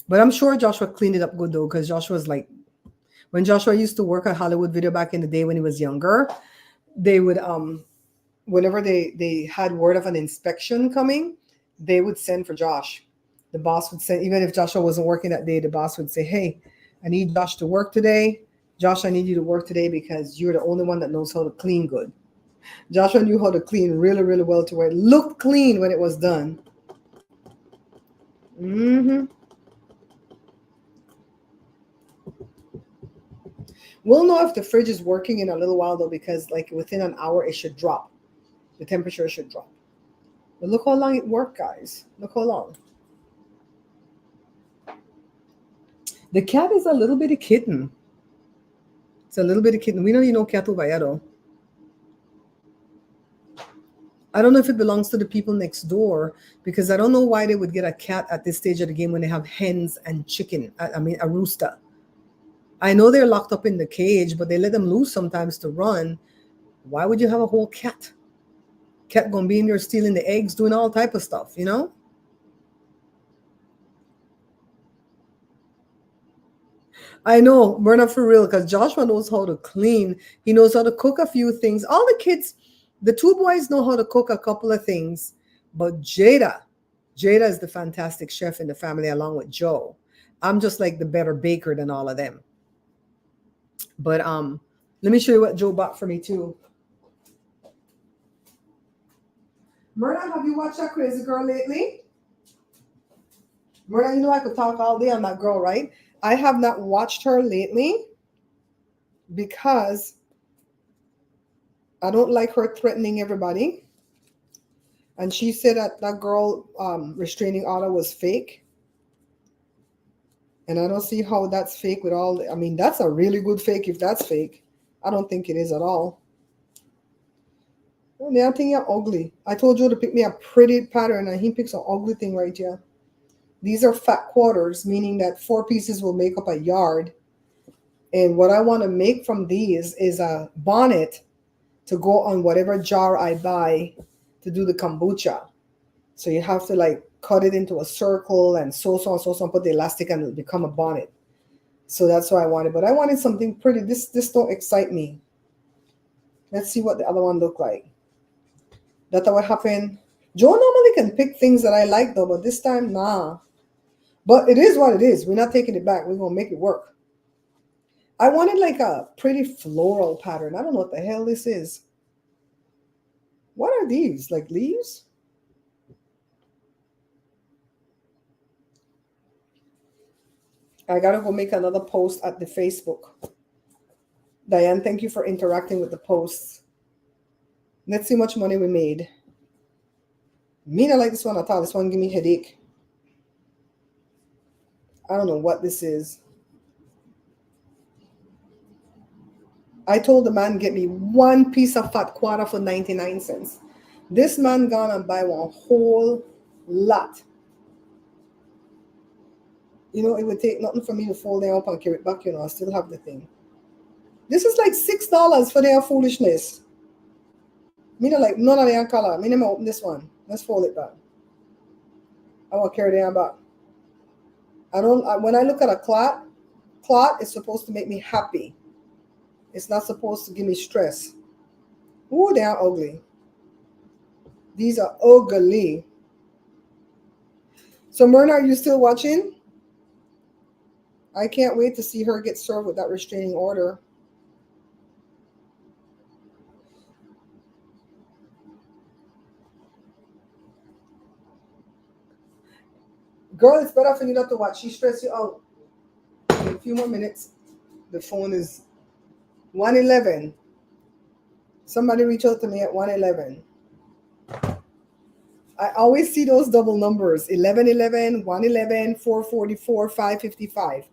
But I'm sure Joshua cleaned it up good though, because Joshua's like, when Joshua used to work at Hollywood Video back in the day when he was younger, they would, whenever they had word of an inspection coming, they would send for Josh. The boss would send, even if Joshua wasn't working that day, the boss would say, "Hey, I need Josh to work today. Josh, I need you to work today because you're the only one that knows how to clean good." Joshua knew how to clean really, really well to where it looked clean when it was done. Mm-hmm. We'll know if the fridge is working in a little while though, because like within an hour it should drop. The temperature should drop. But look how long it worked, guys. Look how long. The cat is a little bitty kitten. It's a little bitty kitten. We know cat over here though. I don't know if it belongs to the people next door, because I don't know why they would get a cat at this stage of the game when they have hens and chicken. I mean, a rooster. I know they're locked up in the cage, but they let them loose sometimes to run. Why would you have a whole cat? Cat gonna be in there stealing the eggs, doing all type of stuff, you know? I know, we're not for real, because Joshua knows how to clean. He knows how to cook a few things. All the kids, the 2 boys know how to cook a couple of things, but Jada is the fantastic chef in the family along with Joe. I'm just like the better baker than all of them. But let me show you what Joe bought for me too. Myrna, have you watched that Crazy Girl lately? Myrna, you know I could talk all day on that girl, right? I have not watched her lately because I don't like her threatening everybody. And she said that girl restraining order was fake. And I don't see how that's fake with all I mean, that's a really good fake if that's fake. I don't think it is at all. Oh, the other thing are ugly. I told Joe to pick me a pretty pattern and he picks an ugly thing right here. These are fat quarters, meaning that 4 pieces will make up a yard. And what I want to make from these is a bonnet to go on whatever jar I buy to do the kombucha. So you have to like cut it into a circle and so on, put the elastic and it'll become a bonnet. So that's what I wanted. But I wanted something pretty. This don't excite me. Let's see what the other one look like. That's what happened. Joe normally can pick things that I like though, but this time, nah. But it is what it is. We're not taking it back. We're going to make it work. I wanted like a pretty floral pattern. I don't know what the hell this is. What are these? Like leaves? I got to go make another post at the Facebook. Diane, thank you for interacting with the posts. Let's see how much money we made. Me not like this one at all. This one give me a headache. I don't know what this is. I told the man get me 1 piece of fat quarter for 99 cents. This man gone and buy one whole lot. You know, it would take nothing for me to fold them up and carry it back, you know. I still have the thing. This is like $6 for their foolishness. Me not like none of their color. Me never open this one. Let's fold it back. I want to carry them back. When I look at a cloth is supposed to make me happy. It's not supposed to give me stress. Ooh, they are ugly. These are ugly. So Myrna, are you still watching? I can't wait to see her get served with that restraining order. Girl, it's better for you not to watch. She stressed you out. In a few more minutes, the phone is 111. Somebody reach out to me at 111. I always see those double numbers, 1111, 111, 444, 555.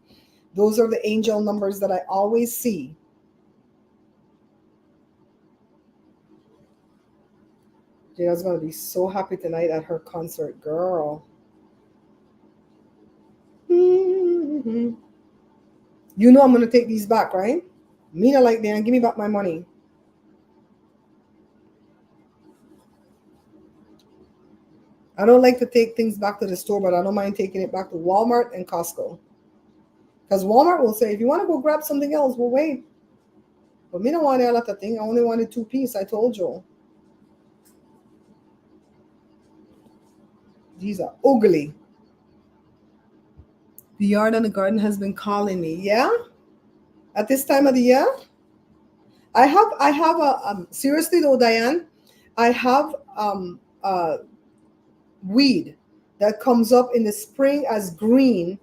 Those are the angel numbers that I always see. Jada's going to be so happy tonight at her concert, girl. Mm-hmm. You know I'm going to take these back, right? Me not like that. Give me back my money. I don't like to take things back to the store, but I don't mind taking it back to Walmart and Costco. Because Walmart will say, if you want to go grab something else, we'll wait. But me don't want a lot of things. I only wanted 2 pieces. I told you. These are ugly. The yard and the garden has been calling me. Yeah? At this time of the year? I have a, seriously though, Diane, I have a weed that comes up in the spring as green.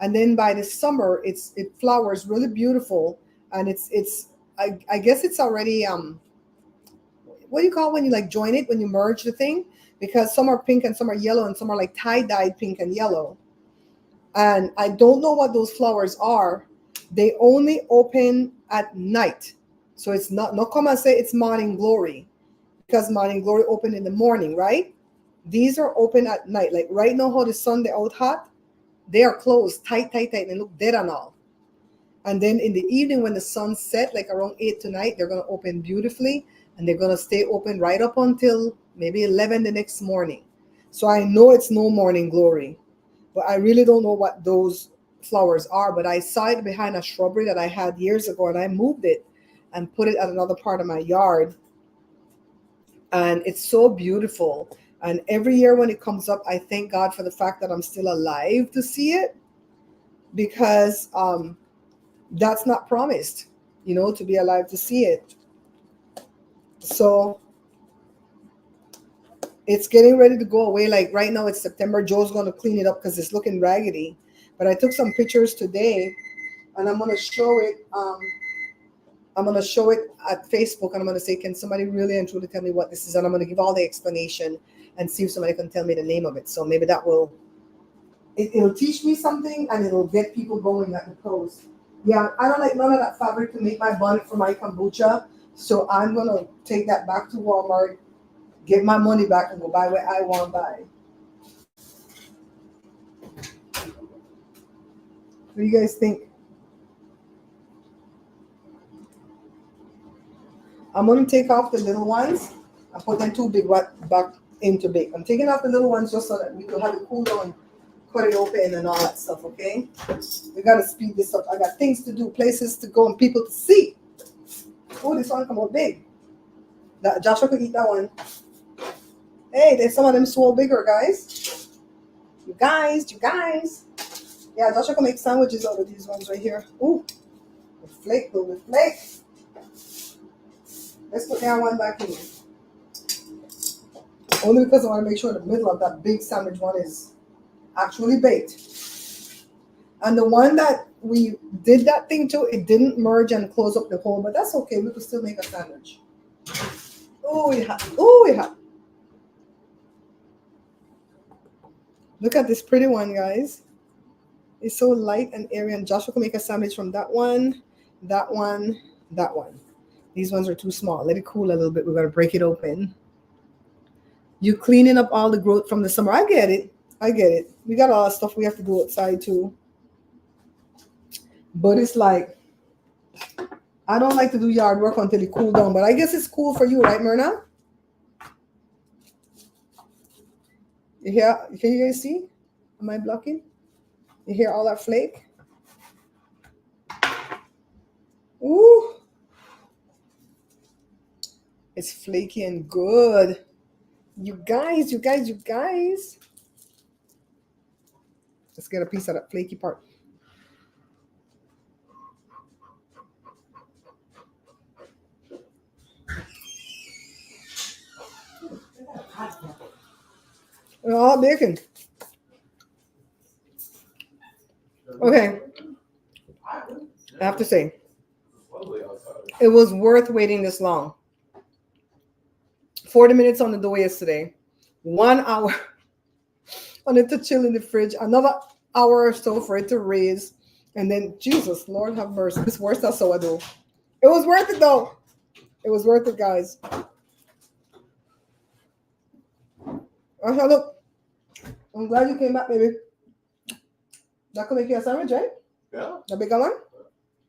And then by the summer, it flowers really beautiful. And I guess it's already, what do you call it when you like join it, when you merge the thing? Because some are pink and some are yellow and some are like tie-dyed pink and yellow. And I don't know what those flowers are. They only open at night. So it's not come and say it's morning glory, because morning glory open in the morning, right? These are open at night. Like right now how the sun, they're out hot, they are closed tight, and they look dead and all. And then in the evening when the sun set, like around 8 tonight, they're going to open beautifully. And they're going to stay open right up until maybe 11 the next morning. So I know it's no morning glory. But I really don't know what those flowers are. But I saw it behind a shrubbery that I had years ago. And I moved it and put it at another part of my yard. And it's so beautiful. And every year when it comes up, I thank God for the fact that I'm still alive to see it. Because that's not promised, you know, to be alive to see it. So it's getting ready to go away. Like right now it's September. Joe's going to clean it up because it's looking raggedy. But I took some pictures today and I'm going to show it. I'm going to show it at Facebook and I'm going to say, can somebody really and truly tell me what this is? And I'm going to give all the explanation and see if somebody can tell me the name of it. So maybe that will It'll teach me something and it'll get people going at the post. Yeah, I don't like none of that fabric to make my bonnet for my kombucha. So I'm gonna take that back to Walmart, get my money back, and go buy what I want to buy. What do you guys think? I'm gonna take off the little ones and put them too big back into bake. I'm taking off the little ones just so that we can have it cool down, cut it open and all that stuff, okay? We gotta speed this up. I got things to do, places to go, and people to see. Oh, this one come out big. Joshua could eat that one. Hey, there's some of them swole bigger, guys. You guys. Yeah, Joshua can make sandwiches out of these ones right here. Ooh, the flake though, the flake. Let's put that one back in. Only because I want to make sure the middle of that big sandwich one is actually baked. And the one that we did that thing to, it didn't merge and close up the hole, but that's okay. We could still make a sandwich. Oh, yeah. Oh, yeah. Look at this pretty one, guys. It's so light and airy, and Joshua can make a sandwich from that one, that one, that one. These ones are too small. Let it cool a little bit. We're going to break it open. You cleaning up all the growth from the summer. I get it. We got a lot of stuff we have to do outside too. But it's like, I don't like to do yard work until it cool down. But I guess it's cool for you, right, Myrna? You hear? Can you guys see? Am I blocking? You hear all that flake? Ooh. It's flaky and good. You guys. Let's get a piece of that flaky part. We're all baking. Okay. I have to say, it was worth waiting this long. 40 minutes on the dough yesterday. 1 hour on it to chill in the fridge. Another hour or so for it to raise. And then, Jesus, Lord have mercy. It's worse than sourdough. It was worth it, though. It was worth it, guys. Okay, look. I'm glad you came back, baby. That could make you a sandwich, right? Yeah. The bigger one?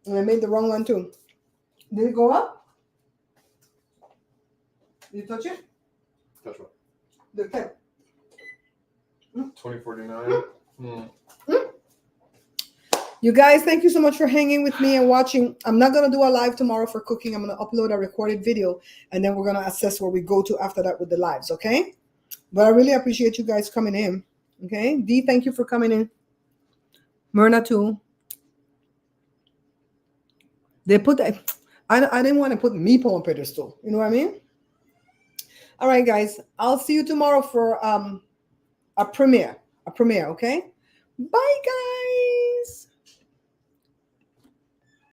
And I made the wrong one, too. Did it go up? Did you touch it? Touch what? The tip. 2049. You guys, thank you so much for hanging with me and watching. I'm not going to do a live tomorrow for cooking. I'm going to upload a recorded video, and then we're going to assess where we go to after that with the lives, okay? But I really appreciate you guys coming in, okay? Dee, thank you for coming in. Myrna, too. They put that. I didn't want to put meatball on pedestal. You know what I mean? All right, guys. I'll see you tomorrow for a premiere, okay? Bye, guys.